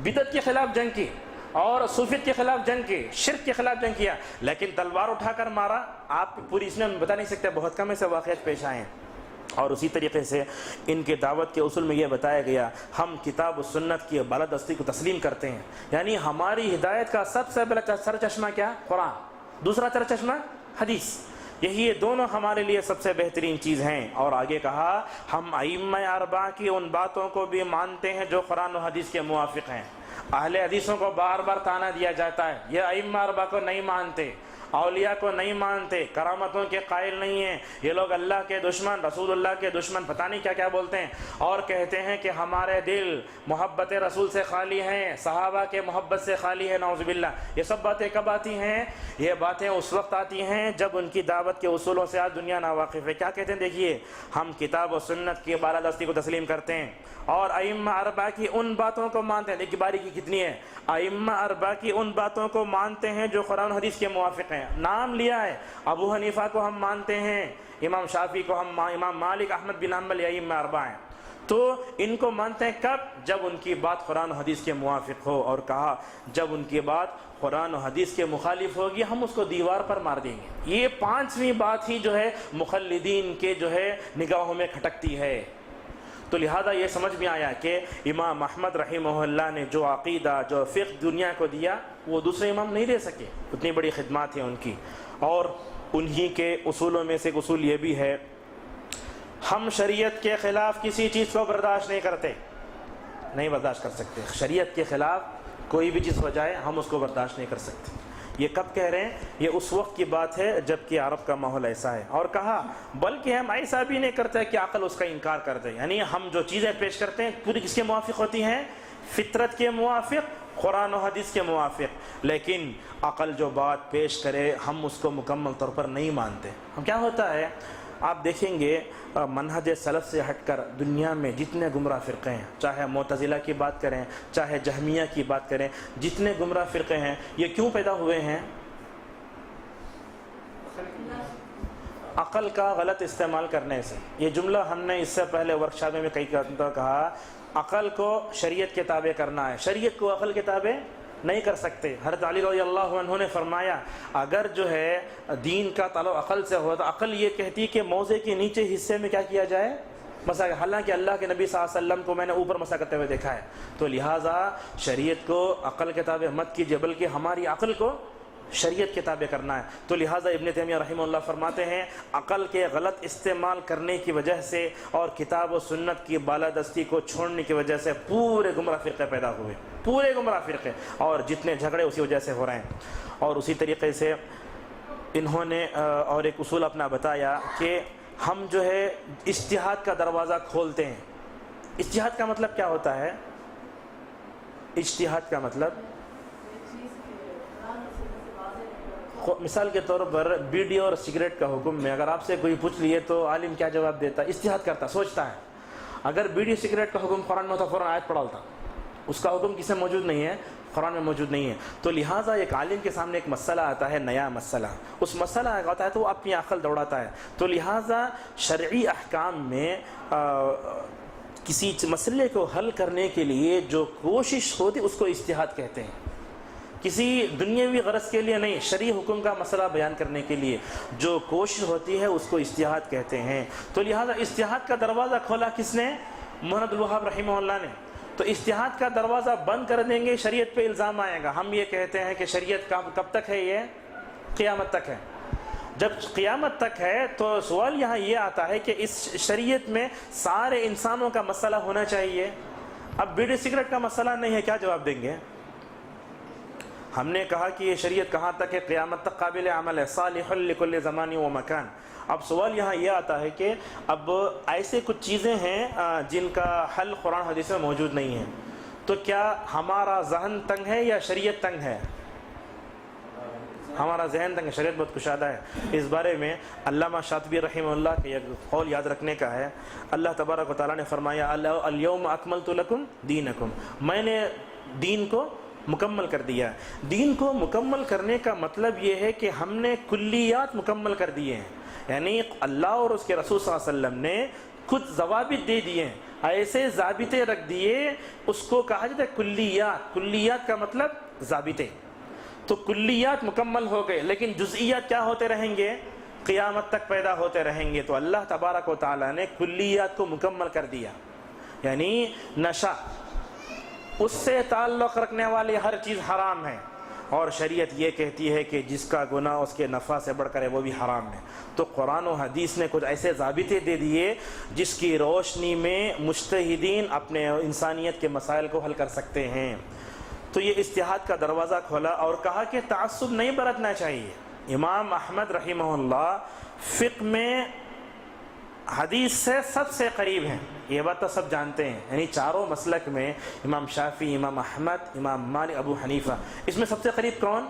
بدعت کے خلاف جنگ کی اور صوفیت کے خلاف جنگ کی، شرک کے خلاف جنگ کیا، لیکن تلوار اٹھا کر مارا؟ آپ پوری اس میں بتا نہیں سکتے، بہت کم ایسے واقعات پیش آئے ہیں۔ اور اسی طریقے سے ان کے دعوت کے اصول میں یہ بتایا گیا ہم کتاب و سنت کی بالادستی کو تسلیم کرتے ہیں، یعنی ہماری ہدایت کا سب سے پہلا سرچشمہ کیا؟ قرآن، دوسرا سرچشمہ حدیث۔ یہی دونوں ہمارے لیے سب سے بہترین چیز ہیں۔ اور آگے کہا ہم ائمہ اربعہ کی ان باتوں کو بھی مانتے ہیں جو قرآن و حدیث کے موافق ہیں۔ اہل حدیثوں کو بار بار تانا دیا جاتا ہے یہ ائمہ اربعہ کو نہیں مانتے، اولیاء کو نہیں مانتے، کرامتوں کے قائل نہیں ہیں، یہ لوگ اللہ کے دشمن، رسول اللہ کے دشمن، پتہ نہیں کیا کیا بولتے ہیں، اور کہتے ہیں کہ ہمارے دل محبت رسول سے خالی ہیں، صحابہ کے محبت سے خالی ہے، نعوذ باللہ۔ یہ سب باتیں کب آتی ہیں؟ یہ باتیں اس وقت آتی ہیں جب ان کی دعوت کے اصولوں سے آج دنیا ناواقف ہے۔ کیا کہتے ہیں؟ دیکھیے ہم کتاب و سنت کی بالادستی کو تسلیم کرتے ہیں اور ائمہ اربعہ کی ان باتوں کو مانتے ہیں۔ دیکھیے باریکی کتنی ہے، ائمہ اربعہ کی ان باتوں کو مانتے ہیں جو قرآن و حدیث کے موافق ہیں۔ نام لیا ہے، ابو حنیفہ کو ہم مانتے ہیں، امام شافعی کو ہم، امام مالک، احمد بن حنبل، یہ ائمہ اربعہ ہیں۔ تو ان کو مانتے ہیں کب؟ جب ان کی بات قرآن و حدیث کے موافق ہو، اور کہا جب ان کی بات قرآن و حدیث کے مخالف ہوگی ہم اس کو دیوار پر مار دیں گے۔ یہ پانچویں بات ہی جو ہے مخلدین کے جو ہے نگاہوں میں کھٹکتی ہے۔ تو لہذا یہ سمجھ میں آیا کہ امام احمد رحمہ اللہ نے جو عقیدہ، جو فقہ دنیا کو دیا وہ دوسرے امام نہیں دے سکے، اتنی بڑی خدمات ہیں ان کی۔ اور انہی کے اصولوں میں سے ایک اصول یہ بھی ہے ہم شریعت کے خلاف کسی چیز کو برداشت نہیں کرتے، نہیں برداشت کر سکتے۔ شریعت کے خلاف کوئی بھی چیز ہو جائے ہم اس کو برداشت نہیں کر سکتے۔ یہ کب کہہ رہے ہیں؟ یہ اس وقت کی بات ہے جب کہ عرب کا ماحول ایسا ہے۔ اور کہا بلکہ ہم ایسا بھی نہیں کرتے کہ عقل اس کا انکار کر دے، یعنی ہم جو چیزیں پیش کرتے ہیں پوری کس کے موافق ہوتی ہیں؟ فطرت کے موافق، قرآن و حدیث کے موافق، لیکن عقل جو بات پیش کرے ہم اس کو مکمل طور پر نہیں مانتے۔ ہم کیا ہوتا ہے آپ دیکھیں گے منہج سلف سے ہٹ کر دنیا میں جتنے گمراہ فرقے ہیں، چاہے معتزلہ کی بات کریں، چاہے جہمیہ کی بات کریں، جتنے گمراہ فرقے ہیں یہ کیوں پیدا ہوئے ہیں؟ عقل کا غلط استعمال کرنے سے. یہ جملہ ہم نے اس سے پہلے ورکشاپ میں کئی کہا، عقل کو شریعت کے تابع کرنا ہے، شریعت کو عقل کے تابع نہیں کر سکتے. حضرت علی رضی اللہ عنہ نے فرمایا اگر جو ہے دین کا تعلق عقل سے ہو تو عقل یہ کہتی کہ موزے کے نیچے حصے میں کیا کیا جائے، مسا. حالانکہ اللہ کے نبی صلی اللہ علیہ وسلم کو میں نے اوپر مسا کرتے ہوئے دیکھا ہے. تو لہٰذا شریعت کو عقل کے تابع مت کیجیے، بلکہ ہماری عقل کو شریعت کے تابع کرنا ہے. تو لہٰذا ابن تیمیہ رحمہ اللہ فرماتے ہیں عقل کے غلط استعمال کرنے کی وجہ سے اور کتاب و سنت کی بالادستی کو چھوڑنے کی وجہ سے پورے گمراہ فرقے پیدا ہوئے، پورے گمراہ فرقے، اور جتنے جھگڑے اسی وجہ سے ہو رہے ہیں. اور اسی طریقے سے انہوں نے اور ایک اصول اپنا بتایا کہ ہم جو ہے اجتہاد کا دروازہ کھولتے ہیں. اجتہاد کا مطلب کیا ہوتا ہے؟ اجتہاد کا مطلب مثال کے طور پر بیڑی اور سگریٹ کا حکم میں اگر آپ سے کوئی پوچھ لیے تو عالم کیا جواب دیتا ہے؟ اجتہاد کرتا، سوچتا ہے. اگر بیڑی سگریٹ کا حکم قرآن میں ہوتا فوراً آیت پڑھا ہوتا. اس کا حکم کس میں موجود نہیں ہے؟ قرآن میں موجود نہیں ہے. تو لہٰذا ایک عالم کے سامنے ایک مسئلہ آتا ہے، نیا مسئلہ، اس مسئلہ آتا ہے تو وہ اپنی عقل دوڑاتا ہے. تو لہٰذا شرعی احکام میں کسی مسئلے کو حل کرنے کے لیے جو کوشش ہوتی اس کو اجتہاد کہتے ہیں. کسی دنیاوی غرض کے لیے نہیں، شرعی حکم کا مسئلہ بیان کرنے کے لیے جو کوشش ہوتی ہے اس کو اجتہاد کہتے ہیں. تو لہٰذا اجتہاد کا دروازہ کھولا کس نے؟ محمد عبد الوہاب رحمہ اللہ نے. تو اجتہاد کا دروازہ بند کر دیں گے، شریعت پہ الزام آئے گا. ہم یہ کہتے ہیں کہ شریعت کب تک ہے؟ یہ قیامت تک ہے. جب قیامت تک ہے تو سوال یہاں یہ آتا ہے کہ اس شریعت میں سارے انسانوں کا مسئلہ ہونا چاہیے. اب بیڑی سگریٹ کا مسئلہ نہیں ہے، کیا جواب دیں گے؟ ہم نے کہا کہ یہ شریعت کہاں تک ہے؟ قیامت تک قابل عمل ہے، صالح لکل زمان و مکان. اب سوال یہاں یہ آتا ہے کہ اب ایسے کچھ چیزیں ہیں جن کا حل قرآن حدیث میں موجود نہیں ہے. تو کیا ہمارا ذہن تنگ ہے یا شریعت تنگ ہے؟ ہمارا ذہن تنگ ہے، شریعت بہت کشادہ ہے. اس بارے میں علامہ شاطبی رحمہ اللہ کا ایک قول یاد رکھنے کا ہے. اللہ تبارک و تعالیٰ نے فرمایا الیوم اکملت لکم دینکم، میں نے دین کو مکمل کر دیا. دین کو مکمل کرنے کا مطلب یہ ہے کہ ہم نے کلیات مکمل کر دیے ہیں. یعنی اللہ اور اس کے رسول صلی اللہ علیہ وسلم نے کچھ ضوابط دے دیے ہیں، ایسے ضابطے رکھ دیے، اس کو کہا جاتا ہے کلیات. کلیات کا مطلب ضابطے. تو کلیات مکمل ہو گئے، لیکن جزئیات کیا ہوتے رہیں گے؟ قیامت تک پیدا ہوتے رہیں گے. تو اللہ تبارک و تعالیٰ نے کلیات کو مکمل کر دیا. یعنی نشہ، اس سے تعلق رکھنے والی ہر چیز حرام ہے، اور شریعت یہ کہتی ہے کہ جس کا گناہ اس کے نفع سے بڑھ کر ہے وہ بھی حرام ہے. تو قرآن و حدیث نے کچھ ایسے ضابطے دے دیے جس کی روشنی میں مجتہدین اپنے انسانیت کے مسائل کو حل کر سکتے ہیں. تو یہ اجتہاد کا دروازہ کھولا اور کہا کہ تعصب نہیں برتنا چاہیے. امام احمد رحمہ اللہ فقہ میں حدیث سے سب سے قریب ہیں، یہ بات تو سب جانتے ہیں. یعنی چاروں مسلک میں امام شافعی، امام احمد، امام مالک، ابو حنیفہ، اس میں سب سے قریب کون؟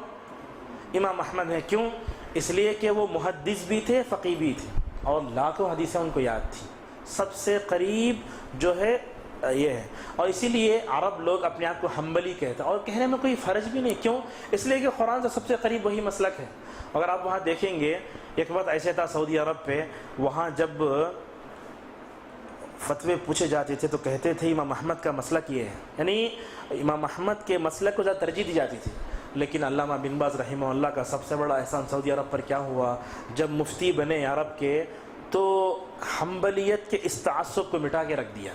امام احمد ہیں. کیوں؟ اس لیے کہ وہ محدث بھی تھے، فقیہ بھی تھے، اور لاکھوں حدیثیں ان کو یاد تھی. سب سے قریب جو ہے یہ ہے. اور اسی لیے عرب لوگ اپنے آپ کو حنبلی کہتے ہیں، اور کہنے میں کوئی فرض بھی نہیں. کیوں؟ اس لیے کہ قرآن سے سب سے قریب وہی مسلک ہے. اگر آپ وہاں دیکھیں گے، ایک وقت ایسے تھا سعودی عرب پہ، وہاں جب فتوے پوچھے جاتے تھے تو کہتے تھے امام احمد کا مسلک یہ ہے. یعنی امام احمد کے مسلک کو زیادہ ترجیح دی جاتی تھی. لیکن علامہ بن باز رحمہ اللہ کا سب سے بڑا احسان سعودی عرب پر کیا ہوا؟ جب مفتی بنے عرب کے تو حنبلیت کے اس تعصب کو مٹا کے رکھ دیا.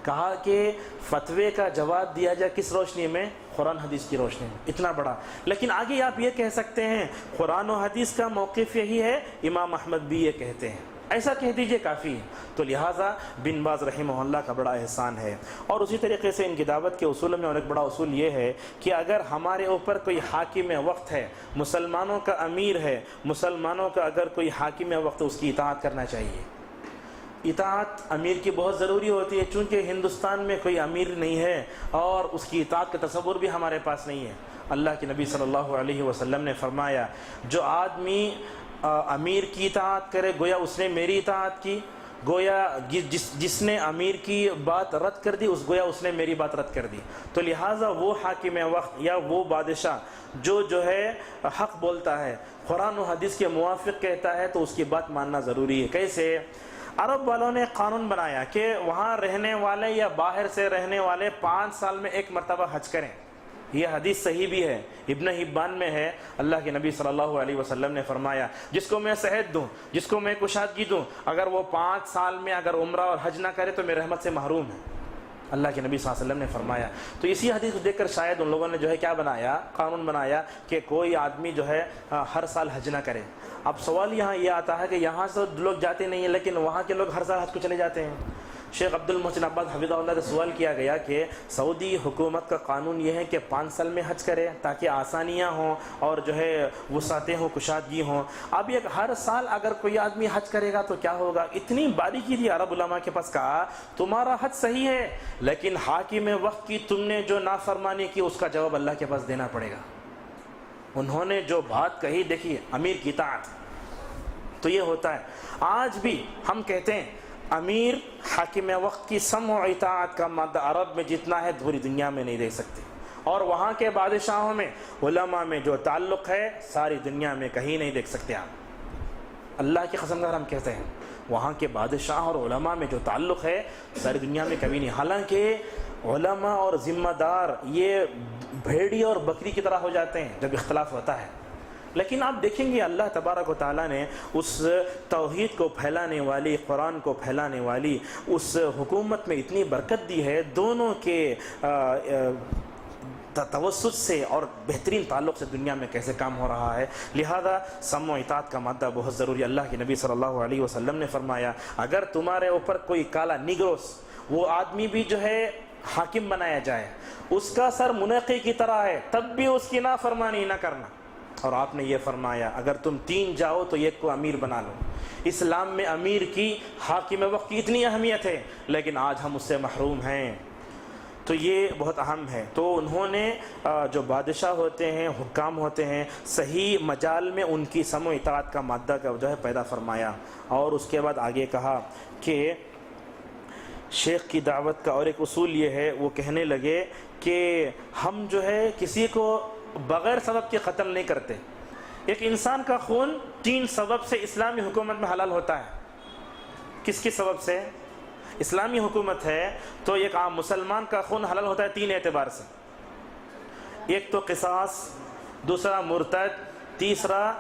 کہا کہ فتوے کا جواب دیا جائے کس روشنی میں؟ قرآن حدیث کی روشنی میں. اتنا بڑا. لیکن آگے آپ یہ کہہ سکتے ہیں قرآن و حدیث کا موقف یہی ہے، امام احمد بھی یہ کہتے ہیں، ایسا کہہ دیجئے کافی ہے. تو لہٰذا بن باز رحمہ اللہ کا بڑا احسان ہے. اور اسی طریقے سے ان کی دعوت کے اصول میں اور ایک بڑا اصول یہ ہے کہ اگر ہمارے اوپر کوئی حاکم وقت ہے، مسلمانوں کا امیر ہے، مسلمانوں کا اگر کوئی حاکم وقت ہے، اس کی اطاعت کرنا چاہیے. اطاعت امیر کی بہت ضروری ہوتی ہے، چونکہ ہندوستان میں کوئی امیر نہیں ہے اور اس کی اطاعت کا تصور بھی ہمارے پاس نہیں ہے. اللہ کے نبی صلی اللہ علیہ وسلم نے فرمایا جو آدمی امیر کی اطاعت کرے گویا اس نے میری اطاعت کی، گویا جس نے امیر کی بات رد کر دی گویا اس نے میری بات رد کر دی. تو لہٰذا وہ حاکم وقت یا وہ بادشاہ جو ہے حق بولتا ہے، قرآن و حدیث کے موافق کہتا ہے، تو اس کی بات ماننا ضروری ہے. کیسے؟ عرب والوں نے قانون بنایا کہ وہاں رہنے والے یا باہر سے رہنے والے 5 سال میں 1 مرتبہ حج کریں. یہ حدیث صحیح بھی ہے، ابن حبان میں ہے. اللہ کے نبی صلی اللہ علیہ وسلم نے فرمایا جس کو میں صحت دوں، جس کو میں کشادگی دوں، اگر وہ 5 سال میں اگر عمرہ اور حج نہ کرے تو میرے رحمت سے محروم ہے. اللہ کے نبی صلی اللہ علیہ وسلم نے فرمایا. تو اسی حدیث کو دیکھ کر شاید ان لوگوں نے جو ہے کیا بنایا، قانون بنایا کہ کوئی آدمی جو ہے ہر سال حج نہ کرے. اب سوال یہاں یہ آتا ہے کہ یہاں سے لوگ جاتے نہیں ہیں لیکن وہاں کے لوگ ہر سال حج کو چلے جاتے ہیں. شیخ عبد المحسن عباس حفظہ اللہ سے سوال کیا گیا کہ سعودی حکومت کا قانون یہ ہے کہ 5 سال میں حج کرے تاکہ آسانیاں ہوں اور جو ہے وسعتیں ہوں، کشادگی ہوں. اب یہ ہر سال اگر کوئی آدمی حج کرے گا تو کیا ہوگا؟ اتنی باریکی تھی عرب علماء کے پاس. کہا تمہارا حج صحیح ہے لیکن حاکم وقت کی تم نے جو نافرمانی کی اس کا جواب اللہ کے پاس دینا پڑے گا. انہوں نے جو بات کہی، دیکھیے امیر کی اطاعت. تو یہ ہوتا ہے آج بھی ہم کہتے ہیں امیر حاکم وقت کی سمع و اطاعت کا مادہ عرب میں جتنا ہے پوری دنیا میں نہیں دیکھ سکتے، اور وہاں کے بادشاہوں میں علماء میں جو تعلق ہے ساری دنیا میں کہیں نہیں دیکھ سکتے آپ. اللہ کی قسم ہم کہتے ہیں وہاں کے بادشاہ اور علماء میں جو تعلق ہے ساری دنیا میں کبھی نہیں. حالانکہ علماء اور ذمہ دار یہ بھیڑی اور بکری کی طرح ہو جاتے ہیں جب اختلاف ہوتا ہے. لیکن آپ دیکھیں گے اللہ تبارک و تعالیٰ نے اس توحید کو پھیلانے والی، قرآن کو پھیلانے والی اس حکومت میں اتنی برکت دی ہے، دونوں کے توسط سے اور بہترین تعلق سے دنیا میں کیسے کام ہو رہا ہے. لہذا سمع و اطاعت کا مادہ بہت ضروری. اللہ کے نبی صلی اللہ علیہ وسلم نے فرمایا اگر تمہارے اوپر کوئی کالا نیگروس، وہ آدمی بھی جو ہے حاکم بنایا جائے، اس کا سر منقی کی طرح ہے، تب بھی اس کی نافرمانی نہ کرنا. اور آپ نے یہ فرمایا اگر تم 3 جاؤ تو 1 کو امیر بنا لو. اسلام میں امیر کی، حاکم وقت کی اتنی اہمیت ہے لیکن آج ہم اس سے محروم ہیں. تو یہ بہت اہم ہے. تو انہوں نے جو بادشاہ ہوتے ہیں، حکام ہوتے ہیں، صحیح مجال میں ان کی سمع و اطاعت کا مادہ کا جو ہے پیدا فرمایا. اور اس کے بعد آگے کہا کہ شیخ کی دعوت کا اور ایک اصول یہ ہے، وہ کہنے لگے کہ ہم جو ہے کسی کو بغیر سبب کے قتل نہیں کرتے. ایک انسان کا خون 3 سبب سے اسلامی حکومت میں حلال ہوتا ہے. کس کس سبب سے؟ اسلامی حکومت ہے تو ایک عام مسلمان کا خون حلال ہوتا ہے 3 اعتبار سے. ایک تو قصاص، دوسرا مرتد، تیسرا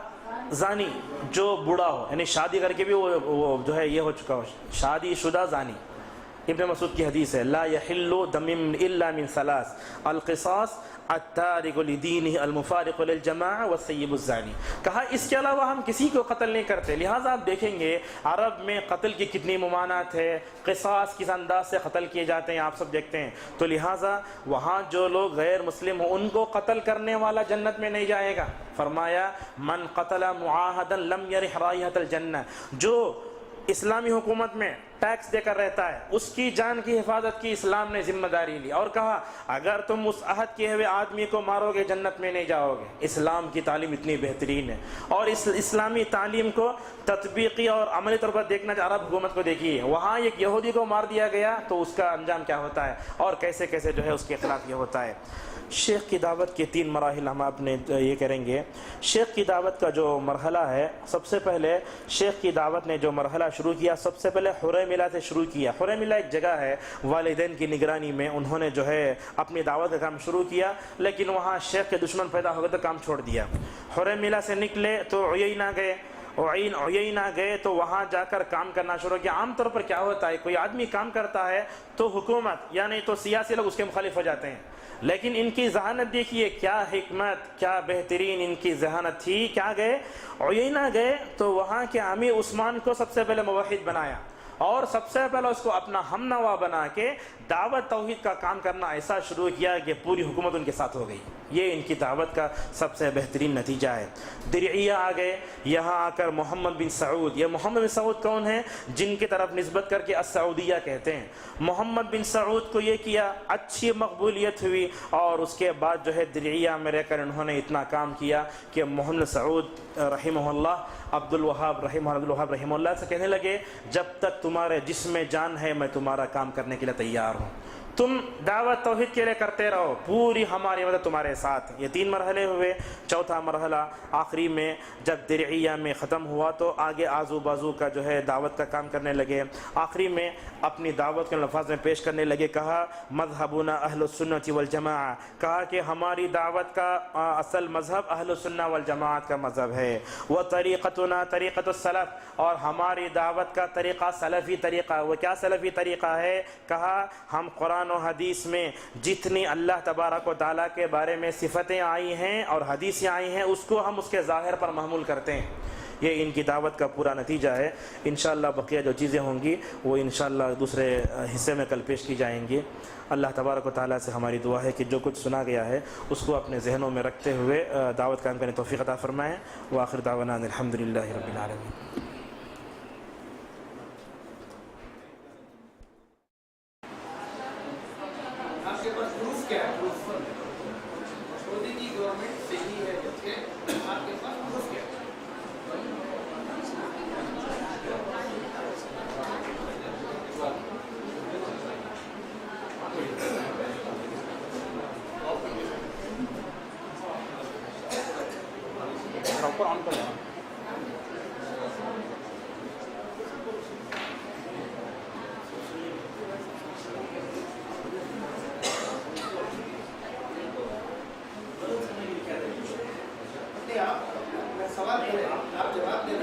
زانی جو بوڑھا ہو، یعنی شادی کر کے بھی وہ جو ہے یہ ہو چکا ہو، شادی شدہ زانی. ابن مسعود کی حدیث ہے لا يحل دم الا من 3 القصاص التارک لدینہ المفارق للجماعہ والثیب الزانی. کہا اس کے علاوہ ہم کسی کو قتل نہیں کرتے. لہٰذا آپ دیکھیں گے عرب میں قتل کی کتنی ممانعت ہے، قصاص کس انداز سے قتل کیے جاتے ہیں آپ سب دیکھتے ہیں. تو لہٰذا وہاں جو لوگ غیر مسلم ہوں ان کو قتل کرنے والا جنت میں نہیں جائے گا. فرمایا من قتل معاہدا لم یرح رائحۃ الجنہ، جو اسلامی حکومت میں ٹیکس دے کر رہتا ہے اس کی جان کی حفاظت کی اسلام نے ذمہ داری لی. اور کہا اگر تم اس عہد کیے ہوئے آدمی کو مارو گے جنت میں نہیں جاؤ گے. اسلام کی تعلیم اتنی بہترین ہے. اور اس اسلامی تعلیم کو تطبیقی اور عملی طور پر دیکھنا عرب حکومت کو دیکھیے. وہاں ایک یہودی کو مار دیا گیا تو اس کا انجام کیا ہوتا ہے اور کیسے کیسے جو ہے اس کے خلاف یہ ہوتا ہے. شیخ کی دعوت کے 3 مراحل ہم اپنے یہ کریں گے. شیخ کی دعوت کا جو مرحلہ ہے، سب سے پہلے شیخ کی دعوت نے جو مرحلہ شروع کیا سب سے پہلے حریملہ سے شروع کیا. حریملہ ایک جگہ ہے والدین کی نگرانی میں، انہوں نے جو ہے اپنی دعوت کا کام شروع کیا لیکن وہاں شیخ کے دشمن پیدا ہو گئے تو کام چھوڑ دیا. حریملہ سے نکلے تو عیینہ گئے، عیینہ گئے تو وہاں جا کر کام کرنا شروع کیا. عام طور پر کیا ہوتا ہے کوئی آدمی کام کرتا ہے تو حکومت یعنی تو سیاسی لوگ اس کے مخالف ہو جاتے ہیں، لیکن ان کی ذہانت دیکھیے کیا حکمت، کیا بہترین ان کی ذہانت تھی. کیا گئے؟ عیینہ گئے تو وہاں کے امیر عثمان کو سب سے پہلے موحد بنایا اور سب سے پہلے اس کو اپنا ہم نوا بنا کے دعوت توحید کا کام کرنا ایسا شروع کیا کہ پوری حکومت ان کے ساتھ ہو گئی. یہ ان کی دعوت کا سب سے بہترین نتیجہ ہے۔ درعیہ آ گئے، یہاں آ کر محمد بن سعود، یہ محمد بن سعود کون ہیں؟ جن کی طرف نسبت کر کے السعودیہ کہتے ہیں۔ محمد بن سعود کو یہ کیا، اچھی مقبولیت ہوئی، اور اس کے بعد جو ہے درعیہ میں رہ کر انہوں نے اتنا کام کیا کہ محمد بن سعود رحمہ اللہ عبد الوہاب رحمہ اللہ سے کہنے لگے جب تک تمہارے جسم میں جان ہے میں تمہارا کام کرنے کے لیے تیار ہوں، تم دعوت توحید کے لیے کرتے رہو، پوری ہماری مدد تمہارے ساتھ۔ یہ 3 مرحلے ہوئے۔ چوتھا مرحلہ آخری میں جب درعیہ میں ختم ہوا تو آگے آزو بازو کا جو ہے دعوت کا کام کرنے لگے۔ آخری میں اپنی دعوت کے الفاظ میں پیش کرنے لگے، کہا مذہبنا اہل السنت والجماعہ، کہا کہ ہماری دعوت کا اصل مذہب اہل السنہ والجماعت کا مذہب ہے، وطریقتنا طریقۃ السلف، اور ہماری دعوت کا طریقہ سلفی طریقہ۔ وہ کیا سلفی طریقہ ہے؟ کہا ہم قرآن و حدیث میں جتنی اللہ تبارک و تعالیٰ کے بارے میں صفتیں آئی ہیں اور حدیثیں آئی ہیں اس کو ہم اس کے ظاہر پر محمول کرتے ہیں۔ یہ ان کی دعوت کا پورا نتیجہ ہے۔ انشاءاللہ بقیہ جو چیزیں ہوں گی وہ انشاءاللہ دوسرے حصے میں کل پیش کی جائیں گی۔ اللہ تبارک و تعالیٰ سے ہماری دعا ہے کہ جو کچھ سنا گیا ہے اس کو اپنے ذہنوں میں رکھتے ہوئے دعوت قائم کرنے توفیق عطا فرمائیں۔ وآخر دعوانا الحمدللہ رب العالمین۔ آپ کے پاس پروف کیا ہے؟ سعودی کی گورنمنٹ صحیح ہے کہ آپ کے پاس پروف کیا ہے؟ سوال ہے، آپ جواب دیں۔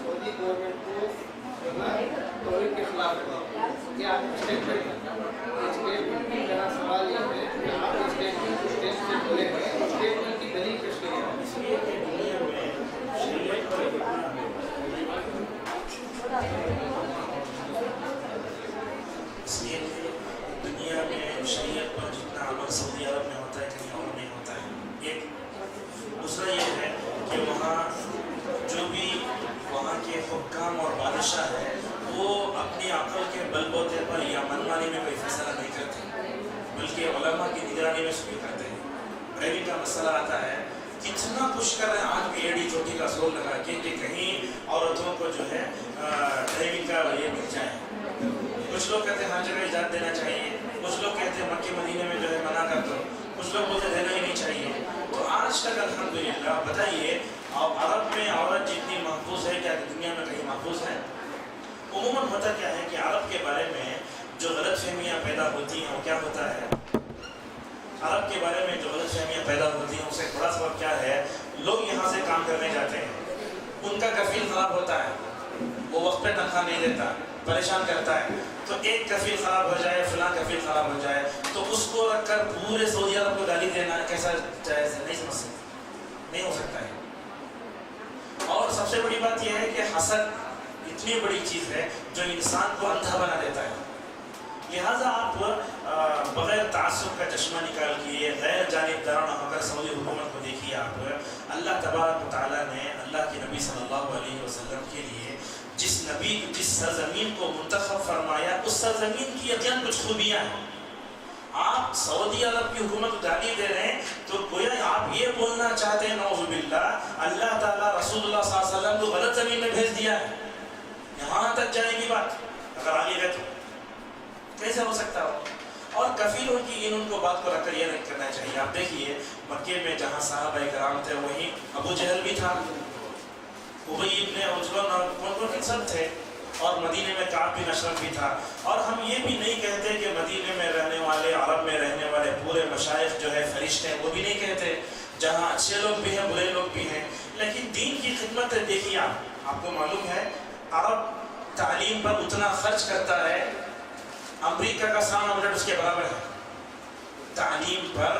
سعودی گورنمنٹ کو توحید کے خلاف ہے، کیا آپ اسٹیٹمنٹ میرا سوال یہ ہے کہ آپ اسٹیٹمنٹ سے بولے ہیں، اسٹیٹمنٹ کی دلیل پیش کریے۔ دنیا میں شریعت پر جتنا عمل سعودی عرب میں ہوتا ہے کہیں اور نہیں ہوتا ہے۔ ایک دوسرا یہ ہے کہ وہاں جو بھی وہاں کے حکام اور بادشاہ ہے وہ اپنی عقل کے بل بوتے پر یا منمانی میں کوئی فیصلہ نہیں کرتے، بلکہ علماء کی نگرانی میں سوئی کرتے ہیں۔ ڈرائیونگ کا مسئلہ آتا ہے، کتنا کچھ کر رہے ہیں آج بھی ایڈی چوٹی کا زور لگا کے کہ کہیں عورتوں کو جو ہے ڈرائیونگ کا یہ مل جائے۔ کچھ لوگ کہتے ہیں ہر جگہ اجازت دینا چاہیے، کچھ لوگ کہتے ہیں مکہ مدینے میں جو ہے منع کر دو، کچھ لوگ بولتے دینا ہی نہیں چاہیے۔ تو آج تک الحمدللہ بتائیے عرب میں عورت جتنی محفوظ ہے کیا دنیا میں کہیں محفوظ ہے؟ عموماً ہوتا کیا ہے کہ عرب کے بارے میں جو غلط فہمیاں پیدا ہوتی ہیں وہ کیا ہوتا ہے؟ عرب کے بارے میں جو غلط فہمیاں پیدا ہوتی ہیں اس سے بڑا سبب کیا ہے؟ لوگ یہاں سے کام کرنے جاتے ہیں، ان کا کفیل خراب ہوتا ہے، وہ وقت پہ تنخواہ نہیں دیتا، پریشان کرتا ہے، تو ایک کفیل خراب ہو جائے، فلاں کفیل خراب ہو جائے تو اس کو رکھ کر پورے سعودی عرب کو گالی دینا کیسا جائز ہے؟ نہیں سمجھ سکتے، نہیں ہو سکتا ہے۔ اور سب سے بڑی بات یہ ہے کہ حسد اتنی بڑی چیز ہے جو انسان کو اندھا بنا دیتا ہے۔ لہٰذا آپ بغیر تعصب کا چشمہ نکال کے غیر جانبدارانہ ہو کر سعودی حکومت کو دیکھیے۔ آپ اللہ تبارک و تعالیٰ نے اللہ کے نبی صلی اللہ علیہ وسلم کے لیے جس سرزمین کو منتخب فرمایا اس سرزمین کی یقیناً کچھ خوبیاں ہیں۔ آپ سعودی عرب کی حکومت کو گالی دے رہے ہیں تو گویا آپ یہ بولنا چاہتے ہیں نعوذ باللہ اللہ تعالیٰ رسول اللہ صلی اللہ علیہ وسلم کو غلط زمین میں بھیج دیا ہے، یہاں تک جائے گی بات اگر آگے گئے تو کیسے ہو سکتا ہو؟ اور کفیلوں کی ان کو بات کو رکھ کر یہ نہیں کرنا چاہیے۔ آپ دیکھیے مکے میں جہاں صحابہ کرام تھے وہیں ابو جہل بھی تھا، ابی ابن عتبہ سب تھے، اور مدینے میں کعب بن اشرف بھی تھا۔ اور ہم یہ بھی نہیں کہتے کہ مدینے میں رہنے والے عرب میں رہنے والے پورے مشائخ جو ہے فرشتے ہیں، وہ بھی نہیں کہتے، جہاں اچھے لوگ بھی ہیں برے لوگ بھی ہیں، لیکن دین کی خدمت دیکھیے آپ کو معلوم ہے عرب تعلیم پر اتنا خرچ کرتا ہے، امریکہ کا سالانہ بجٹ اس کے برابر ہے۔ تعلیم پر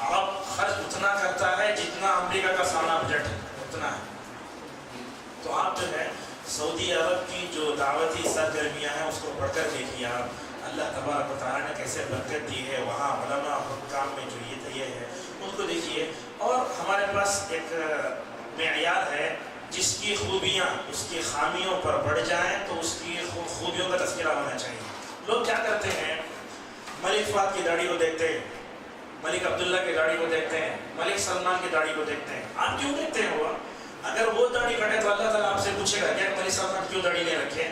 عرب خرچ اتنا کرتا ہے جتنا امریکہ کا سالانہ بجٹ ہے، اتنا ہے۔ تو آپ جو ہے سعودی عرب کی جو دعوتی سرگرمیاں ہیں اس کو پڑھ کر دیکھیے آپ، اللہ تبارک و تعالیٰ نے کیسے برکت دی ہے وہاں علماء حکام میں جو یہ ہے ان کو دیکھیے. اور ہمارے پاس ایک معیار ہے جس کی خوبیاں اس کی خامیوں پر بڑھ جائیں تو اس کی خوبیوں کا تذکرہ ہونا چاہیے. لوگ کیا کرتے ہیں، ملک فہد کی داڑھی کو دیکھتے ہیں، ملک عبداللہ کی داڑھی کو دیکھتے ہیں، ملک سلمان کی داڑھی کو دیکھتے ہیں. آپ کیوں دیکھتے ہیں؟ وہ اگر وہ داڑھی کٹے تو اللہ تعالیٰ آپ سے پوچھے گا کیا ملک سلمان کیوں داڑھی نہیں رکھے؟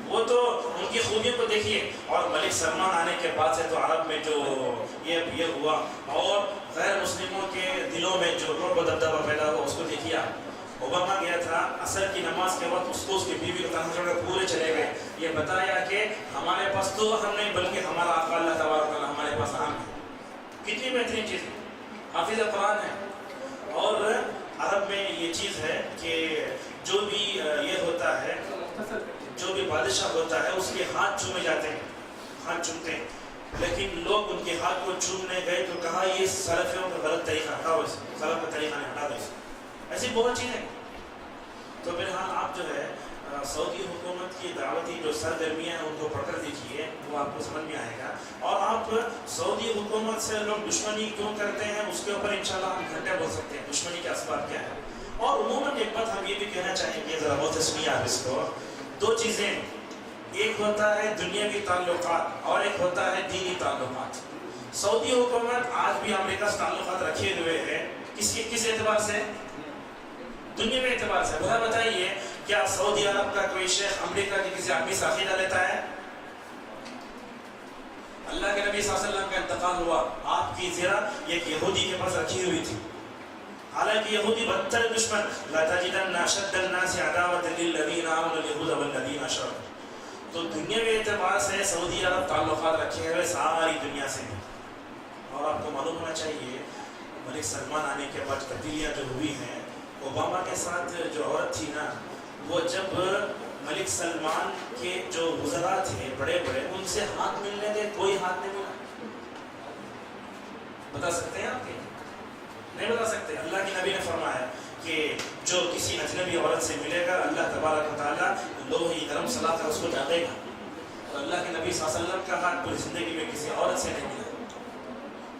وہ تو ان کی خوبیوں کو دیکھیے. اور ملک سلمان آنے کے بعد سے تو عرب میں جو یہ ہوا اور غیر مسلموں کے دلوں میں جو رعب و دبدبہ پیدا ہوا اس کو دیکھیے آپ. اوباما گیا تھا عصر کی نماز کے وقت، اس کو اس کی بیوی کو تنہا چھوڑ کر پورے چلے گئے. یہ بتایا کہ ہمارے پاس تو ہم نہیں بلکہ ہمارا آقا اللہ تبارک و تعالیٰ ہمارے پاس عام ہے. کتنی بہترین چیز ہے، حافظ قرآن ہے. اور عرب میں یہ چیز ہے کہ جو بھی یہ ہوتا ہے، جو بھی بادشاہ ہوتا ہے اس کے ہاتھ چومے جاتے ہیں، ہاتھ چومتے ہیں. لیکن لوگ ان کے ہاتھ کو چومنے گئے تو کہا یہ سلفیوں کا غلط طریقہ، ہٹاؤ اسے، سلف کا طریقہ نہیں، ہٹا دو اسے. ایسی بہت چیزیں. تو بہرحال آپ جو ہے سعودی حکومت کی دعوتی جو سرگرمیاں ہیں ان کو پڑھ کر دیکھیے، وہ آپ کو سمجھ میں آئے گا. اور آپ سعودی حکومت سے لوگ دشمنی کیوں کرتے ہیں اس کے اوپر انشاءاللہ ہم گھنٹے بول سکتے ہیں، دشمنی کے اسباب کیا ہے. اور عموماً ایک بات ہم یہ بھی کہنا چاہیں گے، ذرا بہت تسمیہ آپ اس کو، دو چیزیں، ایک ہوتا ہے دنیاوی تعلقات اور ایک ہوتا ہے دینی تعلقات. سعودی حکومت آج بھی امریکہ سے تعلقات رکھے ہوئے ہے، کس اعتبار سے؟ دنیاوی اعتبار سے. بھلا بتائیے کیا سعودی عرب کا کوئی شیخ امریکہ کے کسی آدمی سے عقیدہ لیتا ہے؟ اللہ کے نبی صلی اللہ علیہ وسلم کا انتقال ہوا، آپ کی زرہ ایک یہودی کے پاس رکھی ہوئی تھی، حالانکہ یہودی بدتر دشمن، لَتَجِدَنَّ أَشَدَّ النَّاسِ عَدَاوَةً لِلَّذِينَ آمَنُوا الْيَهُودَ وَالَّذِينَ أَشْرَكُوا. تو دنیاوی اعتبار سے سعودی عرب تعلقات رکھے ہوئے ساری دنیا سے ہیں. اور آپ کو معلوم ہونا چاہیے ملک سلمان آنے کے بعد تبدیلیاں جو ہوئی ہیں، اوباما کے ساتھ جو عورت تھی نا، وہ جب ملک سلمان کے جو وزراء تھے بڑے بڑے ان سے ہاتھ ملنے دے، کوئی ہاتھ نہیں ملا. بتا سکتے ہیں آپ کے؟ نہیں بتا سکتے. اللہ کے نبی نے فرمایا کہ جو کسی اجنبی عورت سے ملے گا اللہ تبارک و تعالیٰ لوہی گرم صلاح کر اس کو ڈالے گا. اور اللہ کے نبی صلی اللہ علیہ وسلم کا ہاتھ پوری زندگی میں کسی عورت سے نہیں ملا.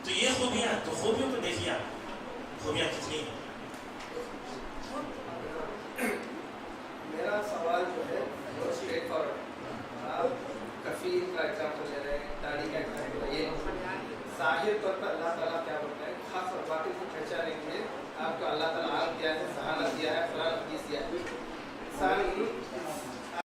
تو یہ خوبیاں، تو خوبیوں کو دیکھیے آپ، خوبیاں کتنی ہیں. میرا سوال جو ہے وہ اسٹریٹ فارورڈ. آپ کفیل کا ایگزامپل لے رہے ہیں، داڑھی کا ایگزامپل ہے. یہ ظاہر طور پر اللہ تعالیٰ کیا بولتا ہے، خاص اور باطن کو پہچانے کے لیے آپ کو اللہ تعالیٰ عالم دیا ہے، ذہانت دیا ہے، فلاں چیز دیا ہے. انسان